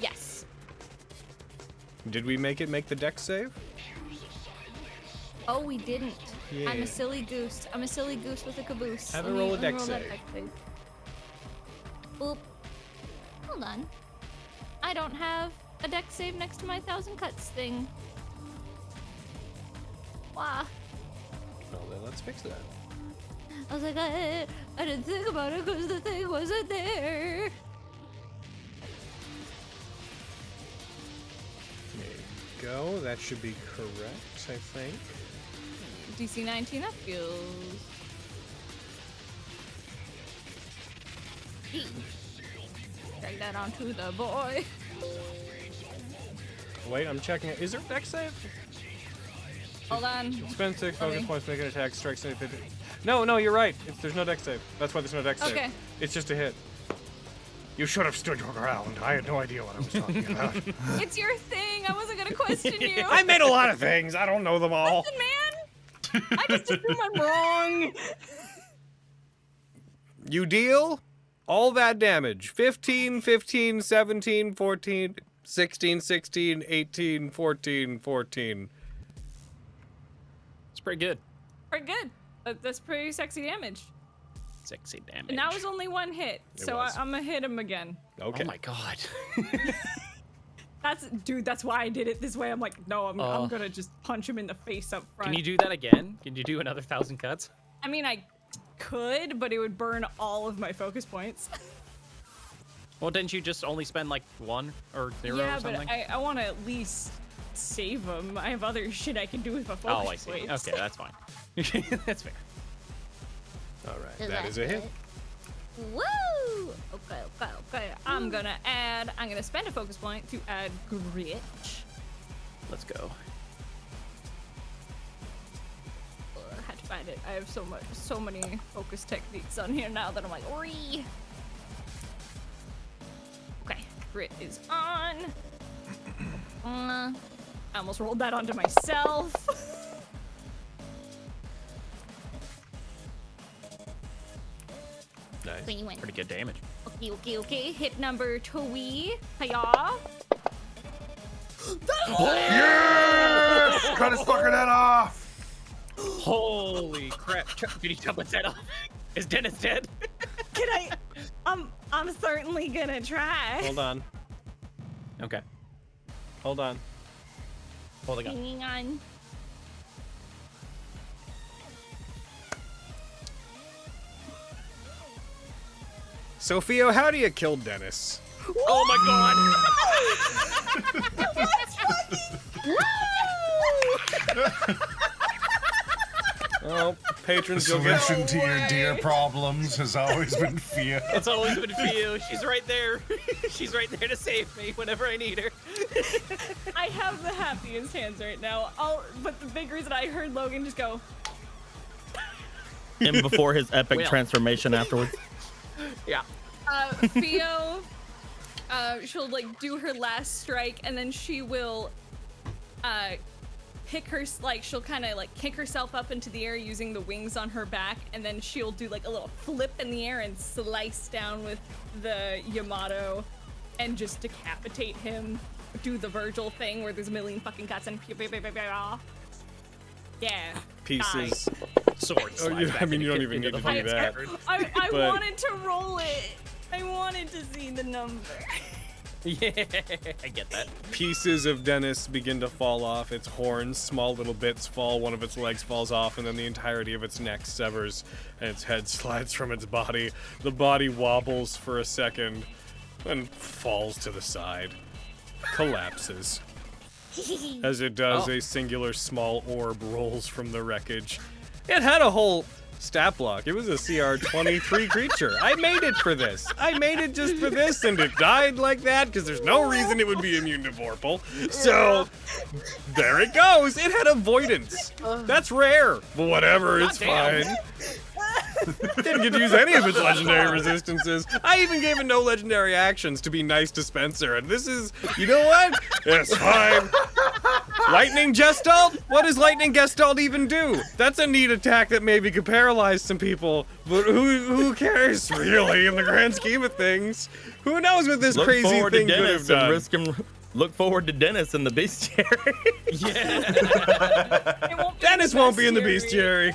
[SPEAKER 6] Yes.
[SPEAKER 1] Did we make the deck save?
[SPEAKER 6] Oh, we didn't. I'm
[SPEAKER 1] Yeah.
[SPEAKER 6] a silly goose. I'm a silly goose with a caboose.
[SPEAKER 1] Have
[SPEAKER 6] Let
[SPEAKER 1] a
[SPEAKER 6] me-
[SPEAKER 1] roll a
[SPEAKER 6] let me
[SPEAKER 1] deck
[SPEAKER 6] that
[SPEAKER 1] save.
[SPEAKER 6] deck save.
[SPEAKER 8] Oop. Hold on.
[SPEAKER 6] I don't have a deck save next to my 1,000 cuts thing.
[SPEAKER 8] Wow.
[SPEAKER 1] Well, then let's fix that.
[SPEAKER 8] I was like, I didn't think about it because the thing wasn't there.
[SPEAKER 1] There you go. That should be correct, I think.
[SPEAKER 6] DC 19, that feels. Drag that onto the boy.
[SPEAKER 1] Wait, I'm checking it. Is there a deck save?
[SPEAKER 6] Hold on.
[SPEAKER 1] Spend 6 focus
[SPEAKER 6] Okay.
[SPEAKER 1] points, make an attack, strike save. No, you're right. There's no deck save. That's why there's no deck save.
[SPEAKER 6] Okay.
[SPEAKER 1] It's just a hit. You should have stood your ground. I had no idea what I was talking about.
[SPEAKER 6] It's your thing. I wasn't gonna question you.
[SPEAKER 1] I made a lot of things. I don't know them all.
[SPEAKER 6] Listen, man. I just assume I'm wrong.
[SPEAKER 1] You deal all that damage. 15, 15, 17, 14, 16, 16, 18, 14, 14.
[SPEAKER 5] It's pretty good.
[SPEAKER 6] Pretty good. That's pretty sexy damage.
[SPEAKER 5] Sexy damage.
[SPEAKER 6] And that was only one hit, so
[SPEAKER 1] was.
[SPEAKER 6] I'm gonna hit him again.
[SPEAKER 1] Okay.
[SPEAKER 5] Oh my god.
[SPEAKER 6] That's why I did it this way. I'm like, no, I'm gonna just punch him in the face up front.
[SPEAKER 5] Can you do that again? Can you do another 1,000 cuts?
[SPEAKER 6] I mean, I could, but it would burn all of my focus points.
[SPEAKER 5] Well, didn't you just only spend like 1 or 0
[SPEAKER 6] yeah,
[SPEAKER 5] or something?
[SPEAKER 6] but I want to at least save him. I have other shit I can do with my focus
[SPEAKER 5] Oh, I see.
[SPEAKER 6] points.
[SPEAKER 5] Okay, that's fine. That's fair.
[SPEAKER 1] All right.
[SPEAKER 8] Is
[SPEAKER 1] That is a hit.
[SPEAKER 8] Woo!
[SPEAKER 6] Okay. I'm gonna spend a focus point to add grit.
[SPEAKER 5] Let's go.
[SPEAKER 6] I had to find it. I have so many focus techniques on here now that I'm like, Ree. Okay, grit is on. I almost rolled that onto myself.
[SPEAKER 1] Nice.
[SPEAKER 8] So you went.
[SPEAKER 5] Pretty good damage.
[SPEAKER 6] Okay. Hit number 2. Hiya.
[SPEAKER 2] Yes! Cut his fucker head off!
[SPEAKER 5] Holy crap. Did he chop his head off? Is Dennis dead?
[SPEAKER 6] Can I? I'm certainly gonna try.
[SPEAKER 1] Hold on.
[SPEAKER 5] Okay.
[SPEAKER 1] Hold on.
[SPEAKER 5] Holding on.
[SPEAKER 8] Hanging on.
[SPEAKER 1] Sophia, how do you kill Dennis?
[SPEAKER 5] Oh my
[SPEAKER 1] Oh, patrons,
[SPEAKER 4] The
[SPEAKER 1] you'll get.
[SPEAKER 4] solution to your deer problems has always been fear.
[SPEAKER 5] It's always been Fio. She's right there. She's right there to save me whenever I need her.
[SPEAKER 6] I have the happiest hands right now. But the big reason I heard Logan just go.
[SPEAKER 3] Him before his epic
[SPEAKER 5] Well.
[SPEAKER 3] transformation afterwards.
[SPEAKER 5] Yeah.
[SPEAKER 6] Theo, she'll like do her last strike, and then she will she'll kind of like kick herself up into the air using the wings on her back, and then she'll do like a little flip in the air and slice down with the Yamato and just decapitate him. Do the Virgil thing where there's a million fucking cuts and yeah.
[SPEAKER 1] Pieces.
[SPEAKER 5] Sword.
[SPEAKER 1] Oh,
[SPEAKER 5] slides
[SPEAKER 1] I
[SPEAKER 5] back
[SPEAKER 1] mean, you don't
[SPEAKER 5] into
[SPEAKER 1] even need
[SPEAKER 5] the
[SPEAKER 1] to
[SPEAKER 5] fucking
[SPEAKER 1] do that.
[SPEAKER 5] scabbard.
[SPEAKER 6] I
[SPEAKER 1] But-
[SPEAKER 6] wanted to roll it. I wanted to see the number.
[SPEAKER 5] Yeah, I get that.
[SPEAKER 1] Pieces of Dennis begin to fall off. Its horns, small little bits fall. One of its legs falls off, and then the entirety of its neck severs, and its head slides from its body. The body wobbles for a second, and falls to the side. Collapses. As it does, a singular small orb rolls from the wreckage. It had a whole stat block. It was a CR 23 creature. I made it for this. I made it just for this, and it died like that because there's no reason it would be immune to Vorpal. So there it goes. It had avoidance. That's rare, but whatever. It's fine. Didn't get to use any of its legendary resistances. I even gave it no legendary actions to be nice to Spencer, and this is, you know what? It's fine. Lightning Gestalt? What does Lightning Gestalt even do? That's a neat attack that maybe could paralyze some people, but who cares really in the grand scheme of things? Who knows what this crazy thing could have done?
[SPEAKER 3] Look forward to Dennis in the bestiary.
[SPEAKER 1] Yeah. Dennis won't be in the bestiary.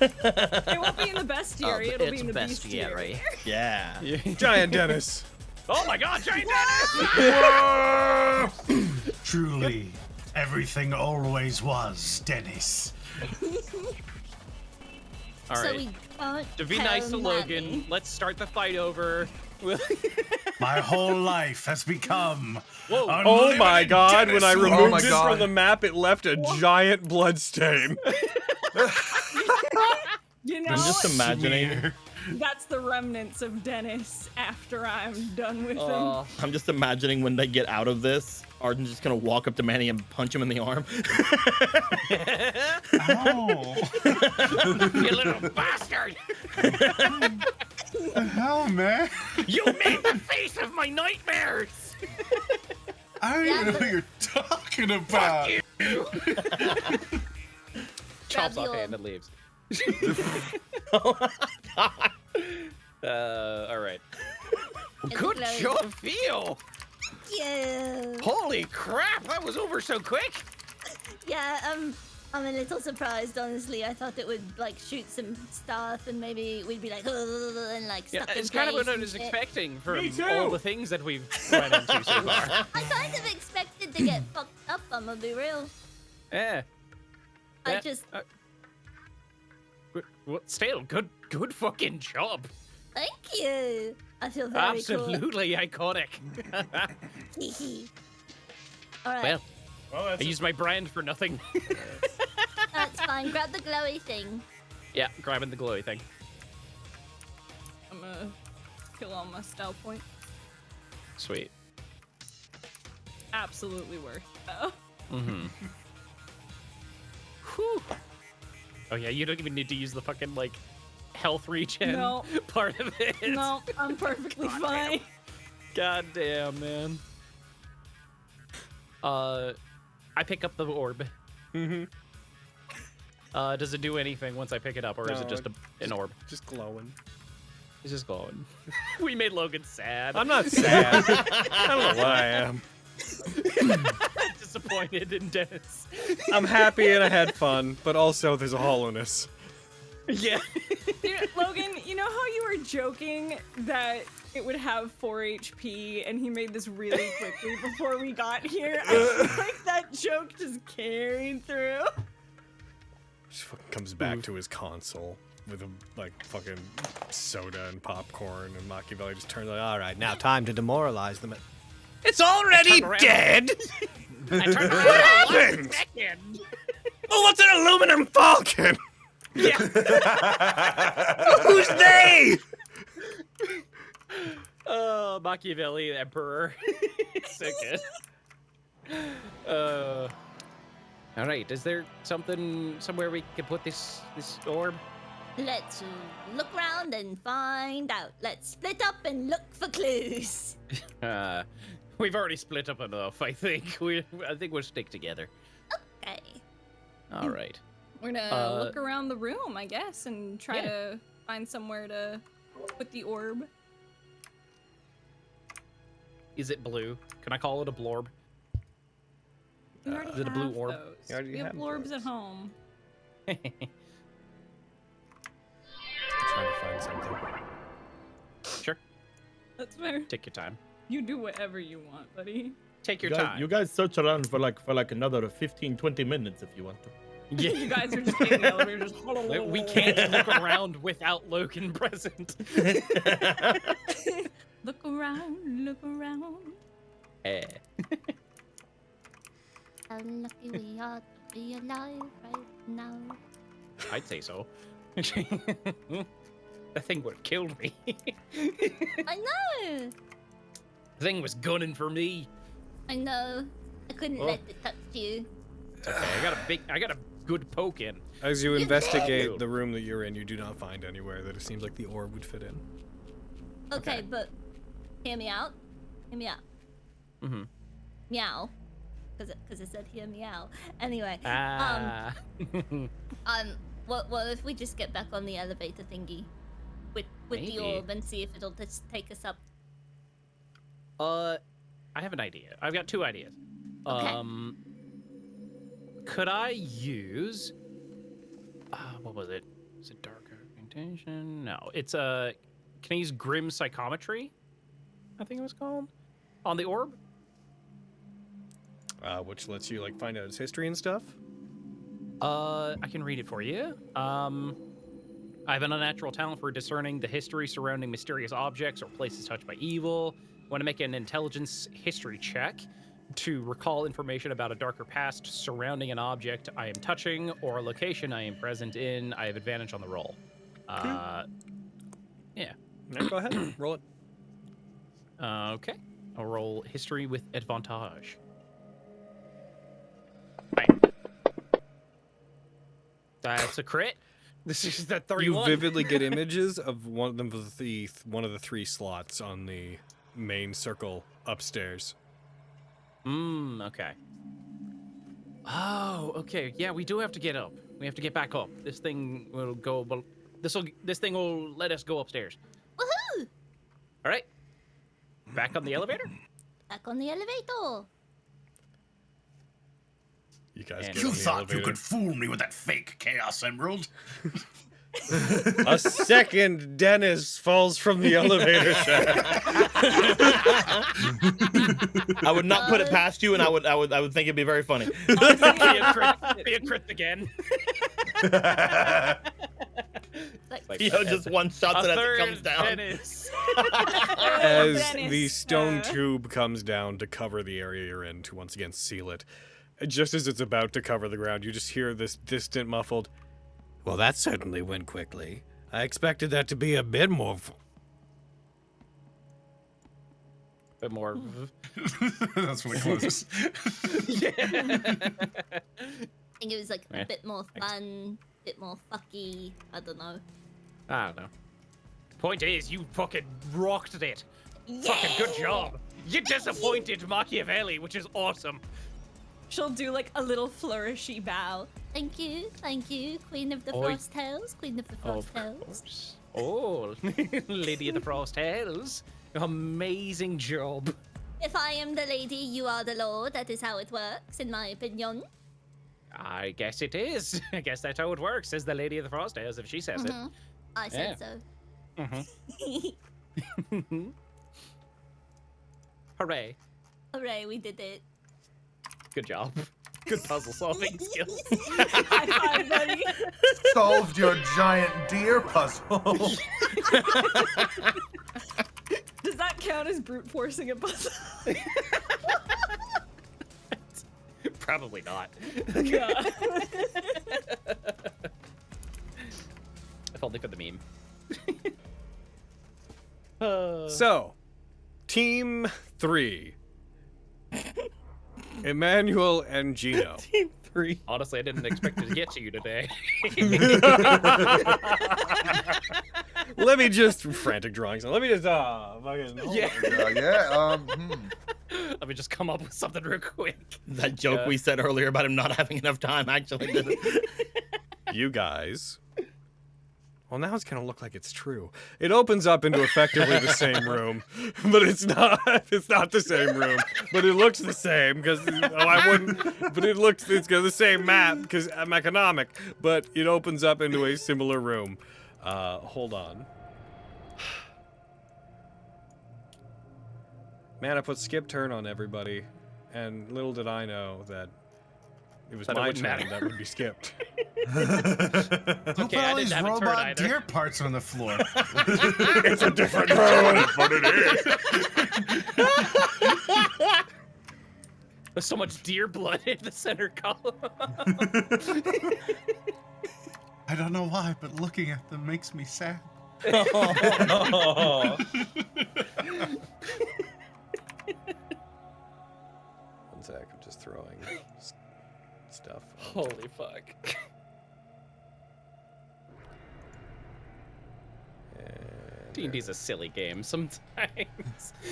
[SPEAKER 6] It won't be in the bestiary, it'll be in the bestiary.
[SPEAKER 3] Yeah.
[SPEAKER 1] Giant Dennis.
[SPEAKER 5] Oh my god, Giant Dennis!
[SPEAKER 4] Truly, everything always was Dennis.
[SPEAKER 5] All
[SPEAKER 8] So
[SPEAKER 5] right.
[SPEAKER 8] we can't
[SPEAKER 5] To be
[SPEAKER 8] tell
[SPEAKER 5] nice to Logan,
[SPEAKER 8] Mommy.
[SPEAKER 5] let's start the fight over.
[SPEAKER 4] My whole life has become.
[SPEAKER 5] Whoa.
[SPEAKER 1] Oh my god, when I
[SPEAKER 2] Oh
[SPEAKER 1] removed
[SPEAKER 2] my
[SPEAKER 1] it
[SPEAKER 2] God.
[SPEAKER 1] from the map, it left a giant blood stain.
[SPEAKER 6] You know,
[SPEAKER 3] I'm just imagining.
[SPEAKER 6] that's the remnants of Dennis after I'm done with him.
[SPEAKER 3] I'm just imagining when they get out of this, Arden's just gonna walk up to Manny and punch him in the arm.
[SPEAKER 4] Ow.
[SPEAKER 5] You little bastard!
[SPEAKER 4] The hell, man?
[SPEAKER 5] You made the face of my nightmares!
[SPEAKER 4] I don't even know what you're talking about.
[SPEAKER 5] Chops
[SPEAKER 8] Grab
[SPEAKER 5] off
[SPEAKER 8] the
[SPEAKER 5] hand
[SPEAKER 8] orb.
[SPEAKER 5] and leaves. All right.
[SPEAKER 8] It's
[SPEAKER 5] Good
[SPEAKER 8] glowing.
[SPEAKER 5] job, Theo!
[SPEAKER 8] Yeah.
[SPEAKER 5] Holy crap, that was over so quick!
[SPEAKER 8] Yeah, I'm a little surprised, honestly. I thought it would like shoot some stuff and maybe we'd be like, and like
[SPEAKER 5] Yeah,
[SPEAKER 8] stuck in
[SPEAKER 5] it's kind of
[SPEAKER 8] place
[SPEAKER 5] what I
[SPEAKER 8] and
[SPEAKER 5] was
[SPEAKER 8] shit.
[SPEAKER 5] expecting from
[SPEAKER 1] Me too.
[SPEAKER 5] all the things that we've run into so far.
[SPEAKER 8] I kind of expected to get fucked up, I'm gonna be real.
[SPEAKER 5] Yeah.
[SPEAKER 8] I
[SPEAKER 5] Yeah,
[SPEAKER 8] just,
[SPEAKER 5] Still, good fucking job.
[SPEAKER 8] thank you. I feel very
[SPEAKER 5] Absolutely iconic.
[SPEAKER 8] cool. Alright,
[SPEAKER 5] Well,
[SPEAKER 1] Well,
[SPEAKER 5] I used my brand for nothing.
[SPEAKER 8] that's fine. Grab the glowy thing.
[SPEAKER 5] Yeah, grabbing the glowy thing.
[SPEAKER 6] I'm gonna kill all my style points.
[SPEAKER 5] Sweet.
[SPEAKER 6] Absolutely worth though.
[SPEAKER 5] Mm-hmm. Whew. Oh yeah, you don't even need to use the fucking like health regen
[SPEAKER 6] No.
[SPEAKER 5] part of it.
[SPEAKER 6] No, I'm perfectly fine.
[SPEAKER 5] God damn, man. I pick up the orb.
[SPEAKER 1] Mm-hmm.
[SPEAKER 5] Does it do anything once I pick it up, or is it
[SPEAKER 1] No,
[SPEAKER 5] just an orb?
[SPEAKER 1] Just glowing.
[SPEAKER 5] It's just glowing. We made Logan sad.
[SPEAKER 1] I'm not sad. I don't know why I am.
[SPEAKER 5] disappointed in Dennis.
[SPEAKER 1] I'm happy and I had fun, but also there's a hollowness.
[SPEAKER 5] Yeah.
[SPEAKER 6] Logan, you know how you were joking that it would have 4 HP and he made this really quickly before we got here? I feel like that joke just carried through.
[SPEAKER 1] Just fucking comes back to his console with a like fucking soda and popcorn, and Machiavelli just turns like, all right, now time to demoralize them. It's already dead.
[SPEAKER 5] I turned around.
[SPEAKER 1] What happened? Oh, what's an aluminum falcon?
[SPEAKER 5] Yeah.
[SPEAKER 1] Who's they?
[SPEAKER 5] Oh, Machiavelli, the Emperor. So good. All right. Is there somewhere we can put this orb?
[SPEAKER 8] Let's look around and find out. Let's split up and look for clues.
[SPEAKER 5] We've already split up enough. I think we'll stick together.
[SPEAKER 8] Okay.
[SPEAKER 5] All right.
[SPEAKER 6] We're gonna look around the room, I guess, and try to find somewhere to put the orb.
[SPEAKER 5] Is it blue? Can I call it a blorb?
[SPEAKER 6] We already
[SPEAKER 5] is it a blue
[SPEAKER 6] have
[SPEAKER 5] orb?
[SPEAKER 6] those.
[SPEAKER 1] You already
[SPEAKER 6] We have
[SPEAKER 1] have
[SPEAKER 6] orbs
[SPEAKER 1] those.
[SPEAKER 6] at home.
[SPEAKER 1] Trying to find something.
[SPEAKER 5] Sure.
[SPEAKER 6] That's fair.
[SPEAKER 5] Take your time.
[SPEAKER 6] You do whatever you want, buddy.
[SPEAKER 5] Take your
[SPEAKER 3] You guys,
[SPEAKER 5] time.
[SPEAKER 3] you guys search around for like another 15-20 minutes if you want to.
[SPEAKER 6] You guys are just in the elevator, just.
[SPEAKER 5] We can't look around without Logan present.
[SPEAKER 6] Look around, look around.
[SPEAKER 5] Eh.
[SPEAKER 8] How lucky we are to be alive right now.
[SPEAKER 5] I'd say so. That thing would have killed me.
[SPEAKER 8] I know.
[SPEAKER 5] The thing was gunning for me.
[SPEAKER 8] I know. I couldn't let it touch you.
[SPEAKER 5] It's okay. I got a good poke in.
[SPEAKER 1] As you investigate the room that you're in, you do not find anywhere that it seems like the orb would fit in.
[SPEAKER 8] Okay, but hear me out. Hear me out.
[SPEAKER 5] Mm-hmm.
[SPEAKER 8] Meow. Because it said hear me out. Anyway. What if we just get back on the elevator thingy with the orb and see if it'll just take us up?
[SPEAKER 5] I have an idea. I've got 2 ideas.
[SPEAKER 8] Okay.
[SPEAKER 5] Could I use what was it? Is it dark augmentation? No, it's can I use grim psychometry? I think it was called on the orb.
[SPEAKER 1] Which lets you like find out its history and stuff.
[SPEAKER 5] I can read it for you. I have an unnatural talent for discerning the history surrounding mysterious objects or places touched by evil. Want to make an intelligence history check to recall information about a darker past surrounding an object I am touching or a location I am present in. I have advantage on the roll. Yeah.
[SPEAKER 1] Yeah, go ahead. Roll it.
[SPEAKER 5] Okay. I'll roll history with advantage. That's a crit. This is that 31.
[SPEAKER 1] You vividly get images of one of the 3 slots on the main circle upstairs.
[SPEAKER 5] Okay. Oh, okay. Yeah, we do have to get up. We have to get back up. This thing will go. This thing will let us go upstairs.
[SPEAKER 8] Woohoo!
[SPEAKER 5] All right. Back on the elevator.
[SPEAKER 8] Back on the elevator.
[SPEAKER 1] You guys
[SPEAKER 5] And
[SPEAKER 1] get
[SPEAKER 4] You
[SPEAKER 1] on the
[SPEAKER 4] thought
[SPEAKER 1] elevator.
[SPEAKER 4] you could fool me with that fake Chaos Emerald?
[SPEAKER 1] A second Dennis falls from the elevator shaft.
[SPEAKER 3] I would not put it past you, and I would think it'd be very funny.
[SPEAKER 5] Be a crit again.
[SPEAKER 3] Theo just one shots it as it comes down.
[SPEAKER 5] Dennis.
[SPEAKER 1] As
[SPEAKER 6] Dennis,
[SPEAKER 1] the stone tube comes down to cover the area you're in to once again seal it. Just as it's about to cover the ground, you just hear this distant muffled, "Well, that certainly went quickly. I expected that to be a bit more..."
[SPEAKER 5] Bit more.
[SPEAKER 4] That's when it closes.
[SPEAKER 5] Yeah.
[SPEAKER 8] I think it was like a bit more fun, a bit more fucky. I don't know.
[SPEAKER 5] I don't know. Point is, you fucking rocked it.
[SPEAKER 8] Yeah!
[SPEAKER 5] Fucking good job. You disappointed Machiavelli, which is awesome.
[SPEAKER 6] She'll do like a little flourishy bow.
[SPEAKER 8] Thank you, Queen of the
[SPEAKER 5] Oi.
[SPEAKER 8] Frost Tales, Queen of the Frost Tales.
[SPEAKER 5] Oh, Lady of the Frost Tales. Amazing job.
[SPEAKER 8] If I am the lady, you are the lord. That is how it works, in my opinion.
[SPEAKER 5] I guess it is. I guess that's how it works, says the Lady of the Frost Tales, if she says
[SPEAKER 8] I said so.
[SPEAKER 5] it. Hooray.
[SPEAKER 8] Hooray, we did it.
[SPEAKER 5] Good job. Good puzzle solving skills.
[SPEAKER 6] High five, buddy.
[SPEAKER 2] Solved your giant deer puzzle.
[SPEAKER 6] Does that count as brute forcing a puzzle?
[SPEAKER 5] Probably not.
[SPEAKER 6] Yeah.
[SPEAKER 5] If only for the meme.
[SPEAKER 1] So, Team 3. Emmanuel and Gino.
[SPEAKER 3] Team 3.
[SPEAKER 5] Honestly, I didn't expect it to get to you today.
[SPEAKER 1] Let me just frantic drawings. Let me just fucking
[SPEAKER 5] Let me just come up with something real quick.
[SPEAKER 3] That joke we said earlier about him not having enough time actually did it.
[SPEAKER 1] You guys. Well, now it's gonna look like it's true. It opens up into effectively the same room, but it's not. It's not the same room, but it looks the same because I wouldn't. But it's got the same map because I'm economic. But it opens up into a similar room. Hold on. Man, I put skip turn on everybody, and little did I know that it was my turn that would be skipped.
[SPEAKER 4] Who put all these robot deer parts on the floor?
[SPEAKER 1] It's a different room, but it is.
[SPEAKER 5] There's so much deer blood in the center column.
[SPEAKER 4] I don't know why, but looking at them makes me sad.
[SPEAKER 9] Oh.
[SPEAKER 1] One sec, I'm just throwing stuff.
[SPEAKER 5] Holy fuck. D&D's a silly game sometimes.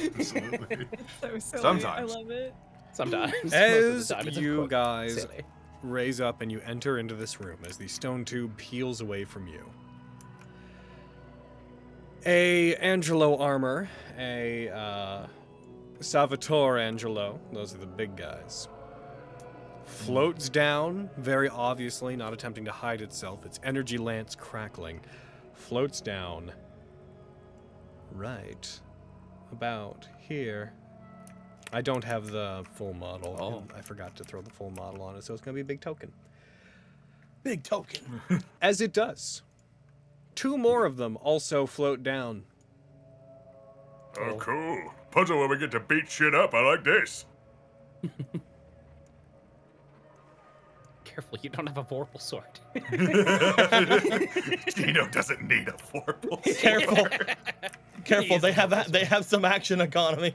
[SPEAKER 4] Absolutely.
[SPEAKER 6] So silly.
[SPEAKER 2] Sometimes.
[SPEAKER 6] I love it.
[SPEAKER 5] Sometimes. Most of
[SPEAKER 1] As
[SPEAKER 5] the time, it's
[SPEAKER 1] you
[SPEAKER 5] quote,
[SPEAKER 1] guys
[SPEAKER 5] silly.
[SPEAKER 1] raise up and you enter into this room, as the stone tube peels away from you, a Angelo armor, a Salvatore Angelo, those are the big guys, floats down, very obviously not attempting to hide itself, its energy lance crackling, floats down right about here. I don't have the full model.
[SPEAKER 5] Oh.
[SPEAKER 1] I forgot to throw the full model on it, so it's going to be a big token.
[SPEAKER 3] Big token.
[SPEAKER 1] As it does, 2 more of them also float down.
[SPEAKER 12] Oh, cool. Puzzle where we get to beat shit up. I like this.
[SPEAKER 5] Careful, you don't have a vorpal sword.
[SPEAKER 12] Gino doesn't need a vorpal.
[SPEAKER 3] Careful. Careful, they have some action economy.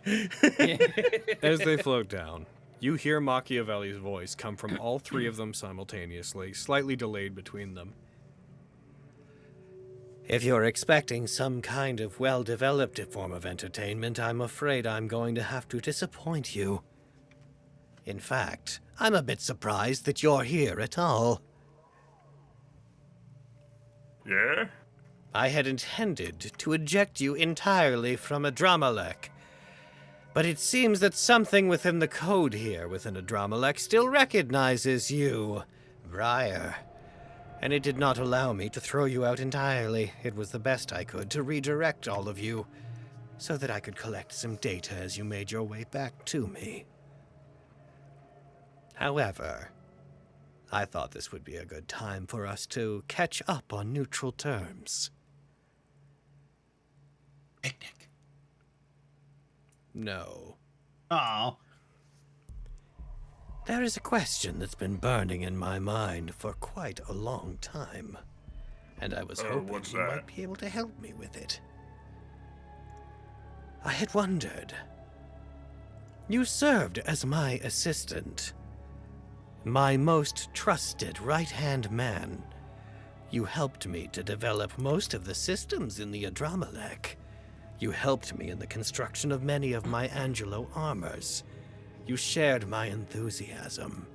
[SPEAKER 1] As they float down, you hear Machiavelli's voice come from all 3 of them simultaneously, slightly delayed between them.
[SPEAKER 10] If you're expecting some kind of well-developed form of entertainment, I'm afraid I'm going to have to disappoint you. In fact, I'm a bit surprised that you're here at all.
[SPEAKER 12] Yeah?
[SPEAKER 10] I had intended to eject you entirely from Adramalek. But it seems that something within the code here within Adramalek still recognizes you, Briar. And it did not allow me to throw you out entirely. It was the best I could to redirect all of you, so that I could collect some data as you made your way back to me. However, I thought this would be a good time for us to catch up on neutral terms.
[SPEAKER 4] Picnic.
[SPEAKER 1] No.
[SPEAKER 4] Oh.
[SPEAKER 10] There is a question that's been burning in my mind for quite a long time, and I was hoping
[SPEAKER 12] what's
[SPEAKER 10] you
[SPEAKER 12] that?
[SPEAKER 10] might be able to help me with it. I had wondered. You served as my assistant, my most trusted right-hand man. You helped me to develop most of the systems in the Adramalek. You helped me in the construction of many of my Angelo armors. You shared my enthusiasm.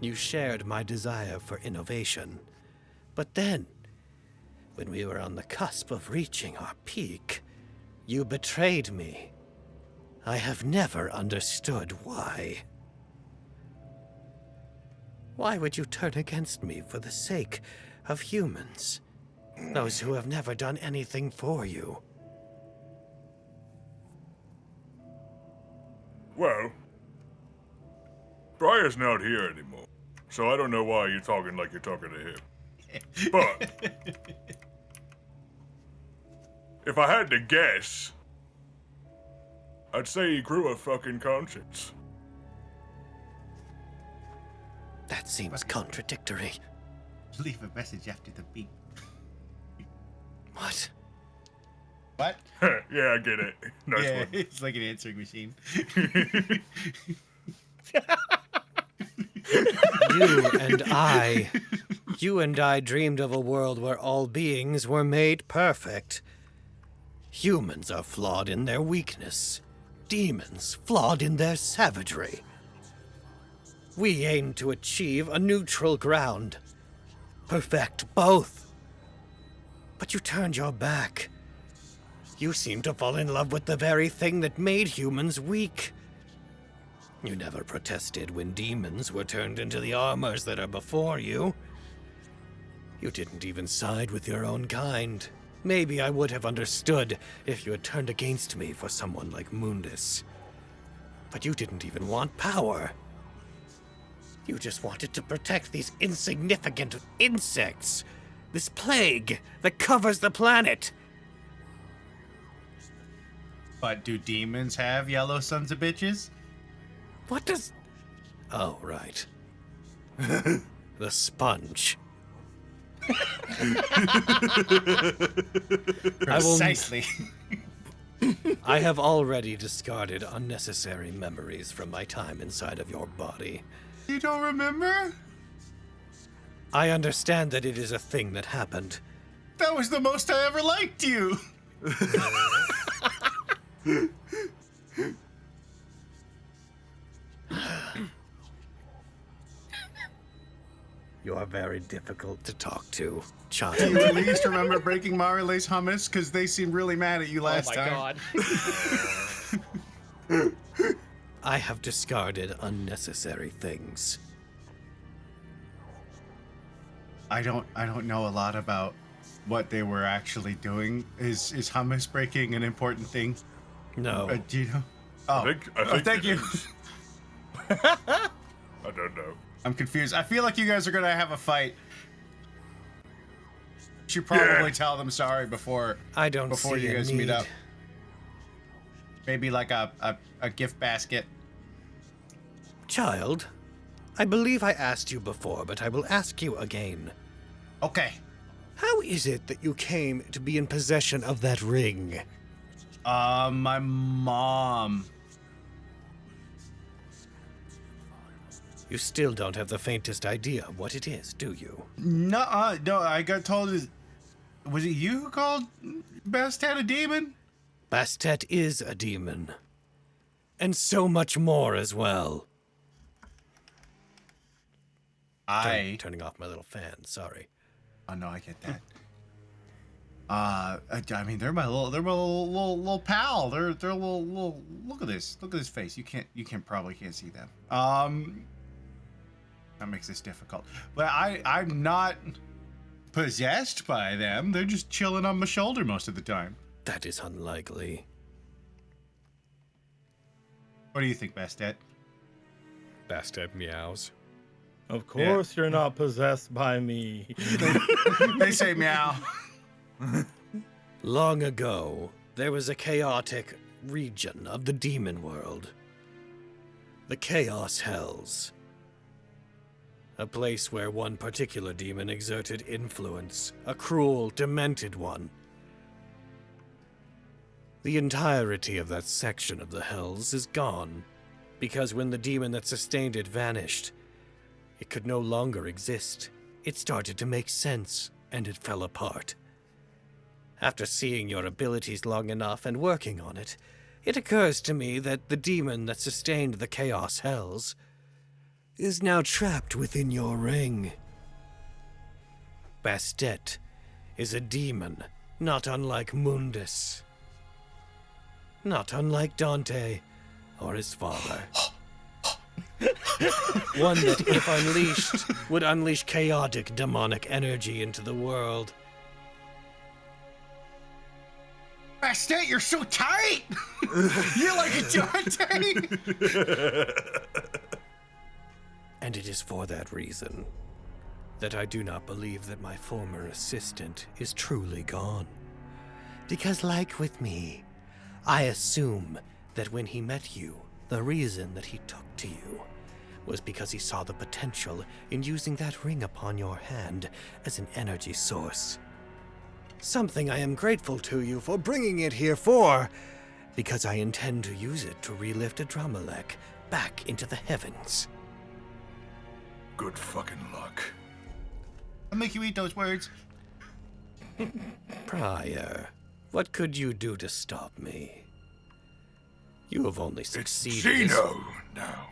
[SPEAKER 10] You shared my desire for innovation. But then, when we were on the cusp of reaching our peak, you betrayed me. I have never understood why. Why would you turn against me for the sake of humans? Those who have never done anything for you.
[SPEAKER 12] Well, Briar's not here anymore, so I don't know why you're talking like you're talking to him. But if I had to guess, I'd say he grew a fucking conscience.
[SPEAKER 10] That seems contradictory.
[SPEAKER 4] Leave a message after the beep.
[SPEAKER 10] What?
[SPEAKER 4] What?
[SPEAKER 12] Yeah, I get it. Nice
[SPEAKER 4] Yeah,
[SPEAKER 12] one.
[SPEAKER 4] it's like an answering machine.
[SPEAKER 10] You and I dreamed of a world where all beings were made perfect. Humans are flawed in their weakness. Demons flawed in their savagery. We aim to achieve a neutral ground. Perfect both. But you turned your back. You seemed to fall in love with the very thing that made humans weak. You never protested when demons were turned into the armors that are before you. You didn't even side with your own kind. Maybe I would have understood if you had turned against me for someone like Mundus. But you didn't even want power. You just wanted to protect these insignificant insects. This plague that covers the planet.
[SPEAKER 4] But do demons have yellow sons of bitches?
[SPEAKER 10] What does... Oh, right. The sponge.
[SPEAKER 4] Precisely.
[SPEAKER 10] I have already discarded unnecessary memories from my time inside of your body.
[SPEAKER 4] You don't remember?
[SPEAKER 10] I understand that it is a thing that happened.
[SPEAKER 4] That was the most I ever liked you.
[SPEAKER 10] You are very difficult to talk to, child.
[SPEAKER 4] Do you at least remember breaking Marile's hummus? Because they seemed really mad at you last time.
[SPEAKER 5] Oh my god.
[SPEAKER 10] I have discarded unnecessary things.
[SPEAKER 4] I don't know a lot about what they were actually doing. Is hummus breaking an important thing?
[SPEAKER 10] No.
[SPEAKER 4] Do you know? Oh,
[SPEAKER 12] I think
[SPEAKER 4] thank
[SPEAKER 12] it
[SPEAKER 4] you.
[SPEAKER 12] is. I don't know.
[SPEAKER 4] I'm confused. I feel like you guys are gonna have a fight. You should probably tell them sorry before
[SPEAKER 10] I don't
[SPEAKER 4] before
[SPEAKER 10] see
[SPEAKER 4] you
[SPEAKER 10] a
[SPEAKER 4] guys meet
[SPEAKER 10] need.
[SPEAKER 4] up. Maybe like a gift basket.
[SPEAKER 10] Child, I believe I asked you before, but I will ask you again.
[SPEAKER 4] Okay.
[SPEAKER 10] How is it that you came to be in possession of that ring?
[SPEAKER 4] My mom.
[SPEAKER 10] You still don't have the faintest idea what it is, do you?
[SPEAKER 4] No, I got told. Was it you who called Bastet a demon?
[SPEAKER 10] Bastet is a demon. And so much more as well. Turning off my little fan, sorry.
[SPEAKER 4] Oh no, I get that. I mean, they're my little pal. They're little. Look at this. Look at his face. You probably can't see them. That makes this difficult. But I'm not possessed by them. They're just chilling on my shoulder most of the time.
[SPEAKER 10] That is unlikely.
[SPEAKER 4] What do you think, Bastet?
[SPEAKER 1] Bastet meows.
[SPEAKER 3] Of course you're not possessed by me.
[SPEAKER 4] They say meow.
[SPEAKER 10] Long ago, there was a chaotic region of the demon world. The Chaos Hells. A place where one particular demon exerted influence, a cruel, demented one. The entirety of that section of the Hells is gone, because when the demon that sustained it vanished, it could no longer exist. It started to make sense, and it fell apart. After seeing your abilities long enough and working on it, it occurs to me that the demon that sustained the Chaos Hells is now trapped within your ring. Bastet is a demon, not unlike Mundus. Not unlike Dante or his father. One that, if unleashed, would unleash chaotic demonic energy into the world.
[SPEAKER 4] Bastet, you're so tight! You're like a Dante!
[SPEAKER 10] And it is for that reason that I do not believe that my former assistant is truly gone. Because like with me, I assume that when he met you, the reason that he took to you was because he saw the potential in using that ring upon your hand as an energy source. Something I am grateful to you for bringing it here for, because I intend to use it to relift Adramelech back into the heavens.
[SPEAKER 12] Good fucking luck.
[SPEAKER 4] I'll make you eat those words.
[SPEAKER 10] Prior, what could you do to stop me? You have only succeeded.
[SPEAKER 12] It's Gino now.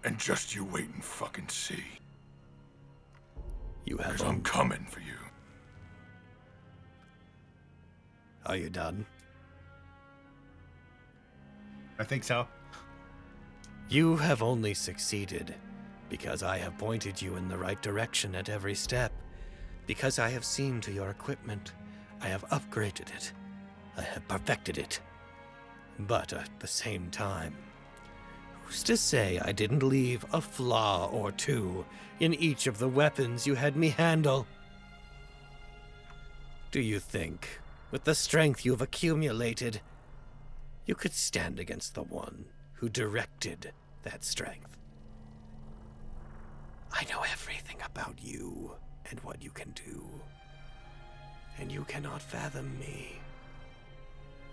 [SPEAKER 12] And just you wait and fucking see.
[SPEAKER 10] You have.
[SPEAKER 12] 'Cause I'm coming for you.
[SPEAKER 10] Are you done?
[SPEAKER 4] I think so.
[SPEAKER 10] You have only succeeded because I have pointed you in the right direction at every step. Because I have seen to your equipment. I have upgraded it. I have perfected it. But at the same time, who's to say I didn't leave a flaw or two in each of the weapons you had me handle? Do you think, with the strength you have accumulated, you could stand against the one who directed that strength? I know everything about you. and what you can do. And you cannot fathom me.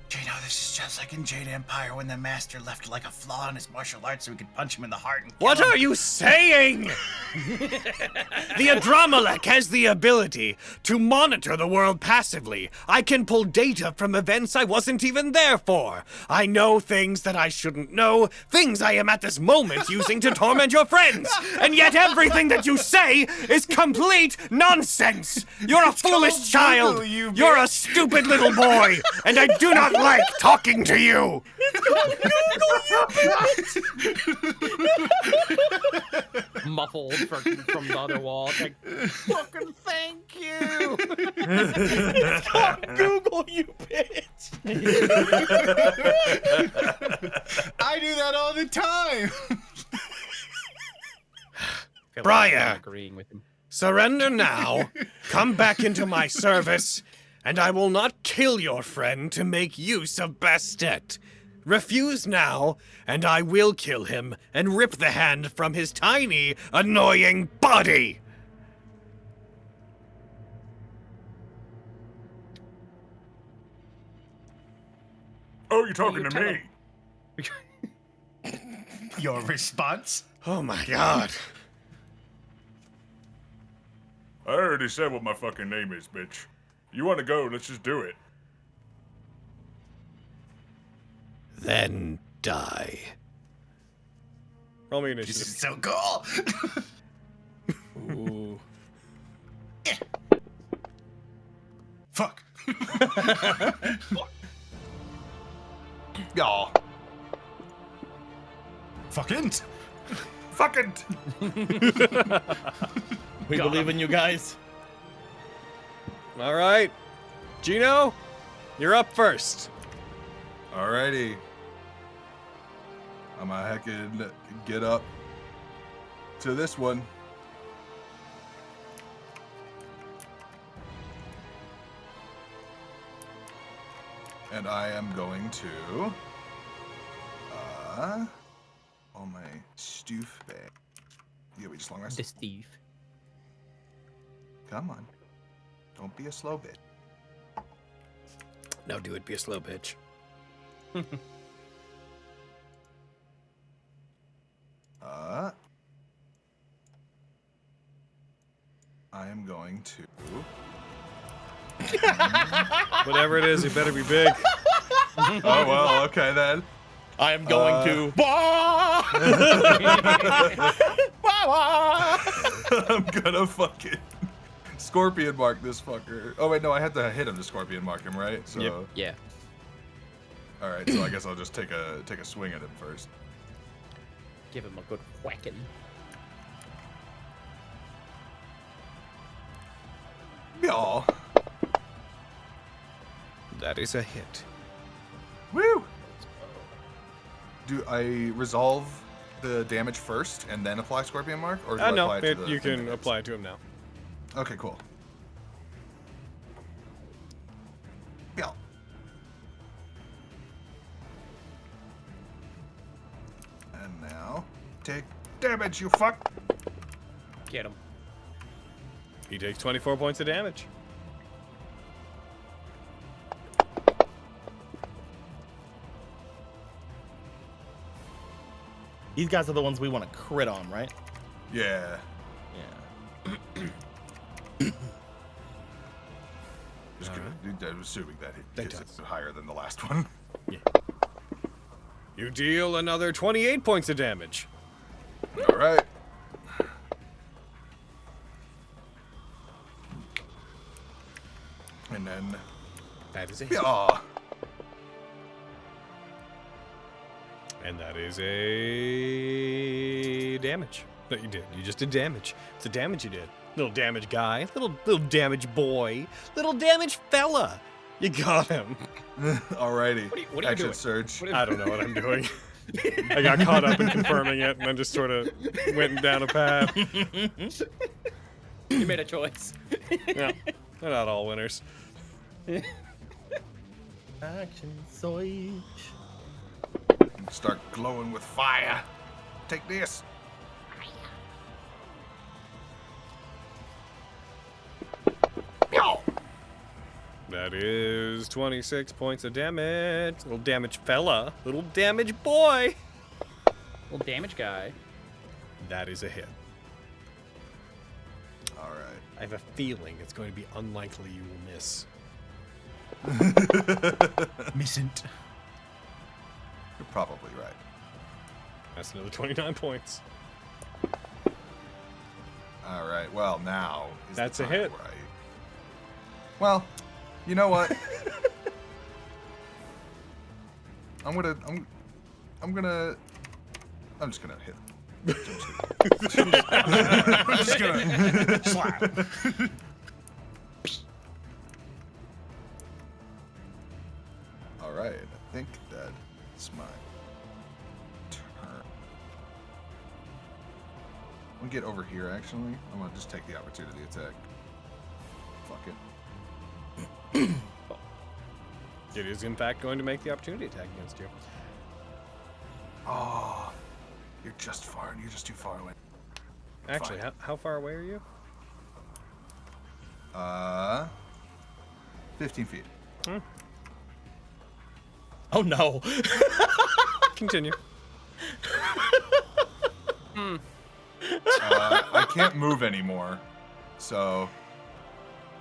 [SPEAKER 4] Gino, this is just like in Jade Empire when the master left like a flaw in his martial arts so we could punch him in the heart and kill
[SPEAKER 10] What
[SPEAKER 4] him.
[SPEAKER 10] are you saying? The Adramelech has the ability to monitor the world passively. I can pull data from events I wasn't even there for. I know things that I shouldn't know, things I am at this moment using to torment your friends. And yet everything that you say is complete nonsense. You're a foolish child.
[SPEAKER 4] Google,
[SPEAKER 10] You're a stupid little boy. And I do not like talking to you.
[SPEAKER 5] Muffled from the other wall. It's like, fucking thank you.
[SPEAKER 3] It's called Google, you bitch.
[SPEAKER 4] I do that all the time.
[SPEAKER 10] Briar,
[SPEAKER 5] Agreeing with him.
[SPEAKER 10] surrender now, come back into my service, and I will not kill your friend to make use of Bastet. Refuse now, and I will kill him and rip the hand from his tiny, annoying body.
[SPEAKER 12] Oh, you're talking to me.
[SPEAKER 4] Your response?
[SPEAKER 10] Oh my god.
[SPEAKER 12] I already said what my fucking name is, bitch. You want to go? Let's just do it.
[SPEAKER 10] Then die.
[SPEAKER 1] Roll me
[SPEAKER 4] This
[SPEAKER 1] initiative.
[SPEAKER 4] is so cool.
[SPEAKER 3] Ooh.
[SPEAKER 4] Fuck.
[SPEAKER 2] Y'all.
[SPEAKER 4] Fucking.
[SPEAKER 2] Fucking.
[SPEAKER 3] We believe in you guys.
[SPEAKER 1] All right. Gino, you're up first.
[SPEAKER 2] Alrighty. I'm gonna heckin' get up to this one. And I am going to on my stoof bag. Yeah, we just long rest.
[SPEAKER 5] The Steve.
[SPEAKER 2] Come on. Don't be a slow bit.
[SPEAKER 10] No, do it, be a slow bitch.
[SPEAKER 2] I am going to
[SPEAKER 1] Whatever it is, it better be big.
[SPEAKER 2] Oh well, okay then.
[SPEAKER 3] I am going to.
[SPEAKER 2] I'm gonna fucking scorpion mark this fucker. Oh wait, no, I had to hit him to scorpion mark him, right? So
[SPEAKER 1] Yep.
[SPEAKER 5] Yeah.
[SPEAKER 2] all right, so I guess I'll just take a swing at him first.
[SPEAKER 5] Give him a good whacking.
[SPEAKER 2] Y'all.
[SPEAKER 1] That is a hit.
[SPEAKER 2] Woo! Do I resolve the damage first and then apply scorpion mark, or do I
[SPEAKER 1] No,
[SPEAKER 2] apply it to the
[SPEAKER 1] you
[SPEAKER 2] thing
[SPEAKER 1] can
[SPEAKER 2] that
[SPEAKER 1] apply it to him now.
[SPEAKER 2] hits? Okay, cool. Y'all. And now take damage, you fuck.
[SPEAKER 5] Get him.
[SPEAKER 1] He takes 24 points of damage.
[SPEAKER 3] These guys are the ones we want to crit on, right?
[SPEAKER 2] Yeah.
[SPEAKER 3] Yeah.
[SPEAKER 2] Just assuming that it
[SPEAKER 1] That
[SPEAKER 2] is
[SPEAKER 1] does.
[SPEAKER 2] higher than the last one.
[SPEAKER 1] You deal another 28 points of damage.
[SPEAKER 2] All right. And then,
[SPEAKER 1] That is a hit.
[SPEAKER 2] yeah.
[SPEAKER 1] And that is a damage that you did. You just did damage. It's a damage you did. Little damage guy. Little damage boy. Little damage fella. You got him.
[SPEAKER 2] Alrighty.
[SPEAKER 5] What are you
[SPEAKER 2] Action
[SPEAKER 5] doing?
[SPEAKER 2] surge.
[SPEAKER 1] I don't know what I'm doing. I got caught up in confirming it and then just sort of went down a path.
[SPEAKER 5] You made a choice.
[SPEAKER 1] Yeah. They're not all winners.
[SPEAKER 3] Action surge.
[SPEAKER 2] Start glowing with fire. Take this.
[SPEAKER 1] That is 26 points of damage. Little damage fella. Little damage boy.
[SPEAKER 5] Little damage guy.
[SPEAKER 1] That is a hit.
[SPEAKER 2] All right.
[SPEAKER 1] I have a feeling it's going to be unlikely you will miss.
[SPEAKER 4] Missant.
[SPEAKER 2] You're probably right.
[SPEAKER 1] That's another 29 points.
[SPEAKER 2] All right. Well, now is
[SPEAKER 1] That's
[SPEAKER 2] the
[SPEAKER 1] a
[SPEAKER 2] time
[SPEAKER 1] hit.
[SPEAKER 2] where Well, you know what? I'm just gonna hit.
[SPEAKER 4] I'm just gonna slap.
[SPEAKER 2] All right. I think that's my turn. I'm gonna get over here. Actually, I'm gonna just take the opportunity attack. Fuck it.
[SPEAKER 1] It is, in fact, going to make the opportunity attack against you.
[SPEAKER 2] Oh, you're just far. You're just too far away.
[SPEAKER 1] Actually, how far away are you?
[SPEAKER 2] 15 feet.
[SPEAKER 3] Oh no.
[SPEAKER 1] Continue.
[SPEAKER 2] I can't move anymore, so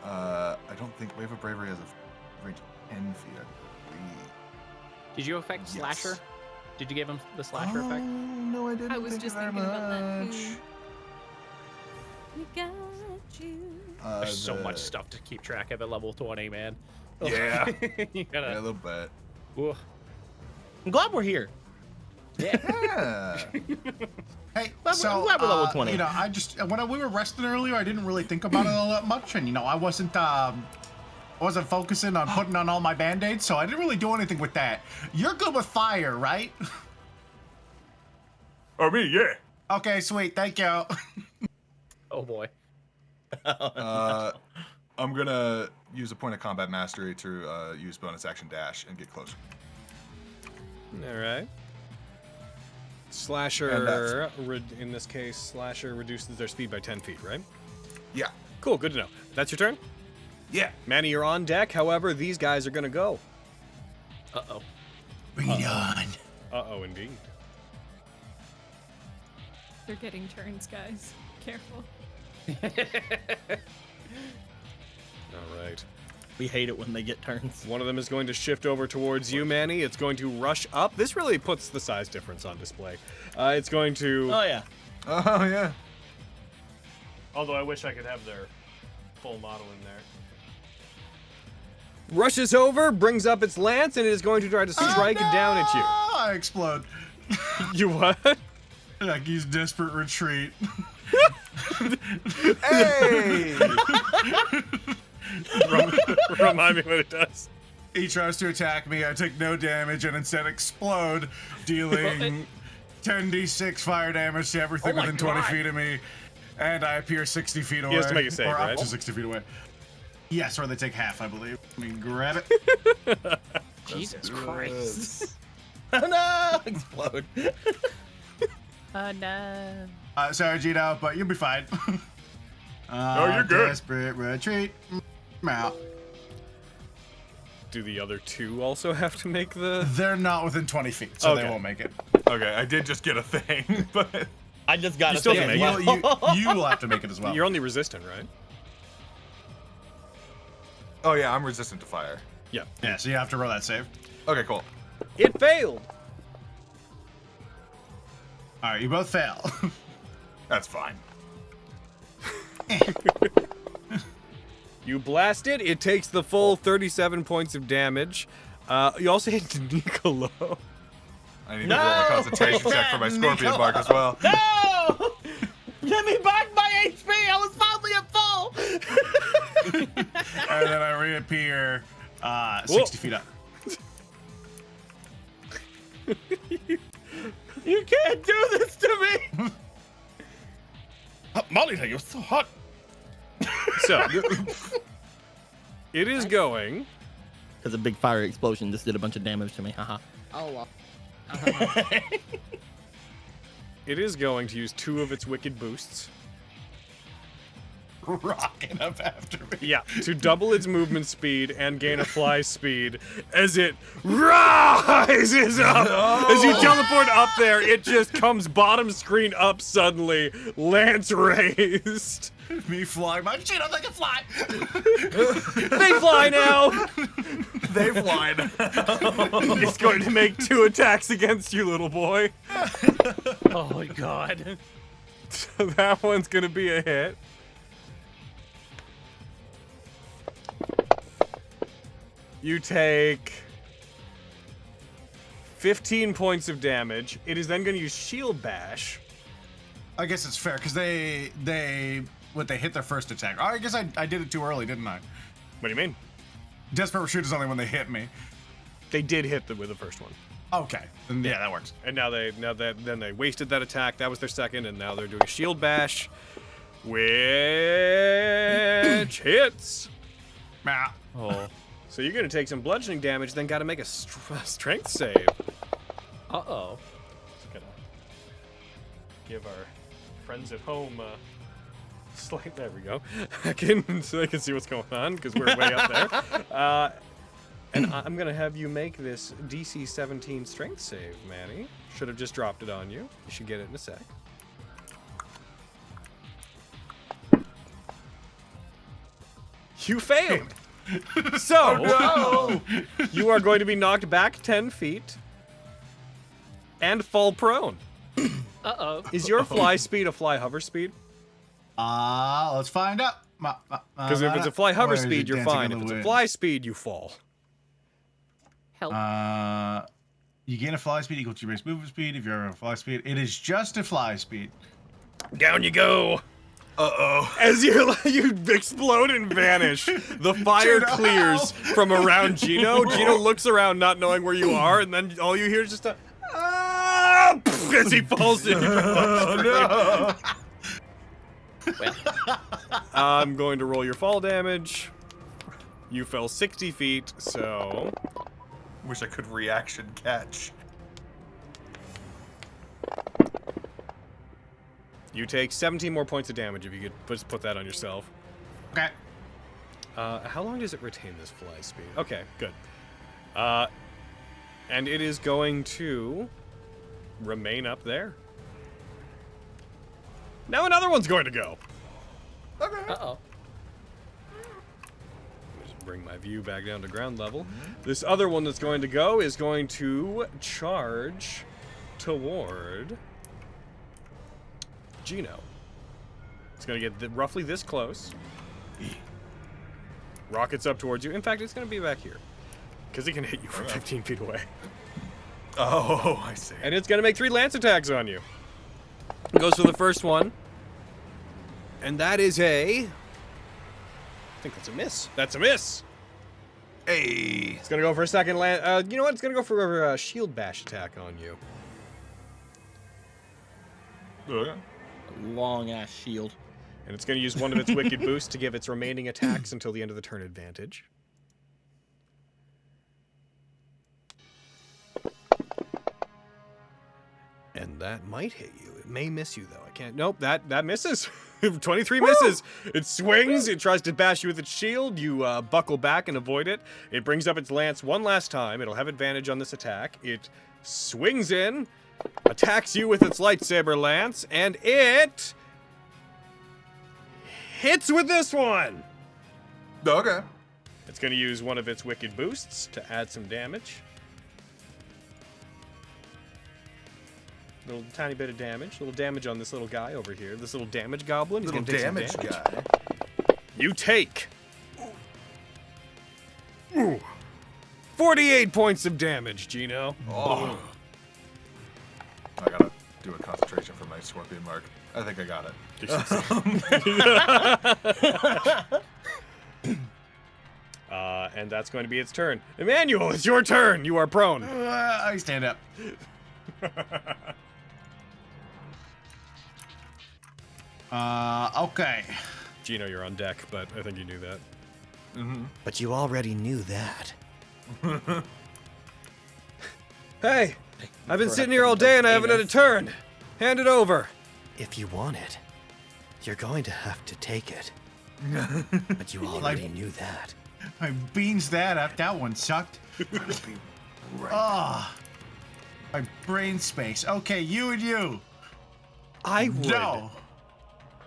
[SPEAKER 2] I don't think Wave of Bravery has a range of 10 feet. I believe.
[SPEAKER 5] Did you affect
[SPEAKER 2] Yes.
[SPEAKER 5] Slasher? Did you give him the Slasher effect?
[SPEAKER 2] No, I didn't.
[SPEAKER 6] I was
[SPEAKER 2] Thank
[SPEAKER 6] just
[SPEAKER 2] you very
[SPEAKER 6] thinking about that
[SPEAKER 2] much.
[SPEAKER 6] too.
[SPEAKER 8] We got you.
[SPEAKER 5] There's so
[SPEAKER 2] the-
[SPEAKER 5] much stuff to keep track of at level 20, man.
[SPEAKER 2] Yeah,
[SPEAKER 5] You
[SPEAKER 2] yeah, a
[SPEAKER 5] gotta.
[SPEAKER 2] little bit.
[SPEAKER 5] Ooh.
[SPEAKER 3] I'm glad we're here.
[SPEAKER 2] Yeah.
[SPEAKER 4] Hey,
[SPEAKER 3] I'm
[SPEAKER 4] so
[SPEAKER 3] glad we're level 20.
[SPEAKER 4] you know, I just when we were resting earlier, I didn't really think about it all that much, and you know, I wasn't focusing on putting on all my band-aids, so I didn't really do anything with that. You're good with fire, right?
[SPEAKER 12] Oh, me, yeah.
[SPEAKER 4] Okay, sweet, thank you.
[SPEAKER 5] Oh boy.
[SPEAKER 2] I'm gonna use a point of combat mastery to use bonus action dash and get closer.
[SPEAKER 1] All right. Slasher, in this case, Slasher reduces their speed by 10 feet, right?
[SPEAKER 2] Yeah.
[SPEAKER 1] Cool, good to know. That's your turn?
[SPEAKER 2] Yeah.
[SPEAKER 1] Manny, you're on deck. However, these guys are going to go.
[SPEAKER 5] Uh-oh.
[SPEAKER 4] Bring it on.
[SPEAKER 1] Uh-oh, indeed.
[SPEAKER 6] They're getting turns, guys. Careful.
[SPEAKER 1] All right.
[SPEAKER 3] We hate it when they get turns.
[SPEAKER 1] One of them is going to shift over towards you, Manny. It's going to rush up. This really puts the size difference on display. It's going to...
[SPEAKER 3] Oh yeah.
[SPEAKER 2] Oh yeah.
[SPEAKER 1] Although I wish I could have their full model in there. Rushes over, brings up its lance, and it is going to try to strike down at you.
[SPEAKER 4] Oh, I explode.
[SPEAKER 1] You what?
[SPEAKER 4] Like he's desperate retreat.
[SPEAKER 2] Hey!
[SPEAKER 1] Remind me what it does.
[SPEAKER 4] He tries to attack me. I take no damage and instead explode, dealing 10d6 fire damage to everything
[SPEAKER 5] Oh my
[SPEAKER 4] within 20
[SPEAKER 5] God.
[SPEAKER 4] feet of me. And I appear 60 feet away.
[SPEAKER 1] has to make a save,
[SPEAKER 4] or
[SPEAKER 1] right?
[SPEAKER 4] up to 60 feet away. Yes, or they take half, I believe. Let me grab it.
[SPEAKER 5] Jesus Christ.
[SPEAKER 3] Oh no! Explode.
[SPEAKER 5] Oh no.
[SPEAKER 4] Sorry, Gino, but you'll be fine.
[SPEAKER 12] you're good.
[SPEAKER 4] Desperate retreat. Out.
[SPEAKER 1] Do the other two also have to make the...
[SPEAKER 4] They're not within 20 feet, so
[SPEAKER 1] Okay.
[SPEAKER 4] they won't make it.
[SPEAKER 2] Okay, I did just get a thing, but
[SPEAKER 3] I just got
[SPEAKER 1] You
[SPEAKER 3] to
[SPEAKER 1] still
[SPEAKER 3] say
[SPEAKER 1] can
[SPEAKER 3] it.
[SPEAKER 1] make
[SPEAKER 3] Well,
[SPEAKER 4] You will have to make it as well.
[SPEAKER 1] You're only resistant, right?
[SPEAKER 2] oh yeah, I'm resistant to fire.
[SPEAKER 1] Yeah.
[SPEAKER 4] Yeah, so you have to roll that save.
[SPEAKER 2] Okay, cool.
[SPEAKER 1] It failed.
[SPEAKER 4] All right, you both fail.
[SPEAKER 2] That's fine.
[SPEAKER 1] You blast it. It takes the full 37 points of damage. You also hit Nicolo.
[SPEAKER 2] I need to roll a concentration check for my scorpion bark as well.
[SPEAKER 3] No! Give me back my HP! I was finally at full!
[SPEAKER 4] And then I reappear 60 feet up.
[SPEAKER 3] You can't do this to me! Molly, you're so hot.
[SPEAKER 1] So, it is going.
[SPEAKER 3] Because a big fire explosion just did a bunch of damage to me. Haha.
[SPEAKER 7] Oh well.
[SPEAKER 1] It is going to use 2 of its wicked boosts.
[SPEAKER 4] rocking up after me.
[SPEAKER 1] Yeah, to double its movement speed and gain a fly speed as it rises up. As you teleport up there, it just comes bottom screen up suddenly, lance raised.
[SPEAKER 4] Me flying my shit, I'm like a fly.
[SPEAKER 1] They fly now.
[SPEAKER 2] They fly now.
[SPEAKER 1] It's going to make 2 attacks against you, little boy.
[SPEAKER 5] Oh my god.
[SPEAKER 1] So that one's going to be a hit. You take 15 points of damage. It is then going to use Shield Bash.
[SPEAKER 4] I guess it's fair because they hit their first attack. Oh, I guess I did it too early, didn't I?
[SPEAKER 1] What do you mean?
[SPEAKER 4] Desperate Pursuit is only when they hit me.
[SPEAKER 1] They did hit with the first one.
[SPEAKER 4] Okay, then, yeah, that works.
[SPEAKER 1] And now they wasted that attack. That was their second, and now they're doing Shield Bash, which hits.
[SPEAKER 5] Oh.
[SPEAKER 1] So you're gonna take some bludgeoning damage, then gotta make a strength save.
[SPEAKER 5] Uh-oh.
[SPEAKER 1] Just gonna give our friends at home slight. There we go. So they can see what's going on because we're way up there. And I'm gonna have you make this DC 17 strength save, Manny. Should have just dropped it on you. You should get it in a sec. You failed. So you are going to be knocked back 10 feet and fall prone.
[SPEAKER 5] Uh-oh.
[SPEAKER 1] Is your fly speed a fly hover speed?
[SPEAKER 4] Let's find out.
[SPEAKER 1] Because if it's a fly hover
[SPEAKER 4] Or is
[SPEAKER 1] speed,
[SPEAKER 4] it
[SPEAKER 1] you're
[SPEAKER 4] dancing
[SPEAKER 1] fine.
[SPEAKER 4] in
[SPEAKER 1] If
[SPEAKER 4] the
[SPEAKER 1] it's a
[SPEAKER 4] wind?
[SPEAKER 1] fly speed, you fall.
[SPEAKER 5] Help.
[SPEAKER 4] You gain a fly speed equal to your base movement speed. If you're a fly speed, it is just a fly speed.
[SPEAKER 1] Down you go.
[SPEAKER 2] Uh-oh.
[SPEAKER 1] As you explode and vanish, the fire
[SPEAKER 4] Gino,
[SPEAKER 1] clears
[SPEAKER 4] help!
[SPEAKER 1] from around Gino. Gino looks around, not knowing where you are, and then all you hear is just a as he falls in.
[SPEAKER 2] Oh, no.
[SPEAKER 1] I'm going to roll your fall damage. You fell 60 feet, so
[SPEAKER 2] Wish I could reaction catch.
[SPEAKER 1] you take 17 more points of damage if you could just put that on yourself.
[SPEAKER 4] Okay.
[SPEAKER 1] How long does it retain this fly speed? Okay, good. And it is going to remain up there. Now another one's going to go.
[SPEAKER 5] Uh-oh.
[SPEAKER 1] Just bring my view back down to ground level. This other one that's going to go is going to charge toward Gino. It's going to get roughly this close. Rockets up towards you. In fact, it's going to be back here. Because it can hit you from 15 feet away.
[SPEAKER 2] Oh, I see.
[SPEAKER 1] And it's going to make 3 lance attacks on you. Goes for the first one. And that is I think that's a miss. That's a miss.
[SPEAKER 2] Hey.
[SPEAKER 1] It's going to go for a second lance. You know what? It's going to go for a shield bash attack on you.
[SPEAKER 3] Long ass shield.
[SPEAKER 1] And it's going to use one of its wicked boosts to give its remaining attacks until the end of the turn advantage. And that might hit you. It may miss you, though. I can't. Nope, that misses. 23 misses. It swings. It tries to bash you with its shield. You buckle back and avoid it. It brings up its lance one last time. It'll have advantage on this attack. It swings in, attacks you with its lightsaber lance, and it hits with this one.
[SPEAKER 2] Okay.
[SPEAKER 1] It's going to use one of its wicked boosts to add some damage. Little tiny bit of damage. Little damage on this little guy over here. This little damage goblin. He's
[SPEAKER 2] Little
[SPEAKER 1] gonna take some
[SPEAKER 2] damage guy.
[SPEAKER 1] You take 48 points of damage, Gino.
[SPEAKER 2] Oh. I gotta do a concentration for my scorpion mark. I think I got it.
[SPEAKER 1] And that's going to be its turn. Emmanuel, it's your turn. You are prone.
[SPEAKER 4] I stand up. Okay.
[SPEAKER 1] Gino, you're on deck, but I think you knew that.
[SPEAKER 10] But you already knew that.
[SPEAKER 1] Hey, I've been sitting here all day and I haven't had a turn. Hand it over.
[SPEAKER 10] If you want it, you're going to have to take it. But you already knew that.
[SPEAKER 4] I beans that up. That one sucked. Ah, my brain space. Okay, you and you.
[SPEAKER 1] I would
[SPEAKER 4] No.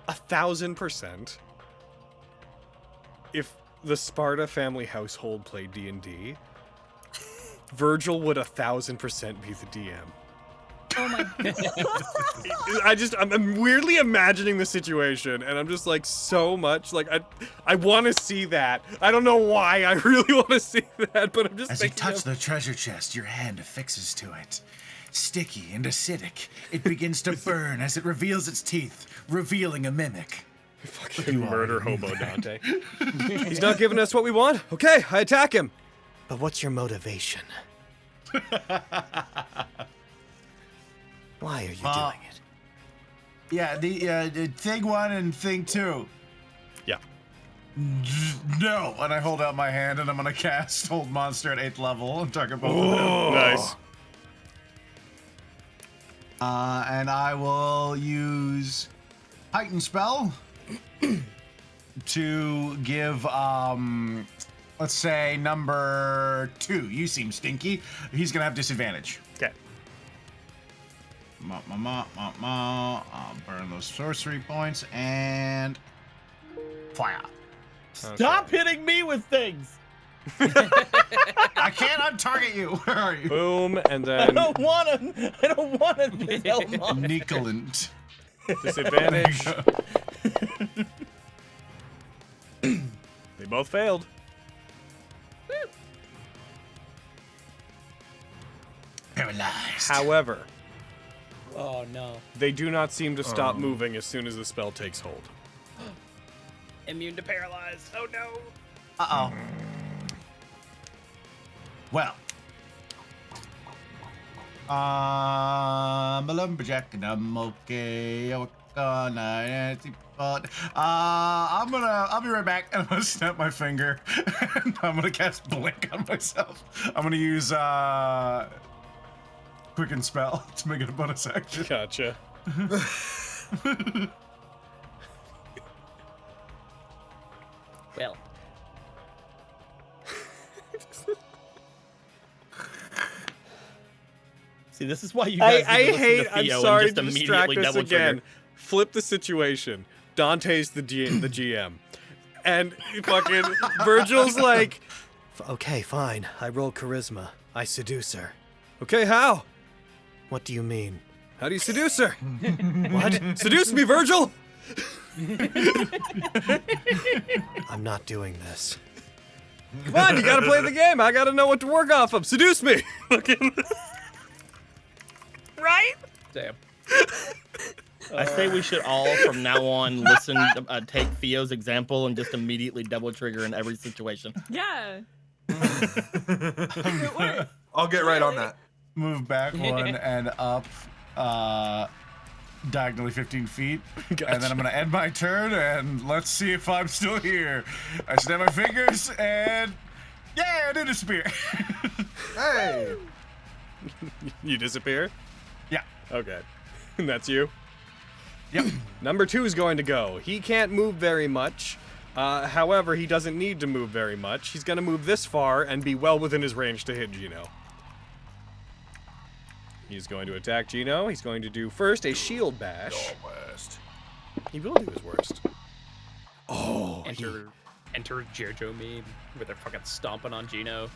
[SPEAKER 1] 1,000%. If the Sparta family household played D&D, Virgil would 1,000% be the DM.
[SPEAKER 6] Oh my god.
[SPEAKER 1] I'm weirdly imagining the situation, and I'm just like so much like I want to see that. I don't know why I really want to see that, but I'm just
[SPEAKER 4] As you
[SPEAKER 1] thinking
[SPEAKER 4] touch
[SPEAKER 1] of-
[SPEAKER 4] the treasure chest, your hand affixes to it. Sticky and acidic, it begins to burn as it reveals its teeth, revealing a mimic.
[SPEAKER 1] Fucking murder hobo Dante. He's not giving us what we want. Okay, I attack him.
[SPEAKER 10] But what's your motivation? Why are you doing it?
[SPEAKER 4] Yeah, the thing 1 and thing 2.
[SPEAKER 1] Yeah.
[SPEAKER 4] No, and I hold out my hand and I'm gonna cast Hold Monster at 8th level and target both of them.
[SPEAKER 1] Nice.
[SPEAKER 4] And I will use Heighten Spell to give, let's say number 2. You seem stinky. He's gonna have disadvantage.
[SPEAKER 1] Okay.
[SPEAKER 4] I'll burn those sorcery points and fire.
[SPEAKER 3] Stop hitting me with things.
[SPEAKER 4] I can't untarget you. Where are you?
[SPEAKER 1] Boom, and
[SPEAKER 3] I
[SPEAKER 1] then
[SPEAKER 3] don't want to be Elmont.
[SPEAKER 4] Nicolant.
[SPEAKER 1] disadvantage. They both failed.
[SPEAKER 4] Paralyzed.
[SPEAKER 1] However,
[SPEAKER 5] Oh no.
[SPEAKER 1] they do not seem to stop moving as soon as the spell takes hold.
[SPEAKER 5] Immune to paralyzed. Oh no.
[SPEAKER 4] Uh-oh. Well. I'm a lumberjack and I'm okay. I'll be right back and I'm gonna snap my finger and I'm gonna cast blink on myself. I'm gonna use quicken spell to make it a bonus action.
[SPEAKER 1] Gotcha.
[SPEAKER 5] Well.
[SPEAKER 3] See, this is why you guys
[SPEAKER 1] I
[SPEAKER 3] need to listen
[SPEAKER 1] hate.
[SPEAKER 3] to
[SPEAKER 1] I'm
[SPEAKER 3] Theo
[SPEAKER 1] sorry
[SPEAKER 3] and
[SPEAKER 1] to
[SPEAKER 3] just
[SPEAKER 1] distract
[SPEAKER 3] immediately
[SPEAKER 1] us
[SPEAKER 3] double trigger.
[SPEAKER 1] again. Flip the situation. Dante's the GM, and fucking Virgil's like,
[SPEAKER 10] Okay, fine. I roll charisma. I seduce her.
[SPEAKER 1] okay, how?
[SPEAKER 10] What do you mean?
[SPEAKER 1] How do you seduce her?
[SPEAKER 10] What?
[SPEAKER 1] Seduce me, Virgil.
[SPEAKER 10] I'm not doing this.
[SPEAKER 1] Come on, you gotta play the game. I gotta know what to work off of. Seduce me. Right?
[SPEAKER 5] Damn.
[SPEAKER 3] I say we should all, from now on, listen, take Theo's example and just immediately double trigger in every situation.
[SPEAKER 6] Yeah.
[SPEAKER 2] I'll get right on that.
[SPEAKER 4] Move back 1 and up diagonally 15 feet. And then I'm going to end my turn and let's see if I'm still here. I snap my fingers and yeah, I did disappear.
[SPEAKER 2] Hey!
[SPEAKER 1] You disappear.
[SPEAKER 4] Yeah.
[SPEAKER 1] Okay. And that's you.
[SPEAKER 4] Yep.
[SPEAKER 1] Number 2 is going to go. He can't move very much. However, he doesn't need to move very much. He's going to move this far and be well within his range to hit Gino. He's going to attack Gino. He's going to do first a shield bash. He will do his worst. Oh,
[SPEAKER 5] Enter JoJo meme where they're fucking stomping on Gino.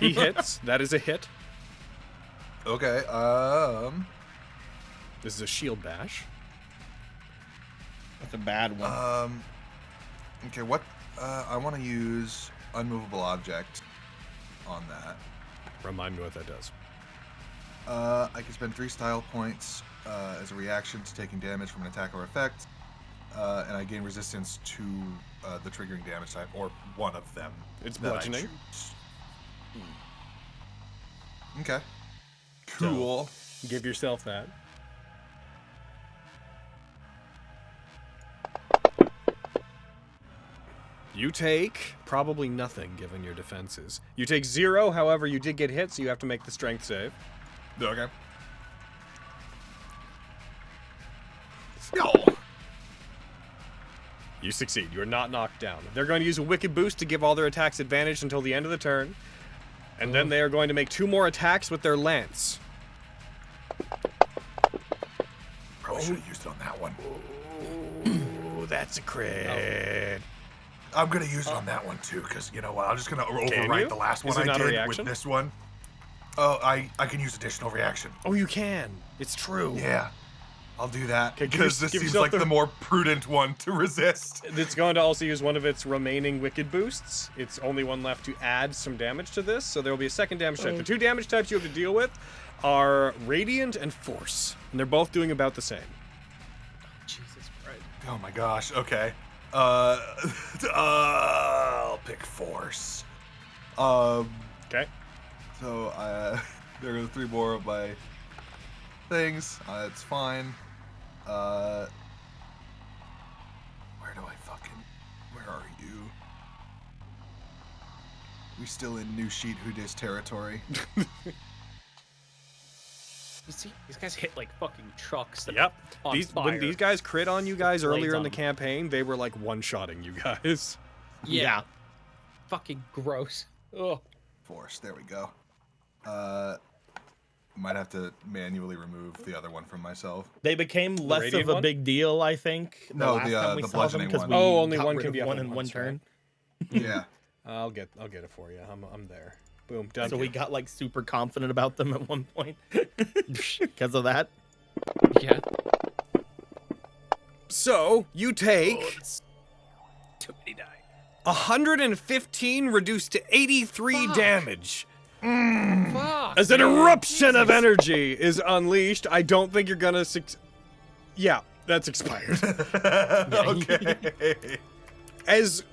[SPEAKER 1] he hits. That is a hit.
[SPEAKER 2] Okay,
[SPEAKER 1] This is a shield bash.
[SPEAKER 3] That's a bad one.
[SPEAKER 2] okay, what, I want to use unmovable object on that.
[SPEAKER 1] Remind me what that does.
[SPEAKER 2] I can spend 3 style points as a reaction to taking damage from an attack or effect, and I gain resistance to the triggering damage type, or one of them.
[SPEAKER 1] It's
[SPEAKER 2] that I
[SPEAKER 1] bludgeoning.
[SPEAKER 2] choose. Okay. Cool.
[SPEAKER 1] Give yourself that. You take probably nothing given your defenses. You take 0, however, you did get hit, so you have to make the strength save.
[SPEAKER 2] Okay.
[SPEAKER 4] No.
[SPEAKER 1] You succeed. You are not knocked down. They're going to use a Wicked Boost to give all their attacks advantage until the end of the turn. And then they are going to make 2 more attacks with their lance.
[SPEAKER 2] Probably should have used it on that one.
[SPEAKER 1] Ooh, that's a crit.
[SPEAKER 2] I'm gonna use it on that one too, because you know what? I'm just gonna overwrite the last one
[SPEAKER 1] Is it
[SPEAKER 2] I
[SPEAKER 1] not a
[SPEAKER 2] did
[SPEAKER 1] reaction?
[SPEAKER 2] with this one. Oh, I can use additional reaction.
[SPEAKER 1] Oh, you can. It's true.
[SPEAKER 2] Yeah, I'll do that
[SPEAKER 1] Okay,
[SPEAKER 2] because this
[SPEAKER 1] give
[SPEAKER 2] seems
[SPEAKER 1] yourself
[SPEAKER 2] like the more prudent one to resist.
[SPEAKER 1] It's going to also use one of its remaining Wicked Boosts. It's only one left to add some damage to this, so there will be a second damage type. The 2 damage types you have to deal with are Radiant and Force, and they're both doing about the same.
[SPEAKER 5] Jesus Christ.
[SPEAKER 2] Oh my gosh. Okay. I'll pick Force.
[SPEAKER 1] Okay.
[SPEAKER 2] So there are 3 more of my things. It's fine. Where are you? We still in New Sheet Who Dis territory.
[SPEAKER 5] You see, these guys hit like fucking trucks. That
[SPEAKER 1] Yep.
[SPEAKER 5] are on fire.
[SPEAKER 1] When these guys crit on you guys
[SPEAKER 5] Blades
[SPEAKER 1] earlier in
[SPEAKER 5] on
[SPEAKER 1] the
[SPEAKER 5] them.
[SPEAKER 1] campaign, they were like one-shotting you guys.
[SPEAKER 5] Yeah. Fucking gross. Ugh.
[SPEAKER 2] Force. There we go. Might have to manually remove the other one from myself.
[SPEAKER 3] They became less
[SPEAKER 1] radiant
[SPEAKER 3] of a
[SPEAKER 1] one?
[SPEAKER 3] big deal, I think.
[SPEAKER 2] No,
[SPEAKER 3] last
[SPEAKER 2] the,
[SPEAKER 3] time we
[SPEAKER 2] the
[SPEAKER 3] saw them,
[SPEAKER 2] bludgeoning
[SPEAKER 3] 'cause
[SPEAKER 2] one.
[SPEAKER 3] we
[SPEAKER 1] Oh, only
[SPEAKER 3] got
[SPEAKER 1] one
[SPEAKER 3] rid
[SPEAKER 1] can
[SPEAKER 3] of
[SPEAKER 1] be up
[SPEAKER 3] one
[SPEAKER 1] at
[SPEAKER 3] in one
[SPEAKER 1] once,
[SPEAKER 3] turn.
[SPEAKER 2] Yeah.
[SPEAKER 1] I'll get it for you. I'm there. Boom. Done.
[SPEAKER 3] So we got like super confident about them at one point because of that.
[SPEAKER 5] Yeah.
[SPEAKER 1] So you take
[SPEAKER 5] Too many die.
[SPEAKER 1] 115 reduced to 83
[SPEAKER 5] Fuck.
[SPEAKER 1] damage.
[SPEAKER 5] Fuck.
[SPEAKER 1] As an
[SPEAKER 5] man.
[SPEAKER 1] eruption of
[SPEAKER 5] Jesus.
[SPEAKER 1] energy is unleashed. I don't think you're gonna Yeah, that's expired.
[SPEAKER 2] Okay.
[SPEAKER 1] As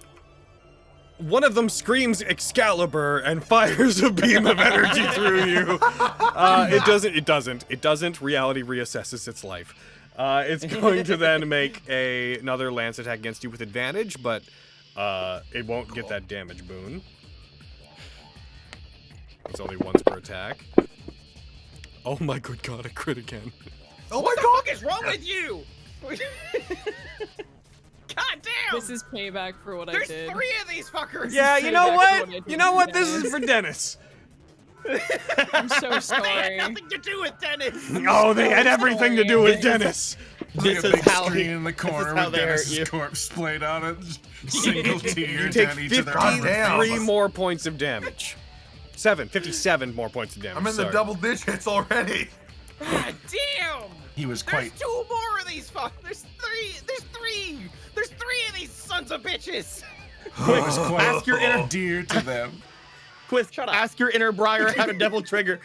[SPEAKER 1] one of them screams Excalibur and fires a beam of energy through you. It doesn't. Reality reassesses its life. It's going to then make another lance attack against you with advantage, but it won't get that damage boon. It's only once per attack. Oh my good god, a crit again.
[SPEAKER 2] Oh my
[SPEAKER 5] What the
[SPEAKER 2] god!
[SPEAKER 5] fuck is wrong with you? God damn!
[SPEAKER 6] This is payback for what
[SPEAKER 5] There's
[SPEAKER 6] I did.
[SPEAKER 5] 3 of these fuckers.
[SPEAKER 1] Yeah, you know
[SPEAKER 6] payback for
[SPEAKER 1] what?
[SPEAKER 6] what I did
[SPEAKER 1] You know
[SPEAKER 6] to
[SPEAKER 1] what? This
[SPEAKER 6] Dennis.
[SPEAKER 1] is for Dennis.
[SPEAKER 6] I'm so
[SPEAKER 5] They had
[SPEAKER 6] sorry.
[SPEAKER 5] nothing to do with Dennis.
[SPEAKER 1] Oh, they had everything to do with Dennis.
[SPEAKER 3] This
[SPEAKER 4] a
[SPEAKER 3] is
[SPEAKER 4] big
[SPEAKER 3] how
[SPEAKER 4] screen in the corner
[SPEAKER 3] how
[SPEAKER 4] with
[SPEAKER 3] they hurt
[SPEAKER 4] Dennis's
[SPEAKER 3] you.
[SPEAKER 4] corpse splayed on it. Single tear
[SPEAKER 1] You take
[SPEAKER 4] down each of their
[SPEAKER 1] 53
[SPEAKER 4] arms.
[SPEAKER 1] more points of damage. 57 more points of damage.
[SPEAKER 2] I'm in the
[SPEAKER 1] sorry.
[SPEAKER 2] double digits already.
[SPEAKER 5] God damn!
[SPEAKER 4] He was
[SPEAKER 5] There's
[SPEAKER 4] quite.
[SPEAKER 5] 2 more of these fuck. There's 3 of these sons of bitches.
[SPEAKER 4] He was quite
[SPEAKER 3] Ask your inner
[SPEAKER 4] dear to them.
[SPEAKER 3] Quith. Ask your inner Briar how to devil trigger.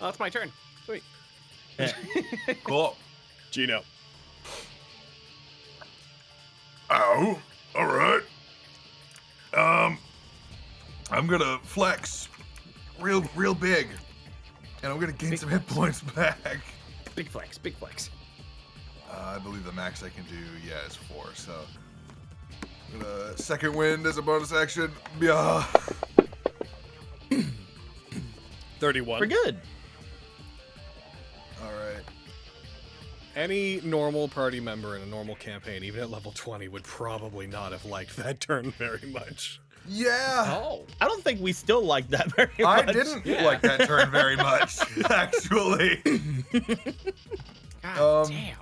[SPEAKER 5] Oh, it's my turn. Sweet.
[SPEAKER 2] Cool.
[SPEAKER 1] Gino.
[SPEAKER 12] Oh, all right.
[SPEAKER 2] I'm gonna flex real big. And I'm gonna gain some hit points back.
[SPEAKER 5] Big flex. Big flex.
[SPEAKER 2] I believe the max I can do, is 4, so. I'm gonna second wind as a bonus action. Yeah.
[SPEAKER 1] 31.
[SPEAKER 3] We're good.
[SPEAKER 2] Alright.
[SPEAKER 1] Any normal party member in a normal campaign, even at level 20, would probably not have liked that turn very much.
[SPEAKER 2] Yeah.
[SPEAKER 5] Oh.
[SPEAKER 3] I don't think we still like that very
[SPEAKER 2] I
[SPEAKER 3] much.
[SPEAKER 2] didn't like that turn very much, actually.
[SPEAKER 5] God damn.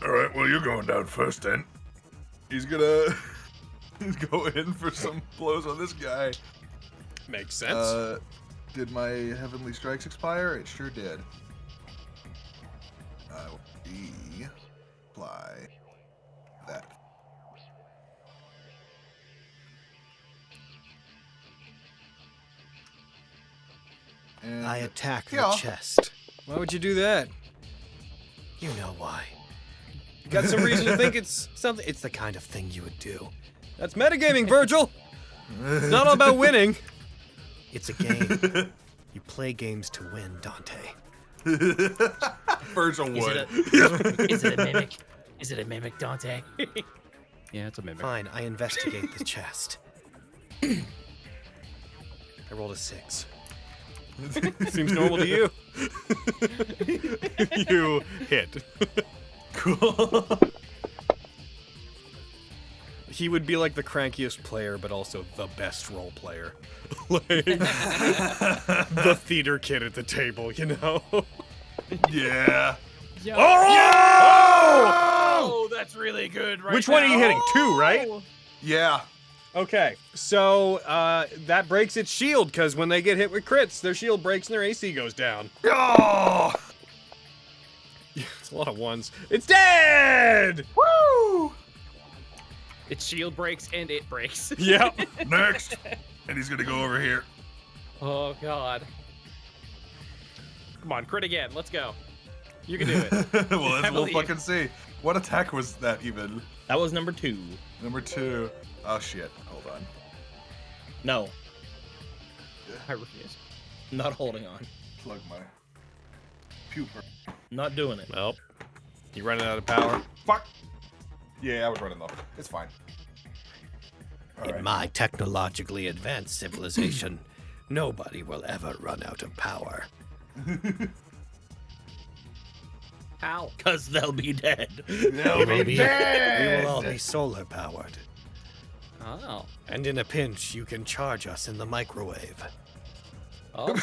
[SPEAKER 12] All right, well, you're going down first then.
[SPEAKER 2] He's gonna go in for some blows on this guy.
[SPEAKER 1] Makes sense.
[SPEAKER 2] Did my Heavenly Strikes expire? It sure did. I will apply that. And
[SPEAKER 10] I attack the
[SPEAKER 2] Yeah.
[SPEAKER 10] chest.
[SPEAKER 1] Why would you do that?
[SPEAKER 10] You know why.
[SPEAKER 1] You got some reason to think it's something.
[SPEAKER 10] It's the kind of thing you would do.
[SPEAKER 1] That's metagaming, Virgil. It's not all about winning.
[SPEAKER 10] It's a game. You play games to win, Dante.
[SPEAKER 2] Virgil would.
[SPEAKER 5] Is it a mimic? Is it a mimic, Dante? Yeah, it's a mimic.
[SPEAKER 10] Fine, I investigate the chest. I rolled a 6.
[SPEAKER 1] Seems normal to you. You hit.
[SPEAKER 2] Cool.
[SPEAKER 1] He would be like the crankiest player, but also the best role player. Like, the theater kid at the table, you know?
[SPEAKER 2] Yeah.
[SPEAKER 5] Yo.
[SPEAKER 1] Oh!
[SPEAKER 5] Oh, that's really good right
[SPEAKER 1] Which one are you
[SPEAKER 5] now.
[SPEAKER 1] hitting? 2, right?
[SPEAKER 2] Yeah.
[SPEAKER 1] Okay, so that breaks its shield, because when they get hit with crits, their shield breaks and their AC goes down.
[SPEAKER 2] Oh!
[SPEAKER 1] It's a lot of ones. It's dead!
[SPEAKER 2] Woo!
[SPEAKER 5] Its shield breaks and it breaks.
[SPEAKER 1] Yep.
[SPEAKER 2] Next. And he's gonna go over here.
[SPEAKER 5] Oh, God. Come on, crit again. Let's go. You can do it.
[SPEAKER 2] Well,
[SPEAKER 5] I
[SPEAKER 2] we'll
[SPEAKER 5] believe.
[SPEAKER 2] fucking see. What attack was that even?
[SPEAKER 3] That was number 2.
[SPEAKER 2] Number 2. Oh shit. Hold on.
[SPEAKER 3] No,
[SPEAKER 5] I refuse.
[SPEAKER 3] not holding on.
[SPEAKER 2] Plug my puper.
[SPEAKER 3] Not doing it.
[SPEAKER 1] Well, you running out of power?
[SPEAKER 2] Fuck. Yeah, I was running low. It's fine. All
[SPEAKER 10] In
[SPEAKER 2] right.
[SPEAKER 10] my technologically advanced civilization, nobody will ever run out of power.
[SPEAKER 5] How?
[SPEAKER 3] Because they'll be dead.
[SPEAKER 10] We will all be solar powered.
[SPEAKER 5] Oh.
[SPEAKER 10] And in a pinch, you can charge us in the microwave.
[SPEAKER 5] Oh.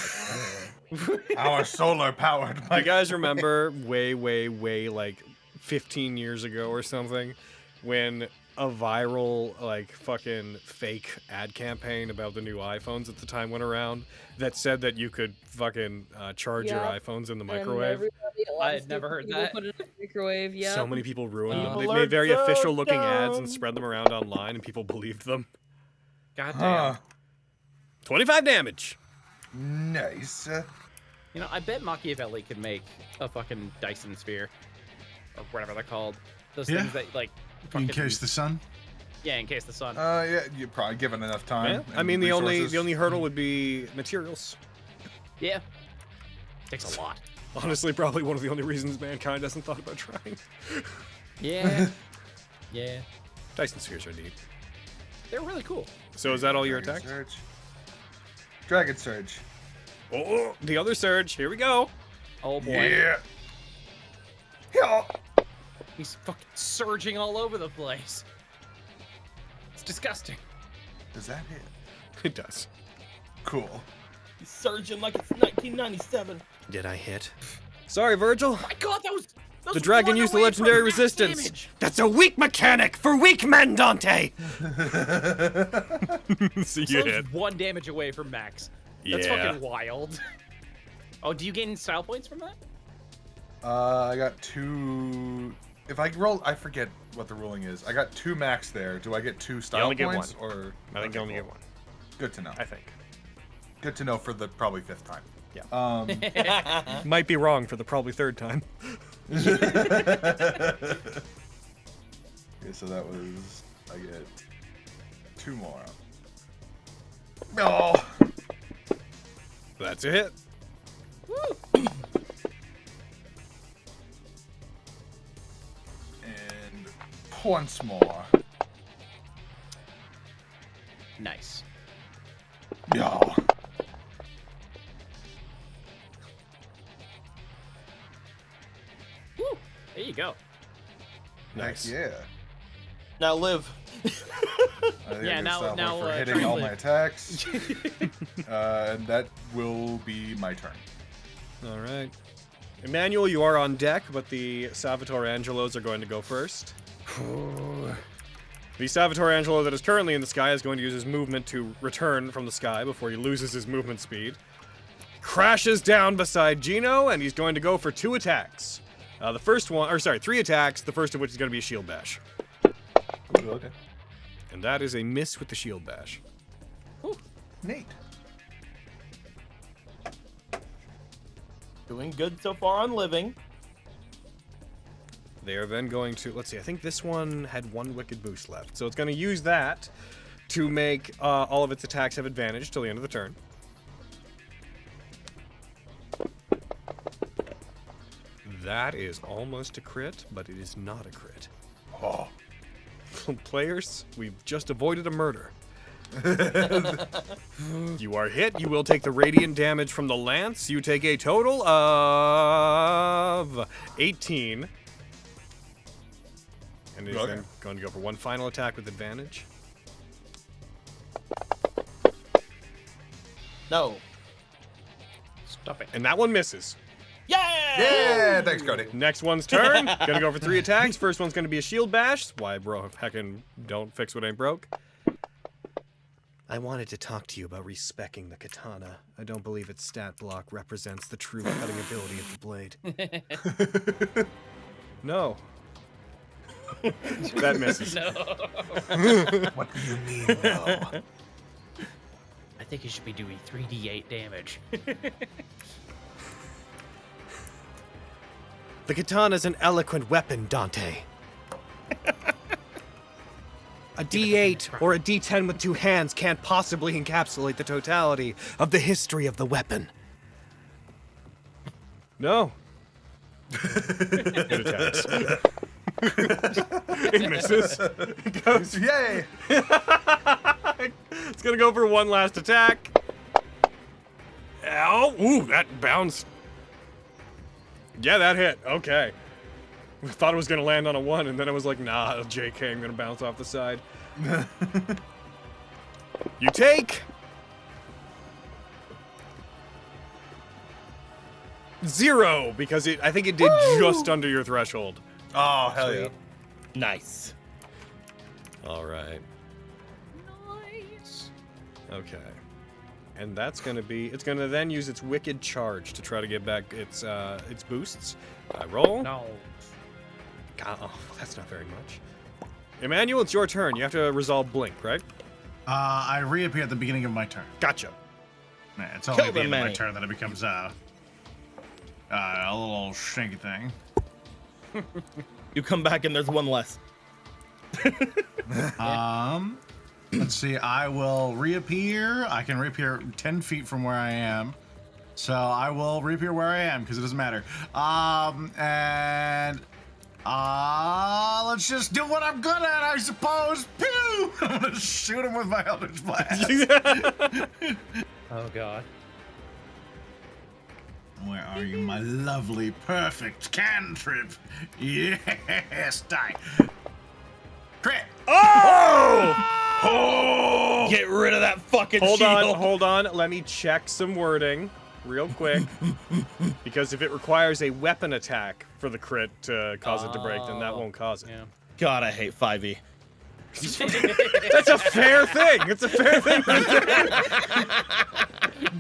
[SPEAKER 2] Our solar powered.
[SPEAKER 1] Do you guys remember way, like 15 years ago or something, when a viral, like, fucking fake ad campaign about the new iPhones at the time went around that said that you could fucking charge your
[SPEAKER 7] Yeah.
[SPEAKER 1] iPhones in the
[SPEAKER 7] And
[SPEAKER 1] microwave?
[SPEAKER 7] everybody
[SPEAKER 5] I
[SPEAKER 7] loves
[SPEAKER 5] had never
[SPEAKER 7] to
[SPEAKER 5] heard
[SPEAKER 7] people
[SPEAKER 5] that.
[SPEAKER 7] Put it in the microwave, yeah.
[SPEAKER 1] So many people ruined them. They
[SPEAKER 3] People
[SPEAKER 1] made very
[SPEAKER 3] are so
[SPEAKER 1] official looking ads and
[SPEAKER 3] dumb.
[SPEAKER 1] spread them around online, and people believed them.
[SPEAKER 5] God damn.
[SPEAKER 2] Huh.
[SPEAKER 1] 25 damage.
[SPEAKER 2] Nice.
[SPEAKER 5] You know, I bet Machiavelli could make a fucking Dyson sphere. Or whatever they're called. Those
[SPEAKER 4] Yeah.
[SPEAKER 5] things that, like,
[SPEAKER 4] In
[SPEAKER 5] fucking...
[SPEAKER 4] case the sun.
[SPEAKER 5] Yeah, in case the sun.
[SPEAKER 2] Yeah, you're probably given enough time.
[SPEAKER 1] Yeah. I
[SPEAKER 2] and
[SPEAKER 1] mean, the
[SPEAKER 2] resources.
[SPEAKER 1] only hurdle would be materials.
[SPEAKER 5] Yeah. Takes a lot.
[SPEAKER 1] Honestly, probably one of the only reasons mankind hasn't thought about trying.
[SPEAKER 5] Yeah. Yeah.
[SPEAKER 1] Dyson spheres are neat.
[SPEAKER 5] They're really cool.
[SPEAKER 1] So is that all your
[SPEAKER 2] Dragon
[SPEAKER 1] attacks?
[SPEAKER 2] Surge. Dragon Surge.
[SPEAKER 1] Oh, the other surge. Here we go.
[SPEAKER 5] Oh boy.
[SPEAKER 2] Yeah. Yeah.
[SPEAKER 5] He's fucking surging all over the place. It's disgusting.
[SPEAKER 2] Does that hit?
[SPEAKER 1] It does.
[SPEAKER 2] Cool.
[SPEAKER 3] He's surging like it's 1997.
[SPEAKER 10] Did I hit?
[SPEAKER 1] Sorry, Virgil.
[SPEAKER 5] My God, that was
[SPEAKER 1] The dragon used the legendary resistance.
[SPEAKER 5] Damage.
[SPEAKER 10] That's a weak mechanic for weak men, Dante!
[SPEAKER 1] So you
[SPEAKER 5] So
[SPEAKER 1] hit.
[SPEAKER 5] 1 damage away from max. That's
[SPEAKER 1] Yeah.
[SPEAKER 5] fucking wild. Oh, do you gain style points from that?
[SPEAKER 2] I got 2. If I roll, I forget what the ruling is. I got 2 max there. Do I get 2 style
[SPEAKER 1] only get
[SPEAKER 2] points?
[SPEAKER 1] one.
[SPEAKER 2] Or
[SPEAKER 1] I think you only
[SPEAKER 2] cool.
[SPEAKER 1] get 1.
[SPEAKER 2] Good to know.
[SPEAKER 1] I think.
[SPEAKER 2] Good to know for the probably 5th time.
[SPEAKER 1] Yeah. Might be wrong for the probably 3rd time.
[SPEAKER 2] Okay, so that was, I get 2 more. No.
[SPEAKER 1] That's a hit.
[SPEAKER 2] And once more.
[SPEAKER 5] Nice.
[SPEAKER 2] No.
[SPEAKER 5] Woo. There you go.
[SPEAKER 1] Nice.
[SPEAKER 2] Heck yeah.
[SPEAKER 3] Now live.
[SPEAKER 2] I think
[SPEAKER 5] Yeah,
[SPEAKER 2] I get
[SPEAKER 5] now-
[SPEAKER 2] style
[SPEAKER 5] now,
[SPEAKER 2] point for
[SPEAKER 5] try
[SPEAKER 2] hitting
[SPEAKER 5] and
[SPEAKER 2] all my
[SPEAKER 5] live.
[SPEAKER 2] attacks. And that will be my turn.
[SPEAKER 1] All right. Emmanuel, you are on deck, but the Salvatore Angelos are going to go first. The Salvatore Angelo that is currently in the sky is going to use his movement to return from the sky before he loses his movement speed. Crashes down beside Gino, and he's going to go for 2 attacks. The first one, or sorry, 3 attacks, the first of which is going to be a shield bash.
[SPEAKER 2] Ooh, okay.
[SPEAKER 1] And that is a miss with the shield bash.
[SPEAKER 2] Neat.
[SPEAKER 3] Doing good so far on living.
[SPEAKER 1] They are then going to, let's see, I think this one had 1 wicked boost left. So it's going to use that to make all of its attacks have advantage till the end of the turn. That is almost a crit, but it is not a crit.
[SPEAKER 2] Oh.
[SPEAKER 1] Players, we've just avoided a murder. You are hit. You will take the radiant damage from the lance. You take a total of 18. And is then going to go for one final attack with advantage.
[SPEAKER 9] No.
[SPEAKER 5] Stop it.
[SPEAKER 1] And that one misses.
[SPEAKER 2] Yeah, thanks, Cody.
[SPEAKER 1] Next one's turn. Gonna go for 3 attacks. First one's gonna be a shield bash. That's why, bro, heckin' don't fix what ain't broke. I wanted to talk to you about respecking the katana. I don't believe its stat block represents the true cutting ability of the blade. No. That misses.
[SPEAKER 5] No.
[SPEAKER 2] What do you mean, no?
[SPEAKER 5] I think it should be doing 3d8 damage.
[SPEAKER 10] The katana's an eloquent weapon, Dante. A D8 or a D10 with 2 hands can't possibly encapsulate the totality of the history of the weapon.
[SPEAKER 1] No. It attacks. It misses. It goes,
[SPEAKER 2] Yay!
[SPEAKER 1] It's gonna go for one last attack. Ow! Ooh, that bounced. Yeah, that hit. Okay. I thought it was gonna land on a 1, and then I was like, nah, JK, I'm gonna bounce off the side. You take 0 because I think it did just under your threshold.
[SPEAKER 2] Oh, hell yeah.
[SPEAKER 3] Nice.
[SPEAKER 1] All right.
[SPEAKER 6] Nice.
[SPEAKER 1] Okay. And that's gonna be. It's gonna then use its wicked charge to try to get back its boosts. Roll.
[SPEAKER 5] No.
[SPEAKER 1] God, oh, that's not very much. Emmanuel, it's your turn. You have to resolve blink, right?
[SPEAKER 4] I reappear at the beginning of my turn.
[SPEAKER 1] Gotcha.
[SPEAKER 4] Yeah, it's only
[SPEAKER 3] Kill
[SPEAKER 4] at the
[SPEAKER 3] them,
[SPEAKER 4] end of my
[SPEAKER 3] Manny.
[SPEAKER 4] turn that it becomes a little shanky thing.
[SPEAKER 3] You come back and there's one less.
[SPEAKER 4] Let's see. I will reappear. I can reappear 10 feet from where I am. So I will reappear where I am because it doesn't matter. Let's just do what I'm good at, I suppose. Pew! I'm gonna shoot him with my Eldritch Blast.
[SPEAKER 5] Oh god.
[SPEAKER 4] Where are you, my lovely, perfect cantrip? Yes, die. Crit.
[SPEAKER 1] Oh!
[SPEAKER 3] Get rid of that fucking
[SPEAKER 1] Hold
[SPEAKER 3] shield.
[SPEAKER 1] on. Let me check some wording real quick. Because if it requires a weapon attack for the crit to cause it to break, then that won't cause it.
[SPEAKER 5] Yeah.
[SPEAKER 3] God, I hate 5e.
[SPEAKER 1] That's a fair thing. It's a fair thing.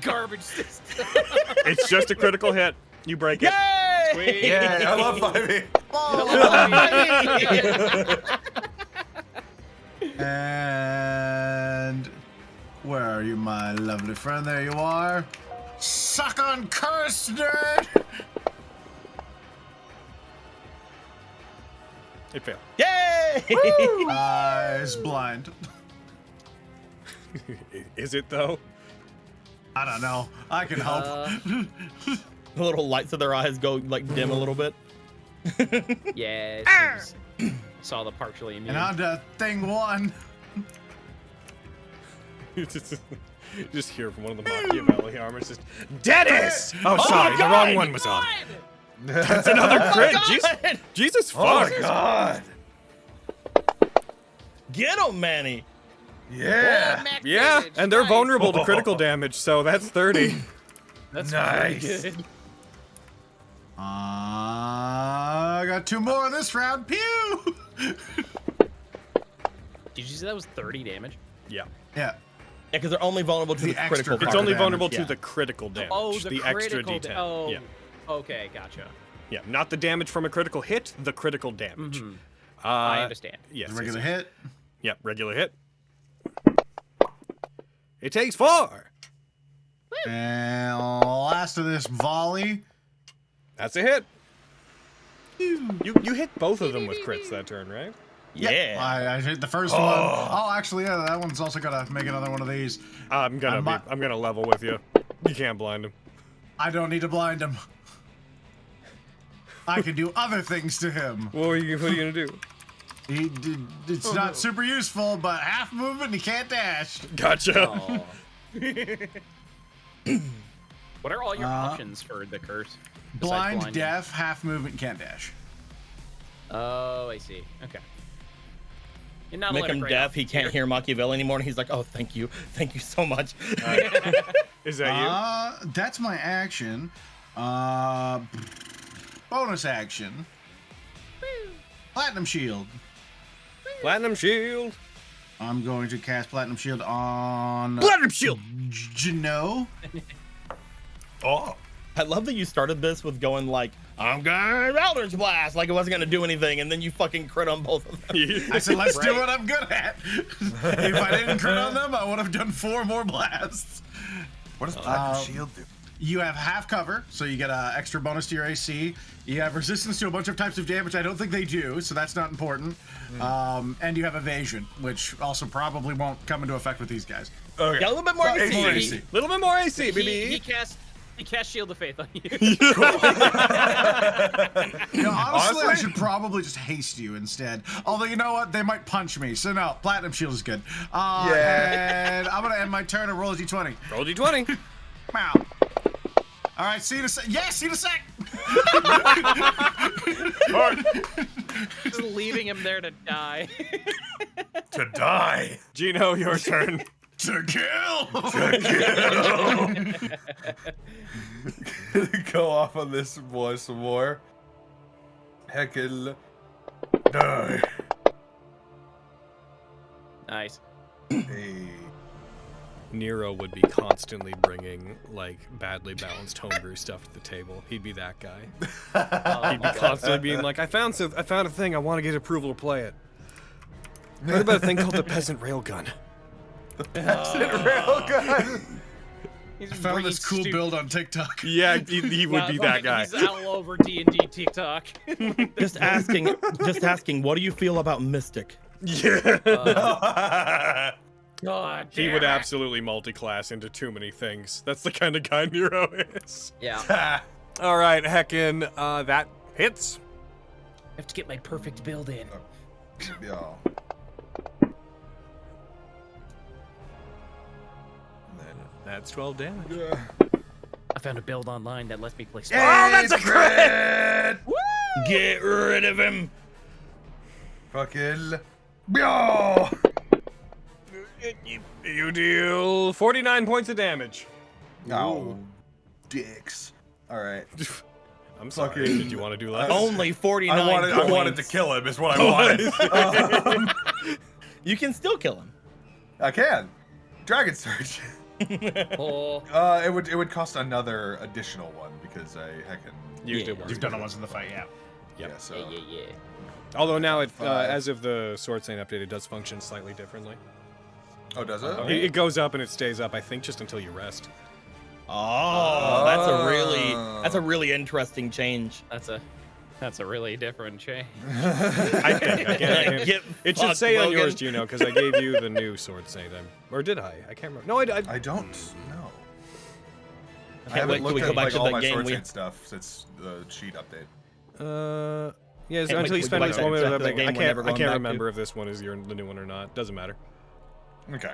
[SPEAKER 5] Garbage system.
[SPEAKER 1] It's just a critical hit. You break it.
[SPEAKER 3] Yay!
[SPEAKER 1] Sweet.
[SPEAKER 2] Yeah, I love 5e.
[SPEAKER 4] And where are you, my lovely friend? There you are. Suck on curse, nerd!
[SPEAKER 1] It failed.
[SPEAKER 3] Yay!
[SPEAKER 4] Eyes blind.
[SPEAKER 1] Is it though?
[SPEAKER 4] I don't know. I can help.
[SPEAKER 3] The little lights of their eyes go like dim a little bit.
[SPEAKER 5] Yeah. Saw the partially immune.
[SPEAKER 4] And on to thing 1.
[SPEAKER 1] Just hear from one of the Machiavelli armors just Dennis! Oh, sorry, the wrong one was on. That's another crit. Jesus fuck.
[SPEAKER 2] Oh, God.
[SPEAKER 3] Get him, Manny.
[SPEAKER 2] Yeah.
[SPEAKER 1] Yeah, and they're vulnerable to critical damage, so that's 30.
[SPEAKER 5] That's
[SPEAKER 2] Nice.
[SPEAKER 5] pretty good.
[SPEAKER 4] I got 2 more this round. Pew!
[SPEAKER 5] Did you say that was 30 damage?
[SPEAKER 1] Yeah.
[SPEAKER 4] Yeah.
[SPEAKER 3] Yeah, because they're only vulnerable to
[SPEAKER 4] The
[SPEAKER 3] the
[SPEAKER 4] extra
[SPEAKER 3] critical.
[SPEAKER 1] It's
[SPEAKER 4] Critical
[SPEAKER 1] only
[SPEAKER 4] damage,
[SPEAKER 1] vulnerable to
[SPEAKER 3] yeah.
[SPEAKER 1] the critical damage.
[SPEAKER 5] Oh, the
[SPEAKER 1] extra
[SPEAKER 5] critical
[SPEAKER 1] D10.
[SPEAKER 5] Oh,
[SPEAKER 1] Yeah.
[SPEAKER 5] okay, gotcha.
[SPEAKER 1] Yeah, not the damage from a critical hit, the critical damage.
[SPEAKER 5] I understand.
[SPEAKER 1] Yes.
[SPEAKER 4] The regular
[SPEAKER 1] yes, yes.
[SPEAKER 4] hit.
[SPEAKER 1] Yep, regular hit. It takes 4.
[SPEAKER 4] And last of this volley.
[SPEAKER 1] That's a hit. You hit both of them with crits that turn, right?
[SPEAKER 3] Yeah.
[SPEAKER 4] I hit the first one. Oh, actually, yeah, that one's also gotta make another one of these.
[SPEAKER 1] I'm gonna level with you. You can't blind him.
[SPEAKER 4] I don't need to blind him. I can do other things to him.
[SPEAKER 1] What are you gonna do?
[SPEAKER 4] It's not super useful, but half movement and he can't dash.
[SPEAKER 1] Gotcha.
[SPEAKER 5] What are all your options for the curse? besides
[SPEAKER 4] Blind,
[SPEAKER 5] blinding?
[SPEAKER 4] deaf, half movement, can't dash.
[SPEAKER 5] Oh, I see. Okay. You're not
[SPEAKER 3] Make
[SPEAKER 5] letting
[SPEAKER 3] him
[SPEAKER 5] great
[SPEAKER 3] deaf. He
[SPEAKER 5] options
[SPEAKER 3] can't
[SPEAKER 5] here.
[SPEAKER 3] hear Machiavelli anymore. And he's like, oh, thank you so much.
[SPEAKER 1] Is that you?
[SPEAKER 4] That's my action. Bonus action. Platinum Shield.
[SPEAKER 1] Platinum Shield.
[SPEAKER 4] I'm going to cast Platinum Shield on
[SPEAKER 1] Platinum Shield.
[SPEAKER 4] Jano.
[SPEAKER 2] Oh.
[SPEAKER 3] I love that you started this with going like, I'm going Eldritch Blast, like it wasn't gonna do anything, and then you fucking crit on both of them.
[SPEAKER 4] I said, let's do what I'm good at. If I didn't crit on them, I would have done 4 more blasts.
[SPEAKER 2] What does Platinum Shield do?
[SPEAKER 4] You have half cover, so you get an extra bonus to your AC. You have resistance to a bunch of types of damage. I don't think they do, so that's not important. And you have evasion, which also probably won't come into effect with these guys.
[SPEAKER 2] Okay.
[SPEAKER 3] Yeah, a little bit more AC.
[SPEAKER 4] AC.
[SPEAKER 1] Little bit more AC, baby.
[SPEAKER 5] He cast Shield of Faith on you.
[SPEAKER 4] Honestly, I should probably just haste you instead. Although, you know what? They might punch me. So, no, Platinum Shield is good. And I'm going to end my turn and roll a d20.
[SPEAKER 1] Roll d20.
[SPEAKER 4] Wow. All right, see you in a sec. Yeah, see you in a sec.
[SPEAKER 5] Just leaving him there to die.
[SPEAKER 2] To die.
[SPEAKER 1] Gino, your turn.
[SPEAKER 4] To kill.
[SPEAKER 2] Go off on this boy some more. Heckin' die.
[SPEAKER 5] Nice.
[SPEAKER 2] Hey.
[SPEAKER 1] Nero would be constantly bringing like badly balanced homebrew stuff to the table. He'd be that guy. He'd be constantly being like, I found a thing. I want to get approval to play it. What about a thing called the peasant railgun?
[SPEAKER 2] The peasant railgun.
[SPEAKER 4] I found this cool build on TikTok.
[SPEAKER 1] Yeah, he would be that guy.
[SPEAKER 5] He's all over D&D TikTok.
[SPEAKER 3] Just asking, what do you feel about Mystic?
[SPEAKER 1] Yeah.
[SPEAKER 5] God,
[SPEAKER 1] He would absolutely multi-class into too many things. That's the kind of guy Nero is.
[SPEAKER 5] Yeah.
[SPEAKER 1] All right, heckin', that hits.
[SPEAKER 5] I have to get my perfect build in.
[SPEAKER 2] Yeah.
[SPEAKER 1] That's 12 damage.
[SPEAKER 5] I found a build online that lets me play.
[SPEAKER 1] Oh, that's a crit!
[SPEAKER 3] Get rid of him.
[SPEAKER 2] Fucking. Yeah.
[SPEAKER 1] You deal 49 points of damage.
[SPEAKER 2] Oh, dicks. All right.
[SPEAKER 1] I'm sorry.
[SPEAKER 2] Fucking-
[SPEAKER 1] Did you want to do less?
[SPEAKER 3] Only 49
[SPEAKER 2] I wanted to kill him. Is what I wanted.
[SPEAKER 3] You can still kill him.
[SPEAKER 2] I can. Dragon Surge.
[SPEAKER 5] Oh.
[SPEAKER 2] It would cost another additional one because I heckin'
[SPEAKER 1] Used it once.
[SPEAKER 4] You've done it once in the fight, yeah.
[SPEAKER 1] Yep.
[SPEAKER 2] Yeah, so
[SPEAKER 5] Yeah.
[SPEAKER 1] Although now, it,
[SPEAKER 2] 5.
[SPEAKER 1] as of the Sword Saint update, it does function slightly differently.
[SPEAKER 2] Oh, does it?
[SPEAKER 1] It goes up and it stays up, I think, just until you rest.
[SPEAKER 3] Oh, that's a really interesting change.
[SPEAKER 5] That's a really different change.
[SPEAKER 1] I think.
[SPEAKER 3] Get
[SPEAKER 1] It should
[SPEAKER 3] fucked,
[SPEAKER 1] say on
[SPEAKER 3] Logan.
[SPEAKER 1] yours, Gino, because I gave you the new Sword Saint. Or did I? I can't remember. No,
[SPEAKER 2] I don't know. I
[SPEAKER 3] Can't wait
[SPEAKER 2] haven't
[SPEAKER 3] till we
[SPEAKER 2] looked
[SPEAKER 3] go
[SPEAKER 2] at
[SPEAKER 3] back to
[SPEAKER 2] all
[SPEAKER 3] that
[SPEAKER 2] my
[SPEAKER 3] game.
[SPEAKER 2] Sword
[SPEAKER 3] We
[SPEAKER 2] Saint stuff since the sheet update.
[SPEAKER 1] Yeah,
[SPEAKER 3] Can't
[SPEAKER 1] until
[SPEAKER 3] wait
[SPEAKER 1] you
[SPEAKER 3] to
[SPEAKER 1] spend
[SPEAKER 3] go
[SPEAKER 1] this
[SPEAKER 3] back
[SPEAKER 1] moment
[SPEAKER 3] to
[SPEAKER 1] with
[SPEAKER 3] that
[SPEAKER 1] it,
[SPEAKER 3] game
[SPEAKER 1] I
[SPEAKER 3] we're never
[SPEAKER 1] can't
[SPEAKER 3] going back
[SPEAKER 1] remember
[SPEAKER 3] to.
[SPEAKER 1] if this one is the new one or not. Doesn't matter.
[SPEAKER 2] Okay.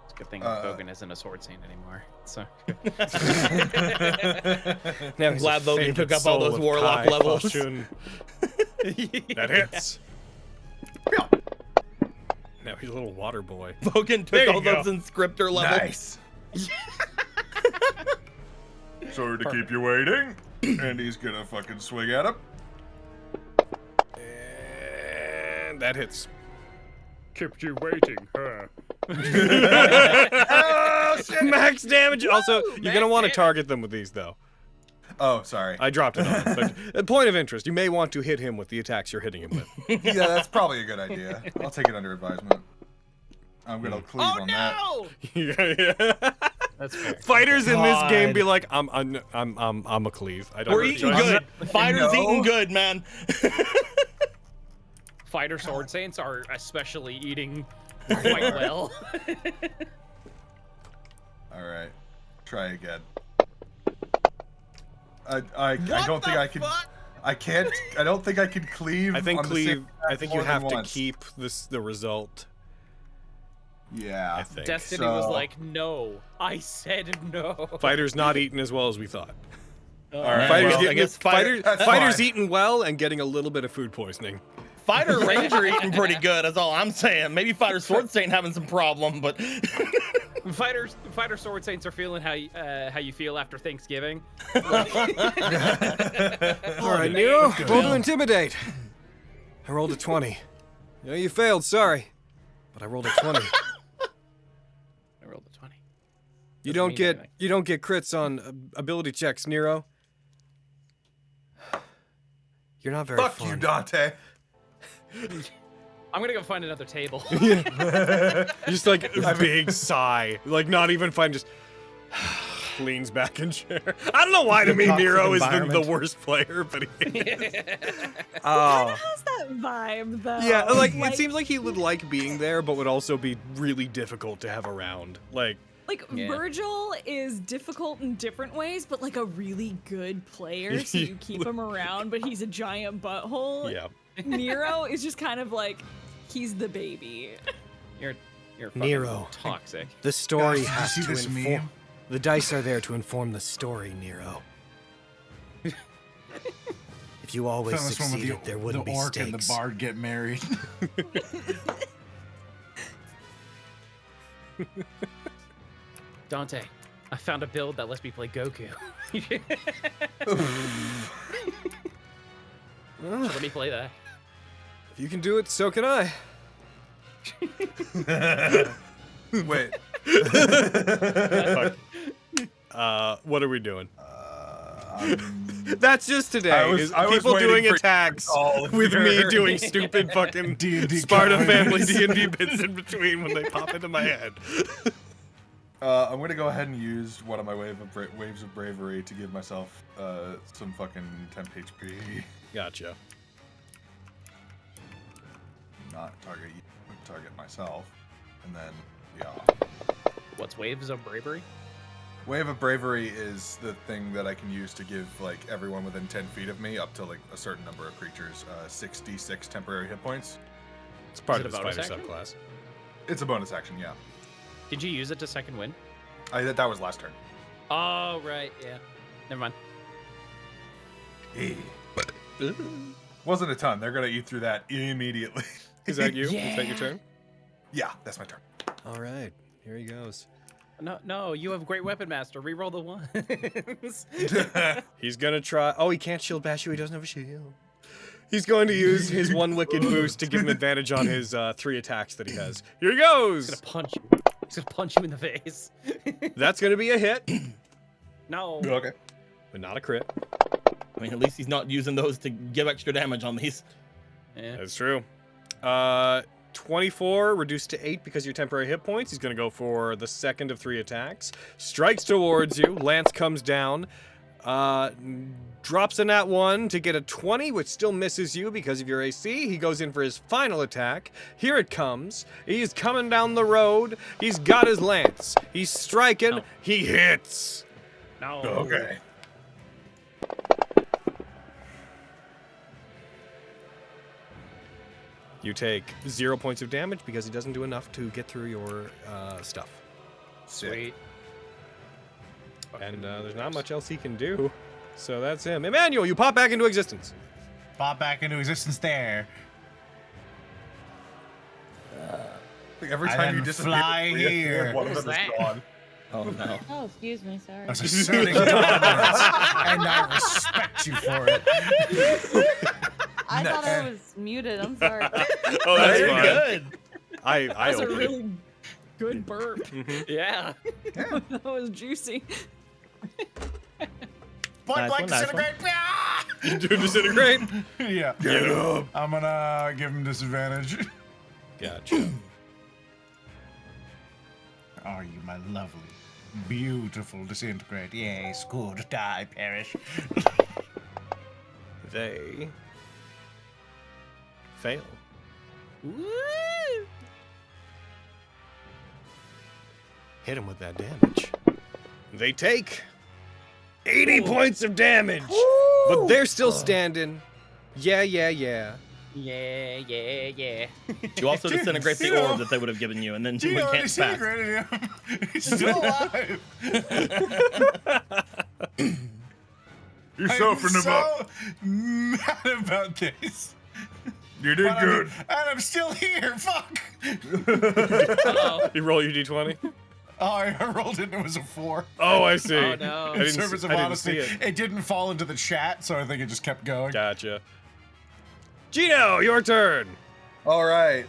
[SPEAKER 5] It's a good thing Bogan isn't a Sword Saint anymore. So.
[SPEAKER 1] Now
[SPEAKER 3] I'm glad Logan took up all those warlock levels.
[SPEAKER 1] That hits. Now he's a little water boy.
[SPEAKER 3] Logan
[SPEAKER 1] There
[SPEAKER 3] took
[SPEAKER 1] you
[SPEAKER 3] all
[SPEAKER 1] go.
[SPEAKER 3] those in scripter levels.
[SPEAKER 2] Nice. Sorry to keep you waiting. And he's gonna fucking swing at him.
[SPEAKER 1] And that hits.
[SPEAKER 5] Kept you waiting, huh?
[SPEAKER 1] Max damage. Also, you're
[SPEAKER 5] max
[SPEAKER 1] gonna want to
[SPEAKER 5] damage.
[SPEAKER 1] target them with these, though.
[SPEAKER 2] Oh, sorry.
[SPEAKER 1] I dropped it on. But a point of interest, you may want to hit him with the attacks you're hitting him with.
[SPEAKER 2] Yeah, that's probably a good idea. I'll take it under advisement. I'm gonna cleave on that.
[SPEAKER 1] Yeah.
[SPEAKER 5] That's fair.
[SPEAKER 1] Fighters in this game
[SPEAKER 3] God.
[SPEAKER 1] be like, I'm a cleave. I don't.
[SPEAKER 3] We're
[SPEAKER 1] have a
[SPEAKER 3] eating
[SPEAKER 1] choice.
[SPEAKER 3] good. Fighters
[SPEAKER 2] No.
[SPEAKER 3] eating good, man.
[SPEAKER 5] Fighter Sword Saints are especially eating quite well.
[SPEAKER 2] All right, try again. I don't think I can. I can't. I don't think I can cleave.
[SPEAKER 1] I think
[SPEAKER 2] on the same
[SPEAKER 1] cleave. I
[SPEAKER 2] attack
[SPEAKER 1] think you
[SPEAKER 2] more than
[SPEAKER 1] have to
[SPEAKER 2] once.
[SPEAKER 1] keep the result.
[SPEAKER 2] Yeah.
[SPEAKER 1] I think.
[SPEAKER 5] Destiny was
[SPEAKER 2] So-
[SPEAKER 5] like, no. I said no.
[SPEAKER 1] Fighters not eating as well as we thought.
[SPEAKER 2] All right.
[SPEAKER 1] Fighters
[SPEAKER 3] well, I
[SPEAKER 1] getting
[SPEAKER 3] guess
[SPEAKER 1] fighters
[SPEAKER 2] That's
[SPEAKER 1] fighters
[SPEAKER 2] fine.
[SPEAKER 1] eating well and getting a little bit of food poisoning.
[SPEAKER 3] Fighter Ranger eating pretty good. That's all I'm saying. Maybe Fighter Sword Saint having some problem, but
[SPEAKER 5] Fighter Sword Saints are feeling how you feel after Thanksgiving.
[SPEAKER 1] All right, Nero, roll to intimidate. I rolled a 20. Yeah, you failed, sorry. But I rolled a 20.
[SPEAKER 5] I rolled a 20.
[SPEAKER 1] You don't get crits on ability checks, Nero. You're not very
[SPEAKER 2] Fuck
[SPEAKER 1] fun.
[SPEAKER 2] you, Dante.
[SPEAKER 5] I'm gonna go find another table.
[SPEAKER 1] Just like a big sigh, like not even fun, just leans back in chair. I don't know why to me
[SPEAKER 3] Toxic
[SPEAKER 1] Nero is the
[SPEAKER 3] environment.
[SPEAKER 1] worst player, but he is.
[SPEAKER 6] Kinda has that vibe though.
[SPEAKER 1] Yeah, like it seems like he would like being there, but would also be really difficult to have around. Like
[SPEAKER 6] Virgil is difficult in different ways, but like a really good player, so you keep him around, but he's a giant butthole.
[SPEAKER 1] yeah.
[SPEAKER 6] Nero is just kind of like, he's the baby.
[SPEAKER 5] You're fucking
[SPEAKER 10] Nero.
[SPEAKER 5] toxic.
[SPEAKER 10] The story
[SPEAKER 4] Guys, did you
[SPEAKER 10] has
[SPEAKER 4] see
[SPEAKER 10] to
[SPEAKER 4] this
[SPEAKER 10] inform.
[SPEAKER 4] meme?
[SPEAKER 10] The dice are there to inform the story, Nero. If you always
[SPEAKER 4] Found this one with
[SPEAKER 10] succeeded, there wouldn't
[SPEAKER 4] the
[SPEAKER 10] be
[SPEAKER 4] orc and
[SPEAKER 10] stakes.
[SPEAKER 4] the bard get married.
[SPEAKER 5] Dante, I found a build that lets me play Goku. So let me play that.
[SPEAKER 1] If you can do it, so can I.
[SPEAKER 2] Wait.
[SPEAKER 1] What are we doing? That's just today.
[SPEAKER 2] I was
[SPEAKER 1] People
[SPEAKER 2] waiting
[SPEAKER 1] doing
[SPEAKER 2] for
[SPEAKER 1] attacks
[SPEAKER 2] all of
[SPEAKER 1] with me
[SPEAKER 2] your-
[SPEAKER 1] doing stupid fucking
[SPEAKER 4] D&D
[SPEAKER 1] Sparta family
[SPEAKER 4] comments.
[SPEAKER 1] D&D bits in between when they pop into my head.
[SPEAKER 2] I'm gonna go ahead and use one of my waves of bravery to give myself some fucking temp HP.
[SPEAKER 1] Gotcha.
[SPEAKER 2] Not target you, but target myself, and then yeah.
[SPEAKER 5] What's Waves of Bravery?
[SPEAKER 2] Wave of bravery is the thing that I can use to give like everyone within 10 feet of me, up to like a certain number of creatures, 66 temporary hit points.
[SPEAKER 1] It's part
[SPEAKER 5] Is
[SPEAKER 1] of
[SPEAKER 5] it
[SPEAKER 1] the
[SPEAKER 5] a bonus
[SPEAKER 1] spider
[SPEAKER 5] action?
[SPEAKER 1] subclass.
[SPEAKER 2] It's a bonus action, yeah.
[SPEAKER 5] Did you use it to second win?
[SPEAKER 2] That was last turn.
[SPEAKER 5] Oh, right, yeah. Never mind.
[SPEAKER 2] Wasn't a ton. They're gonna eat through that immediately.
[SPEAKER 1] Is that you? Is that your turn?
[SPEAKER 2] Yeah, that's my turn.
[SPEAKER 1] All right, here he goes.
[SPEAKER 5] No, you have Great Weapon Master. Reroll the ones.
[SPEAKER 1] He's gonna try. Oh, he can't shield bash you. He doesn't have a shield. He's going to use his one wicked boost to give him advantage on his 3 attacks that he has. Here he goes.
[SPEAKER 5] He's gonna punch you. He's gonna punch you in the face.
[SPEAKER 1] That's gonna be a hit,
[SPEAKER 5] No.
[SPEAKER 2] Okay.
[SPEAKER 1] but not a crit.
[SPEAKER 3] I mean, at least he's not using those to give extra damage on these.
[SPEAKER 5] Yeah.
[SPEAKER 1] That's true. 24 reduced to 8 because of your temporary hit points. He's gonna go for the second of 3 attacks. Strikes towards you. Lance comes down. Drops a nat 1 to get a 20, which still misses you because of your AC. He goes in for his final attack. Here it comes. He's coming down the road. He's got his lance. He's striking.
[SPEAKER 5] No.
[SPEAKER 1] He hits.
[SPEAKER 5] No.
[SPEAKER 2] Okay.
[SPEAKER 1] You take 0 points of damage because he doesn't do enough to get through your stuff.
[SPEAKER 5] Sweet.
[SPEAKER 1] And there's not much else he can do. So that's him. Emmanuel, you pop back into existence.
[SPEAKER 4] Pop back into existence there.
[SPEAKER 2] Like every
[SPEAKER 4] I
[SPEAKER 2] time
[SPEAKER 4] then
[SPEAKER 2] you disappear,
[SPEAKER 4] fly here.
[SPEAKER 2] one of
[SPEAKER 5] What
[SPEAKER 2] them
[SPEAKER 5] was
[SPEAKER 2] is
[SPEAKER 5] that?
[SPEAKER 2] gone.
[SPEAKER 3] Oh no.
[SPEAKER 7] Oh, excuse me, sorry.
[SPEAKER 4] I was asserting dominance, and I respect you for it.
[SPEAKER 7] I thought I was muted. I'm sorry.
[SPEAKER 1] Oh, that's
[SPEAKER 3] Very
[SPEAKER 1] fine.
[SPEAKER 3] good.
[SPEAKER 1] I
[SPEAKER 6] That's a
[SPEAKER 1] opened it.
[SPEAKER 6] really good burp.
[SPEAKER 5] Yeah.
[SPEAKER 6] That was juicy.
[SPEAKER 4] Point
[SPEAKER 3] Nice
[SPEAKER 4] blank
[SPEAKER 3] one, nice
[SPEAKER 4] disintegrate.
[SPEAKER 1] You do disintegrate?
[SPEAKER 4] Yeah.
[SPEAKER 1] Get up.
[SPEAKER 4] I'm gonna give him disadvantage.
[SPEAKER 1] Gotcha.
[SPEAKER 4] Are you my lovely, beautiful disintegrate? Yes, good. Die, perish.
[SPEAKER 1] They fail. Hit him with that damage. They take 80 points of damage, but they're still standing. Yeah.
[SPEAKER 5] Yeah.
[SPEAKER 3] You also disintegrate the
[SPEAKER 4] Gino.
[SPEAKER 3] orb that they would have given you, and then we
[SPEAKER 4] Gino
[SPEAKER 3] can't pass.
[SPEAKER 4] disintegrated him. He's still alive.
[SPEAKER 12] You're
[SPEAKER 4] I'm
[SPEAKER 12] softening him
[SPEAKER 4] so
[SPEAKER 12] up.
[SPEAKER 4] mad about this.
[SPEAKER 12] You did good.
[SPEAKER 4] And I'm still here. Fuck.
[SPEAKER 1] You roll your d20.
[SPEAKER 4] Oh, I rolled it and it was a 4.
[SPEAKER 1] Oh, I see.
[SPEAKER 5] Oh, no.
[SPEAKER 1] I didn't,
[SPEAKER 4] Service of
[SPEAKER 1] I didn't
[SPEAKER 4] honesty.
[SPEAKER 1] see it.
[SPEAKER 4] It didn't fall into the chat, so I think it just kept going.
[SPEAKER 1] Gotcha. Gino, your turn.
[SPEAKER 2] All right.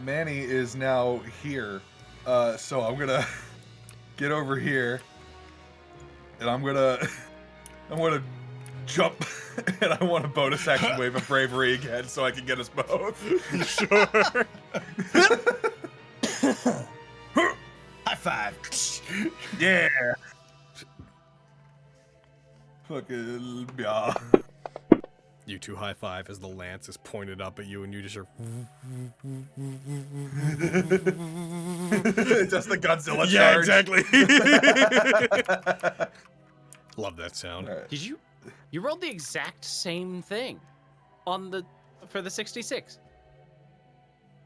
[SPEAKER 2] Manny is now here. So I'm gonna get over here, and I'm gonna jump, and I want a bonus action wave of bravery again, so I can get us both.
[SPEAKER 1] Sure.
[SPEAKER 4] High five.
[SPEAKER 2] Yeah. Fucking yeah.
[SPEAKER 1] You two high five as the lance is pointed up at you, and you just are.
[SPEAKER 2] Just the Godzilla
[SPEAKER 1] Yeah,
[SPEAKER 2] charge.
[SPEAKER 1] exactly. Love that sound.
[SPEAKER 2] All right.
[SPEAKER 5] Did you rolled the exact same thing for the 66?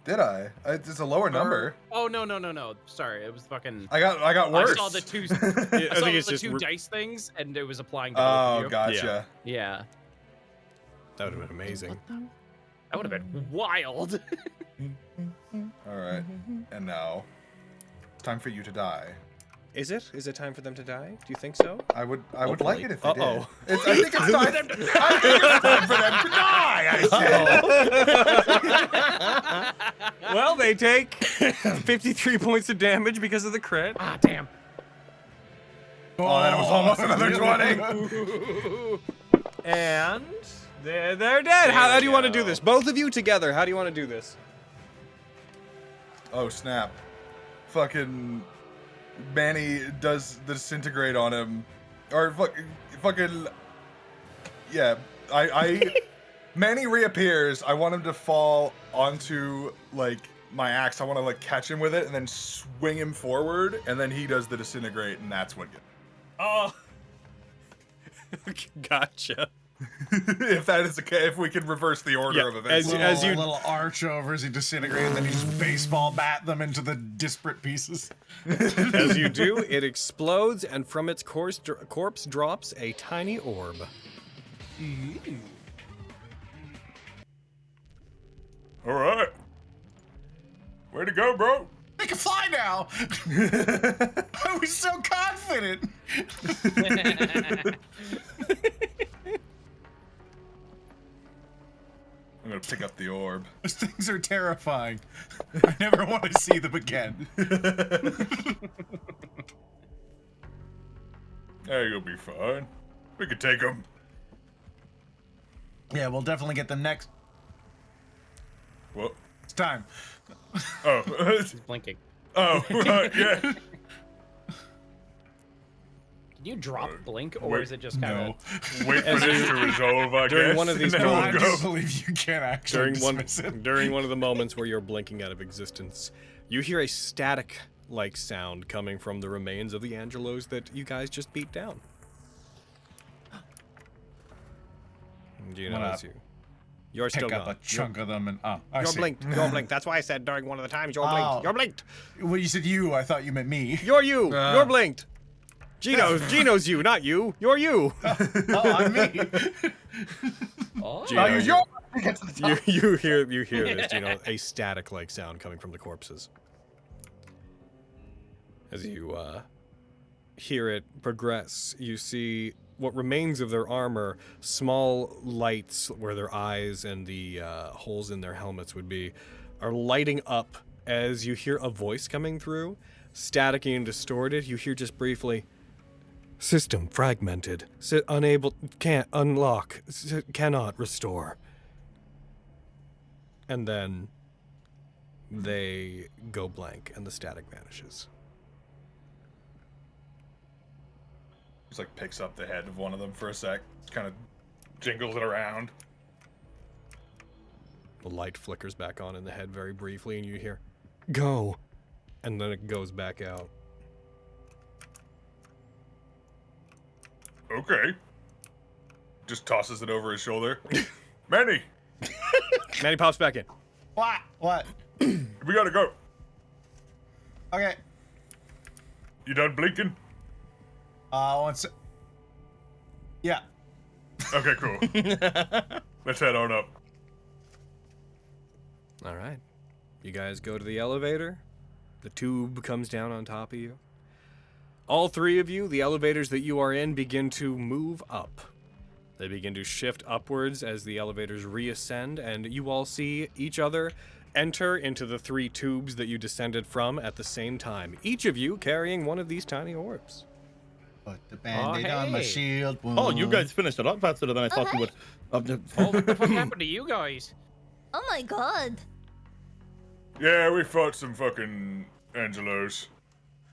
[SPEAKER 2] Did I? It's a lower number.
[SPEAKER 5] Oh no. Sorry, it was fucking.
[SPEAKER 2] I got worse.
[SPEAKER 5] I saw the two.
[SPEAKER 1] I
[SPEAKER 5] I saw
[SPEAKER 1] think it's
[SPEAKER 5] the
[SPEAKER 1] just
[SPEAKER 5] two dice things, and it was applying to both
[SPEAKER 2] Oh,
[SPEAKER 5] of you.
[SPEAKER 2] gotcha.
[SPEAKER 5] Yeah,
[SPEAKER 1] That would have been amazing.
[SPEAKER 5] that would have been wild.
[SPEAKER 2] All right. And now, it's time for you to die.
[SPEAKER 1] Is it? Is it time for them to die? Do you think so?
[SPEAKER 2] I would like it if they
[SPEAKER 1] Uh-oh.
[SPEAKER 2] did. I think it's time. I think it's time for them to die. I said.
[SPEAKER 1] Well, they take 53 points of damage because of the crit.
[SPEAKER 5] Ah, damn.
[SPEAKER 2] Oh, that was almost another 20.
[SPEAKER 1] And they're dead. How do you want to do this? Both of you together. How do you want to do this?
[SPEAKER 2] Oh snap! Fucking Manny does the disintegrate on him, or fucking yeah. Manny reappears. I want him to fall onto like my axe. I want to like catch him with it and then swing him forward, and then he does the disintegrate, and that's what.
[SPEAKER 1] Oh, gotcha.
[SPEAKER 2] If that is okay, if we can reverse the order of events.
[SPEAKER 1] As you
[SPEAKER 4] little arch over as he disintegrates, and then you just baseball bat them into the disparate pieces.
[SPEAKER 1] as you do, it explodes, and from its corpse drops a tiny orb.
[SPEAKER 12] All right. Way to go, bro.
[SPEAKER 4] They can fly now. I was so confident.
[SPEAKER 2] I'm gonna pick up the orb.
[SPEAKER 4] Those things are terrifying. I never want to see them again.
[SPEAKER 12] Hey, you'll be fine. We can take them.
[SPEAKER 4] Yeah, we'll definitely get the next.
[SPEAKER 12] What?
[SPEAKER 4] It's time.
[SPEAKER 12] Oh.
[SPEAKER 5] Blinking.
[SPEAKER 12] Oh, right, yeah.
[SPEAKER 5] Can you drop blink, or is it just kind of?
[SPEAKER 12] Wait for this to resolve, I
[SPEAKER 1] During
[SPEAKER 12] guess.
[SPEAKER 1] one of these
[SPEAKER 12] and then
[SPEAKER 4] I
[SPEAKER 12] we'll
[SPEAKER 4] do
[SPEAKER 12] go.
[SPEAKER 4] believe you can't actually dismiss it.
[SPEAKER 1] During one of the moments where you're blinking out of existence, you hear a static-like sound coming from the remains of the Angelos that you guys just beat down. Do you
[SPEAKER 4] I'm gonna
[SPEAKER 1] notice you're still
[SPEAKER 4] Pick up
[SPEAKER 1] gone.
[SPEAKER 4] a chunk of them and I
[SPEAKER 1] You're
[SPEAKER 4] see.
[SPEAKER 1] blinked. You're blinked. That's why I said during one of the times you're blinked.
[SPEAKER 4] Oh.
[SPEAKER 1] You're blinked.
[SPEAKER 4] Well, you said you. I thought you meant me.
[SPEAKER 1] You're you. You're blinked. Gino's you, not you. You're you.
[SPEAKER 4] Oh, I'm me.
[SPEAKER 5] Oh.
[SPEAKER 1] Gino,
[SPEAKER 2] Use your to get to the top.
[SPEAKER 1] you hear this, Gino, a static-like sound coming from the corpses. As you hear it progress, you see what remains of their armor, small lights where their eyes and the holes in their helmets would be, are lighting up as you hear a voice coming through, staticky and distorted. You hear just briefly, "System fragmented. Unable, can't unlock, cannot restore." And then they go blank and the static vanishes.
[SPEAKER 2] Just like picks up the head of one of them for a sec, kind of jingles it around.
[SPEAKER 1] The light flickers back on in the head very briefly, and you hear, "Go," and then it goes back out.
[SPEAKER 12] Okay. Just tosses it over his shoulder. Manny,
[SPEAKER 1] Manny pops back in.
[SPEAKER 4] What? What?
[SPEAKER 12] we gotta go.
[SPEAKER 4] Okay.
[SPEAKER 12] You done blinking?
[SPEAKER 4] Once. Yeah.
[SPEAKER 12] Okay, cool. Let's head on up.
[SPEAKER 1] All right. You guys go to the elevator. The tube comes down on top of you. All three of you, the elevators that you are in, begin to move up. They begin to shift upwards as the elevators reascend, and you all see each other enter into the three tubes that you descended from at the same time, each of you carrying one of these tiny orbs.
[SPEAKER 4] Put the band-aid on my
[SPEAKER 5] hey.
[SPEAKER 4] shield.
[SPEAKER 3] Oh, you guys finished a lot faster than I thought you would.
[SPEAKER 5] Oh, what the fuck happened to you guys?
[SPEAKER 8] Oh my god.
[SPEAKER 12] Yeah, we fought some fucking Angelos.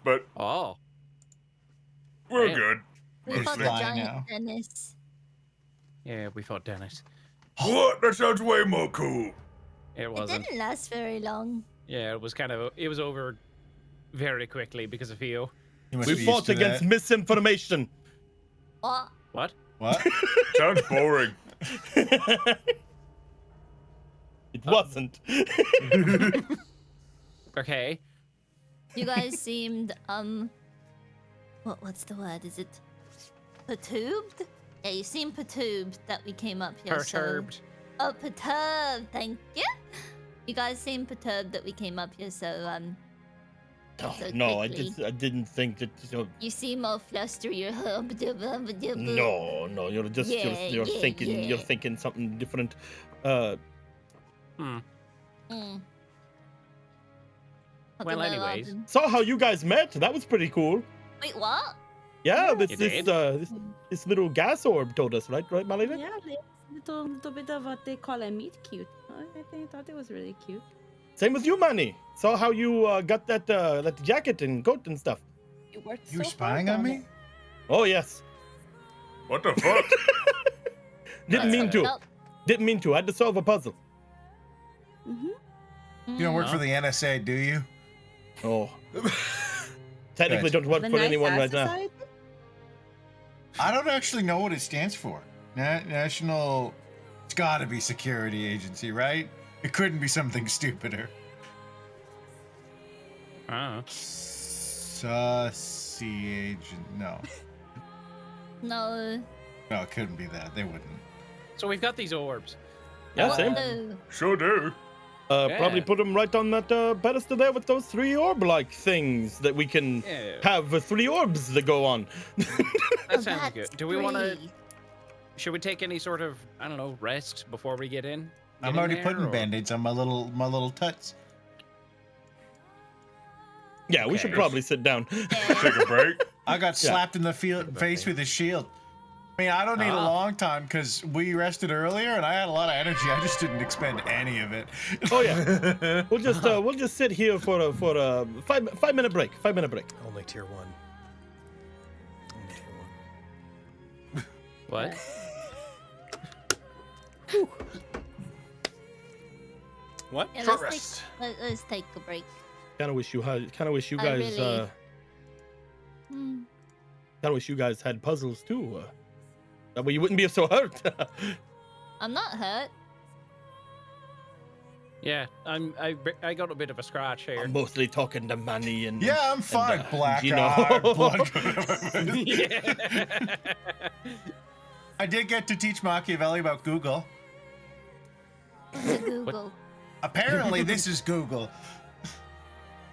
[SPEAKER 12] But
[SPEAKER 5] Oh.
[SPEAKER 12] we're
[SPEAKER 5] Damn.
[SPEAKER 12] good.
[SPEAKER 8] We
[SPEAKER 4] It's
[SPEAKER 8] fought the
[SPEAKER 4] fine
[SPEAKER 8] giant
[SPEAKER 4] now.
[SPEAKER 8] Dennis.
[SPEAKER 5] Yeah, we fought Dennis.
[SPEAKER 12] What? That sounds way more cool.
[SPEAKER 5] It
[SPEAKER 8] It
[SPEAKER 5] wasn't.
[SPEAKER 8] didn't last very long.
[SPEAKER 5] Yeah, it was over very quickly because of you.
[SPEAKER 4] You must
[SPEAKER 3] We
[SPEAKER 4] be
[SPEAKER 3] fought
[SPEAKER 4] used to
[SPEAKER 3] against
[SPEAKER 4] that.
[SPEAKER 3] misinformation.
[SPEAKER 8] What?
[SPEAKER 5] What?
[SPEAKER 4] What?
[SPEAKER 12] Sounds boring.
[SPEAKER 3] It wasn't.
[SPEAKER 5] Okay.
[SPEAKER 8] You guys seemed what's the word? Is it perturbed? Yeah, you seem perturbed that we came up here.
[SPEAKER 5] Perturbed.
[SPEAKER 8] So... Oh, perturbed. Thank you. You guys seem perturbed that we came up here. So
[SPEAKER 3] Oh,
[SPEAKER 8] so
[SPEAKER 3] no,
[SPEAKER 8] quickly.
[SPEAKER 3] I didn't think that.
[SPEAKER 8] You seem all flustery.
[SPEAKER 3] No, you're just you're thinking you're thinking something different.
[SPEAKER 5] Hmm.
[SPEAKER 8] Mm.
[SPEAKER 5] Well, anyways.
[SPEAKER 8] Robin.
[SPEAKER 3] Saw how you guys met. That was pretty cool.
[SPEAKER 8] Wait, what?
[SPEAKER 3] Yeah,
[SPEAKER 5] You did?
[SPEAKER 3] this little gas orb told us, right, Malina?
[SPEAKER 11] Yeah, little bit of what they call a meet cute. I thought it was really cute.
[SPEAKER 3] Same with you, Manny. Saw how you got that jacket and coat and stuff.
[SPEAKER 11] You worked
[SPEAKER 4] You were
[SPEAKER 11] so
[SPEAKER 4] spying
[SPEAKER 11] hard
[SPEAKER 4] on
[SPEAKER 11] it.
[SPEAKER 4] me?
[SPEAKER 3] Oh yes.
[SPEAKER 12] What the fuck?
[SPEAKER 3] Didn't mean to.
[SPEAKER 8] Nope.
[SPEAKER 3] Didn't mean to. I had to solve a puzzle.
[SPEAKER 11] Mm-hmm.
[SPEAKER 4] You don't work
[SPEAKER 5] No.
[SPEAKER 4] for the NSA, do you?
[SPEAKER 3] Oh. Technically,
[SPEAKER 4] Good.
[SPEAKER 3] don't work
[SPEAKER 11] The
[SPEAKER 3] for
[SPEAKER 11] nice
[SPEAKER 3] anyone
[SPEAKER 11] ass
[SPEAKER 3] right now.
[SPEAKER 11] society?
[SPEAKER 4] I don't actually know what it stands for. National. It's gotta be security agency, right? It couldn't be something stupider.
[SPEAKER 5] Ah.
[SPEAKER 4] Sussy agent. No.
[SPEAKER 8] No.
[SPEAKER 4] No, it couldn't be that. They wouldn't.
[SPEAKER 5] So we've got these orbs.
[SPEAKER 3] Yeah, same.
[SPEAKER 8] No.
[SPEAKER 12] Sure do.
[SPEAKER 3] Probably
[SPEAKER 5] Yeah.
[SPEAKER 3] put them right on that pedestal there with those three orb-like things that we can
[SPEAKER 5] Yeah.
[SPEAKER 3] have three orbs that go on.
[SPEAKER 5] That sounds good.
[SPEAKER 8] That's
[SPEAKER 5] Do we want to?
[SPEAKER 8] three.
[SPEAKER 5] Should we take any sort of rest before we get in?
[SPEAKER 4] I'm
[SPEAKER 5] Get in
[SPEAKER 4] already
[SPEAKER 5] there,
[SPEAKER 4] putting
[SPEAKER 5] or-
[SPEAKER 4] band-aids on my little tuts.
[SPEAKER 3] Yeah, we should
[SPEAKER 5] Okay.
[SPEAKER 3] probably sit down.
[SPEAKER 12] Take a break.
[SPEAKER 4] I got slapped in the face with a shield. I mean, I don't need a long time because we rested earlier and I had a lot of energy. I just didn't expend any of it.
[SPEAKER 3] Oh yeah, we'll just sit here for a 5-minute break. 5-minute break.
[SPEAKER 1] Only tier 1. Only tier 1.
[SPEAKER 5] What?
[SPEAKER 1] What?
[SPEAKER 8] Yeah,
[SPEAKER 12] Short
[SPEAKER 8] let's
[SPEAKER 12] rest.
[SPEAKER 8] let's take a break.
[SPEAKER 3] Kind of wish you
[SPEAKER 8] I
[SPEAKER 3] guys
[SPEAKER 8] really- Hmm.
[SPEAKER 3] kind of wish you guys had puzzles too. That way you wouldn't be so hurt.
[SPEAKER 8] I'm not hurt.
[SPEAKER 5] Yeah, I got a bit of a scratch here.
[SPEAKER 3] I'm mostly talking to Manny and
[SPEAKER 4] Yeah, I'm fine. Black
[SPEAKER 3] you know.
[SPEAKER 4] eye, blood.
[SPEAKER 5] Yeah.
[SPEAKER 4] I did get to teach Machiavelli about Google.
[SPEAKER 8] What's a Google?
[SPEAKER 4] Apparently, this is Google.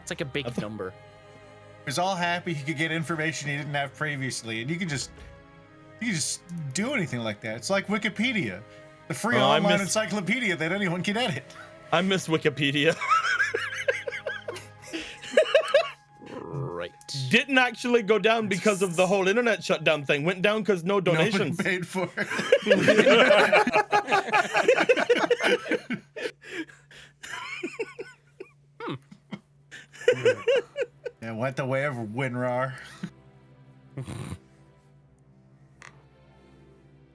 [SPEAKER 5] It's like a big number.
[SPEAKER 4] He was all happy he could get information he didn't have previously, and you can just do anything like that. It's like Wikipedia, the free
[SPEAKER 3] Oh, I
[SPEAKER 4] online
[SPEAKER 3] miss-
[SPEAKER 4] encyclopedia that anyone can edit.
[SPEAKER 3] I miss Wikipedia.
[SPEAKER 5] Right.
[SPEAKER 3] Didn't actually go down because of the whole internet shutdown thing. Went down because no donations.
[SPEAKER 4] No one paid for it. Yeah, went the way of WinRAR.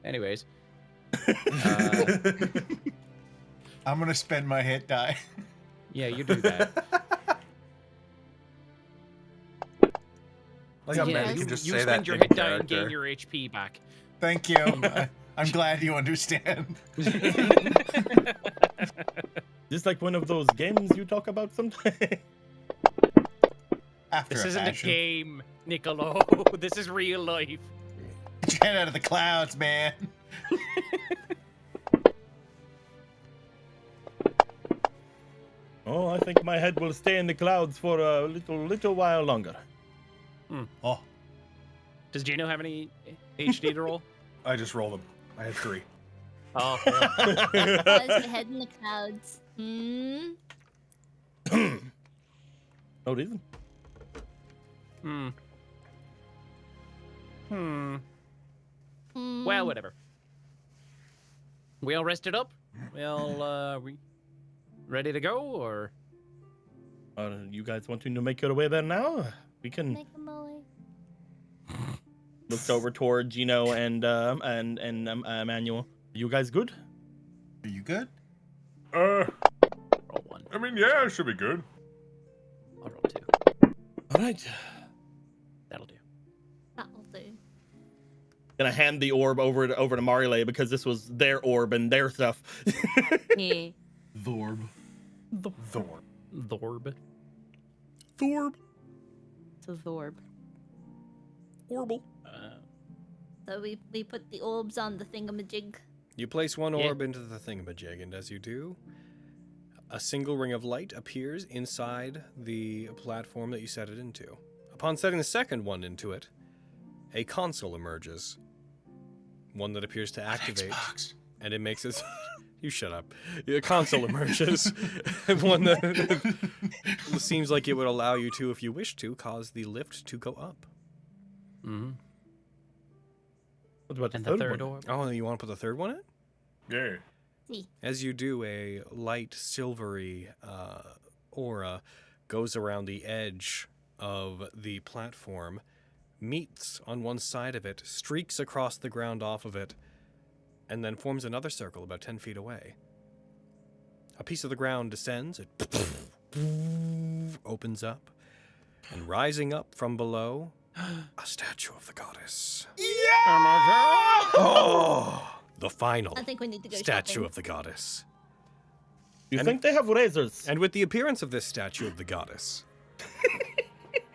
[SPEAKER 5] Anyways.
[SPEAKER 4] I'm gonna spend my hit die.
[SPEAKER 5] Yeah, you do that.
[SPEAKER 2] Like how
[SPEAKER 8] Yeah,
[SPEAKER 2] Manny
[SPEAKER 8] you
[SPEAKER 2] can just
[SPEAKER 5] You
[SPEAKER 2] say that
[SPEAKER 5] spend your
[SPEAKER 2] in
[SPEAKER 5] hit die and
[SPEAKER 2] character.
[SPEAKER 5] gain your HP back.
[SPEAKER 4] Thank you. I'm glad you understand.
[SPEAKER 3] Just like one of those games you talk about sometimes.
[SPEAKER 4] After
[SPEAKER 5] This
[SPEAKER 4] a
[SPEAKER 5] isn't a
[SPEAKER 4] fashion.
[SPEAKER 5] game, Niccolo. This is real life.
[SPEAKER 4] Get your head out of the clouds, man.
[SPEAKER 3] Oh, I think my head will stay in the clouds for a little while longer.
[SPEAKER 4] Oh,
[SPEAKER 5] Does Gino have any HD to roll?
[SPEAKER 2] I just rolled them. I had 3.
[SPEAKER 5] Oh, yeah.
[SPEAKER 8] Why is the head in the clouds?
[SPEAKER 3] No reason.
[SPEAKER 5] Well, whatever. We all rested up? Well, we ready to go, or?
[SPEAKER 3] You guys wanting to make your way there now? We can.
[SPEAKER 8] Make them away.
[SPEAKER 3] Looks over toward Gino and Emmanuel. You guys good?
[SPEAKER 4] are you good?
[SPEAKER 5] Roll 1.
[SPEAKER 12] I mean, yeah, it should be good.
[SPEAKER 5] I'll roll 2.
[SPEAKER 3] All right.
[SPEAKER 5] That'll do.
[SPEAKER 8] That'll do.
[SPEAKER 3] Gonna hand the orb over to Marile because this was their orb and their stuff.
[SPEAKER 7] Yeah.
[SPEAKER 4] Thorb.
[SPEAKER 2] Thor.
[SPEAKER 5] Thorb.
[SPEAKER 1] Thorb.
[SPEAKER 7] It's a Thorb.
[SPEAKER 1] Orbital.
[SPEAKER 8] So we put the orbs on the thingamajig.
[SPEAKER 1] You place one
[SPEAKER 5] Yeah.
[SPEAKER 1] orb into the thingamajig, and as you do, a single ring of light appears inside the platform that you set it into. Upon setting the second one into it, a console emerges. One that appears to activate,
[SPEAKER 4] Xbox.
[SPEAKER 1] and it makes its... You shut up. A console emerges. One that seems like it would allow you to, if you wish to, cause the lift to go up.
[SPEAKER 5] Mm-hmm.
[SPEAKER 3] What about
[SPEAKER 5] And
[SPEAKER 3] the
[SPEAKER 5] the
[SPEAKER 3] third
[SPEAKER 5] third
[SPEAKER 3] one?
[SPEAKER 5] orb?
[SPEAKER 1] Oh, you want to put the third one in?
[SPEAKER 12] Yeah.
[SPEAKER 1] As you do, a light silvery aura goes around the edge of the platform, meets on one side of it, streaks across the ground off of it, and then forms another circle about 10 feet away. A piece of the ground descends, it opens up, and rising up from below, a statue of the goddess. Oh, the final
[SPEAKER 8] I think we need to go
[SPEAKER 1] statue
[SPEAKER 8] shopping.
[SPEAKER 1] of the goddess.
[SPEAKER 3] You
[SPEAKER 1] And-
[SPEAKER 3] think they have razors?
[SPEAKER 1] And with the appearance of this statue of the goddess,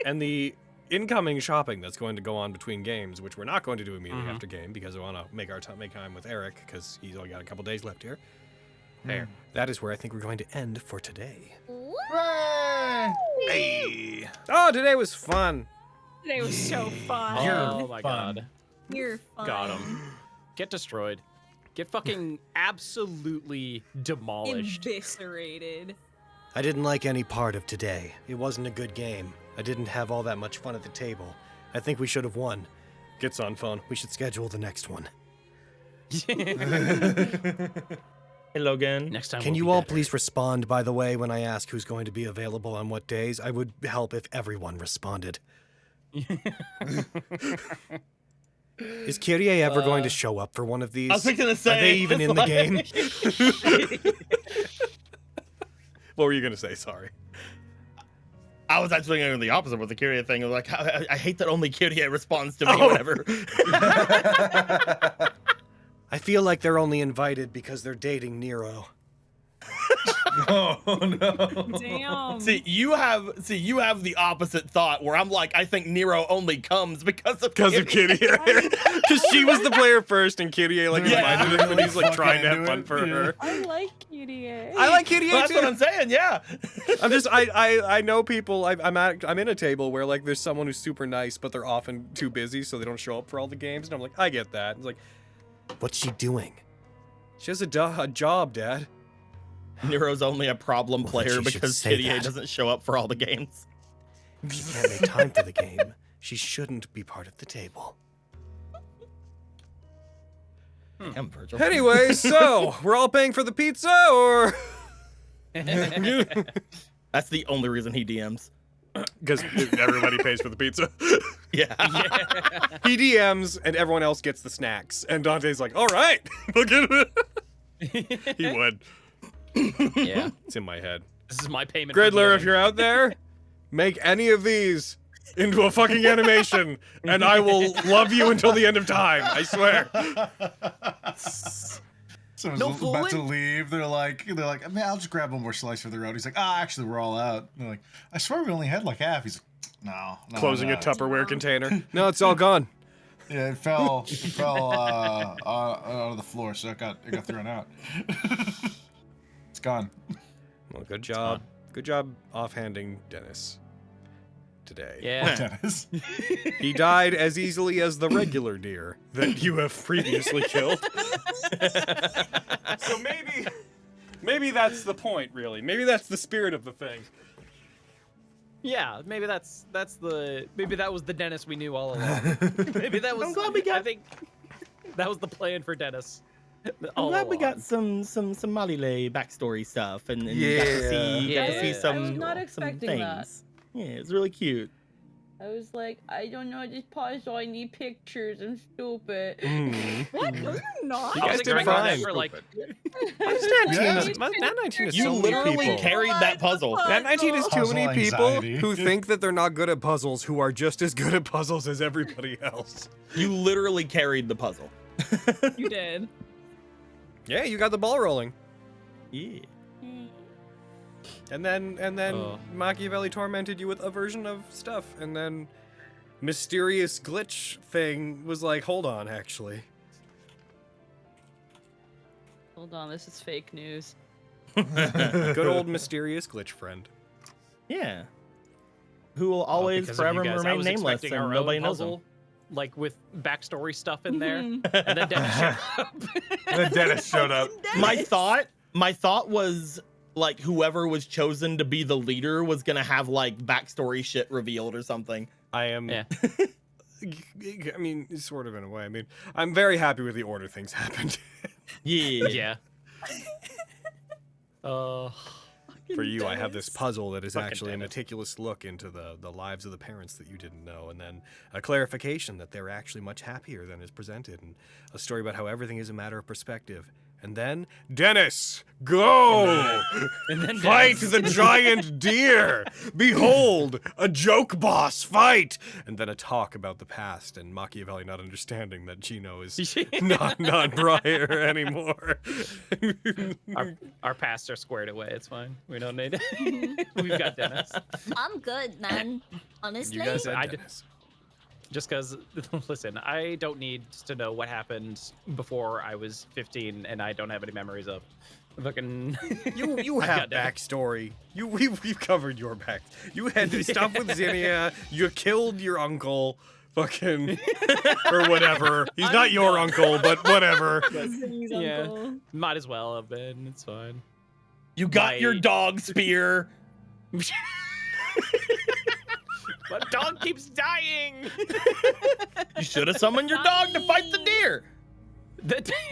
[SPEAKER 1] and the incoming shopping that's going to go on between games, which we're not going to do immediately after game because I want to make make time with Eric because he's only got a couple days left here. Fair. That is where I think we're going to end for today. Hey! Oh, today was fun.
[SPEAKER 6] Today was so fun.
[SPEAKER 5] Oh my
[SPEAKER 4] fun.
[SPEAKER 5] god.
[SPEAKER 6] You're fun.
[SPEAKER 5] Got him. Get destroyed. Get fucking absolutely demolished.
[SPEAKER 6] Eviscerated.
[SPEAKER 10] I didn't like any part of today. It wasn't a good game. I didn't have all that much fun at the table. I think we should have won.
[SPEAKER 1] Gets on phone.
[SPEAKER 10] We should schedule the next one.
[SPEAKER 3] Hello again.
[SPEAKER 5] Next time.
[SPEAKER 10] Can
[SPEAKER 5] we'll
[SPEAKER 10] you
[SPEAKER 5] be
[SPEAKER 10] all
[SPEAKER 5] better.
[SPEAKER 10] please respond, by the way, when I ask who's going to be available on what days? I would help if everyone responded. Is Kyrie ever going to show up for one of these?
[SPEAKER 3] I was thinking to say.
[SPEAKER 10] Are they even in the game?
[SPEAKER 1] What were you going to say? Sorry.
[SPEAKER 3] I was actually going the opposite with the Kyrie thing. Like, I hate that only Kyrie responds to me whenever.
[SPEAKER 10] I feel like they're only invited because they're dating Nero.
[SPEAKER 2] Oh no.
[SPEAKER 6] Damn.
[SPEAKER 3] See, you have the opposite thought where I'm like, I think Nero only comes because of
[SPEAKER 1] Because of
[SPEAKER 3] Kyrie.
[SPEAKER 1] Kyrie. Because she was the player first, and Kyrie like
[SPEAKER 3] Yeah.
[SPEAKER 1] reminded him that he's like
[SPEAKER 4] Fucking
[SPEAKER 1] trying to have
[SPEAKER 4] do
[SPEAKER 1] fun
[SPEAKER 4] it,
[SPEAKER 1] for
[SPEAKER 4] yeah.
[SPEAKER 1] her.
[SPEAKER 11] I like Kyrie.
[SPEAKER 1] I like Kyrie
[SPEAKER 3] Well, that's
[SPEAKER 1] too.
[SPEAKER 3] what I'm saying. Yeah.
[SPEAKER 1] I'm just I know people. I'm in a table where like there's someone who's super nice, but they're often too busy, so they don't show up for all the games. And I'm like, I get that. It's like
[SPEAKER 10] What's she doing?
[SPEAKER 1] she has a job, Dad.
[SPEAKER 3] Nero's only a problem
[SPEAKER 10] Well, then
[SPEAKER 3] player
[SPEAKER 10] she should
[SPEAKER 3] because
[SPEAKER 10] say
[SPEAKER 3] Kyrie
[SPEAKER 10] that.
[SPEAKER 3] doesn't show up for all the games.
[SPEAKER 10] If she can't make time for the game, she shouldn't be part of the table.
[SPEAKER 3] Damn, Virgil.
[SPEAKER 1] Anyway, so we're all paying for the pizza, or
[SPEAKER 3] That's the only reason he DMs.
[SPEAKER 1] because everybody pays for the pizza.
[SPEAKER 3] Yeah.
[SPEAKER 1] He DMs, and everyone else gets the snacks. And Dante's like, all right, look at it. He would.
[SPEAKER 5] Yeah.
[SPEAKER 1] It's in my head.
[SPEAKER 5] This is my payment. for
[SPEAKER 1] Gridler, if
[SPEAKER 5] DMing.
[SPEAKER 1] you're out there, make any of these into a fucking animation, and I will love you until the end of time. I swear.
[SPEAKER 4] Someone's
[SPEAKER 5] No
[SPEAKER 4] about to
[SPEAKER 5] fooling?
[SPEAKER 4] leave. They're like, man, I'll just grab one more slice for the road. He's like, actually, we're all out. They're like, I swear we only had like half. He's like, no.
[SPEAKER 1] Closing
[SPEAKER 4] no.
[SPEAKER 1] a Tupperware container. No, it's all gone.
[SPEAKER 4] Yeah, it fell out of the floor, so it got thrown out. It's gone.
[SPEAKER 1] Well, good job. Good job offhanding Dennis today.
[SPEAKER 5] Yeah.
[SPEAKER 4] Dennis.
[SPEAKER 1] He died as easily as the regular deer that you have previously killed. So maybe that's the point, really. Maybe that's the spirit of the thing.
[SPEAKER 5] Yeah, maybe that was the Dennis we knew all along. Maybe that was.
[SPEAKER 3] I'm glad we got.
[SPEAKER 5] I think that was the plan for Dennis.
[SPEAKER 3] I'm glad we got some Malile backstory stuff and got to see
[SPEAKER 5] Yeah.
[SPEAKER 3] some.
[SPEAKER 7] I was not
[SPEAKER 3] some
[SPEAKER 7] expecting
[SPEAKER 3] things.
[SPEAKER 7] that.
[SPEAKER 3] Yeah, it's really cute.
[SPEAKER 7] I was like, I don't know this puzzle. I need pictures. I'm stupid.
[SPEAKER 6] What? No, you're not.
[SPEAKER 1] You
[SPEAKER 5] I
[SPEAKER 1] guys
[SPEAKER 5] was
[SPEAKER 1] did
[SPEAKER 5] expecting that
[SPEAKER 1] fine.
[SPEAKER 5] for like.
[SPEAKER 1] Nat19 is
[SPEAKER 3] You
[SPEAKER 1] so many
[SPEAKER 3] literally
[SPEAKER 1] people.
[SPEAKER 3] carried that puzzle.
[SPEAKER 1] Nat19 is too
[SPEAKER 4] Puzzle
[SPEAKER 1] many people
[SPEAKER 4] anxiety.
[SPEAKER 1] who think that they're not good at puzzles who are just as good at puzzles as everybody else.
[SPEAKER 3] You literally carried the puzzle.
[SPEAKER 6] You did.
[SPEAKER 1] Yeah, you got the ball rolling.
[SPEAKER 3] Yeah.
[SPEAKER 1] And then Machiavelli tormented you with a version of stuff, and then mysterious glitch thing was like, hold on, actually.
[SPEAKER 7] Hold on, this is fake news.
[SPEAKER 1] Good old mysterious glitch friend.
[SPEAKER 3] Yeah. Who will always
[SPEAKER 5] Because of
[SPEAKER 3] forever
[SPEAKER 5] you guys, I
[SPEAKER 3] remain
[SPEAKER 5] was
[SPEAKER 3] nameless
[SPEAKER 5] expecting
[SPEAKER 3] and
[SPEAKER 5] our
[SPEAKER 3] nobody
[SPEAKER 5] own
[SPEAKER 3] knows
[SPEAKER 5] puzzle,
[SPEAKER 3] him.
[SPEAKER 5] like with backstory stuff in there, and then Dennis showed up.
[SPEAKER 2] Then Dennis showed up.
[SPEAKER 3] My thought was like whoever was chosen to be the leader was gonna have like backstory shit revealed or something.
[SPEAKER 1] I am.
[SPEAKER 5] Yeah.
[SPEAKER 1] I mean, sort of in a way. I mean, I'm very happy with the order things happened.
[SPEAKER 3] Yeah.
[SPEAKER 5] Yeah.
[SPEAKER 1] For you, I have this puzzle that is
[SPEAKER 5] Fucking
[SPEAKER 1] actually a
[SPEAKER 5] Dennis.
[SPEAKER 1] meticulous look into the lives of the parents that you didn't know, and then a clarification that they're actually much happier than is presented, and a story about how everything is a matter of perspective. And then, Dennis, go!
[SPEAKER 5] And then
[SPEAKER 1] Fight
[SPEAKER 5] Dennis.
[SPEAKER 1] the giant deer! Behold, a joke boss fight! And then a talk about the past and Machiavelli not understanding that Gino is not Briar anymore.
[SPEAKER 5] Our pasts are squared away. It's fine. We don't need it. We've got Dennis.
[SPEAKER 8] I'm good, man. Honestly.
[SPEAKER 1] You guys had
[SPEAKER 5] I
[SPEAKER 1] Dennis.
[SPEAKER 5] Just because, listen, I don't need to know what happened before I was 15 and I don't have any memories of. Fucking.
[SPEAKER 1] You
[SPEAKER 5] I've
[SPEAKER 1] have
[SPEAKER 5] got Dennis.
[SPEAKER 1] backstory. We've covered your back. You had stuff with Zinnia. You killed your uncle. Fucking or whatever. He's not your uncle, but whatever.
[SPEAKER 5] Yeah, might as well have been. It's fine.
[SPEAKER 3] You got your dog spear.
[SPEAKER 5] My dog keeps dying.
[SPEAKER 3] You should have summoned your dog to fight the deer.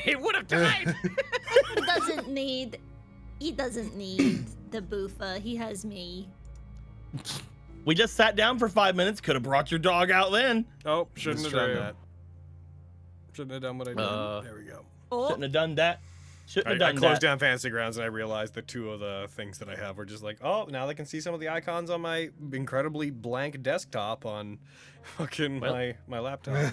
[SPEAKER 5] It would have died.
[SPEAKER 8] He doesn't need the boofer. He has me.
[SPEAKER 3] We just sat down for 5 minutes. Could have brought your dog out then.
[SPEAKER 1] Oh, shouldn't
[SPEAKER 5] That's
[SPEAKER 1] have done
[SPEAKER 5] true.
[SPEAKER 1] that. Shouldn't have done what I did. There we go.
[SPEAKER 3] Shouldn't have done that. Shouldn't
[SPEAKER 1] I
[SPEAKER 3] have done
[SPEAKER 1] closed
[SPEAKER 3] that.
[SPEAKER 1] down Fantasy Grounds and I realized that two of the things that I have were just like, oh, now they can see some of the icons on my incredibly blank desktop on fucking my laptop.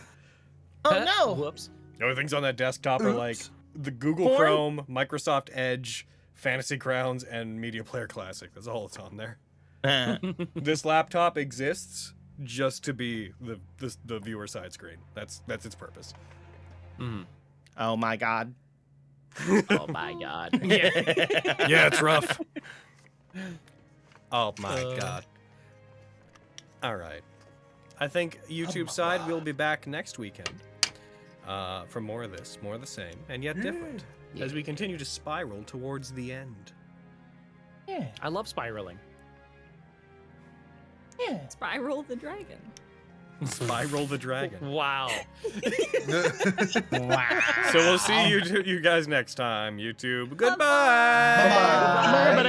[SPEAKER 3] Oh no!
[SPEAKER 5] Whoops.
[SPEAKER 1] The only things on that desktop are like the Google
[SPEAKER 3] Porn?
[SPEAKER 1] Chrome, Microsoft Edge, Fantasy Grounds, and Media Player Classic. That's all that's on there. This laptop exists just to be the viewer side screen. That's its purpose.
[SPEAKER 3] Oh my god.
[SPEAKER 5] Oh my god. Yeah.
[SPEAKER 1] Yeah, it's rough. Oh my god. All right. I think YouTube side we'll be back next weekend for more of this, more of the same, and yet different, as we continue to spiral towards the end.
[SPEAKER 3] Yeah.
[SPEAKER 5] I love spiraling.
[SPEAKER 3] Yeah.
[SPEAKER 6] Spiral the dragon.
[SPEAKER 1] Spiral the dragon.
[SPEAKER 5] Wow.
[SPEAKER 1] So we'll see you guys next time, YouTube. Goodbye.
[SPEAKER 3] Bye. Bye.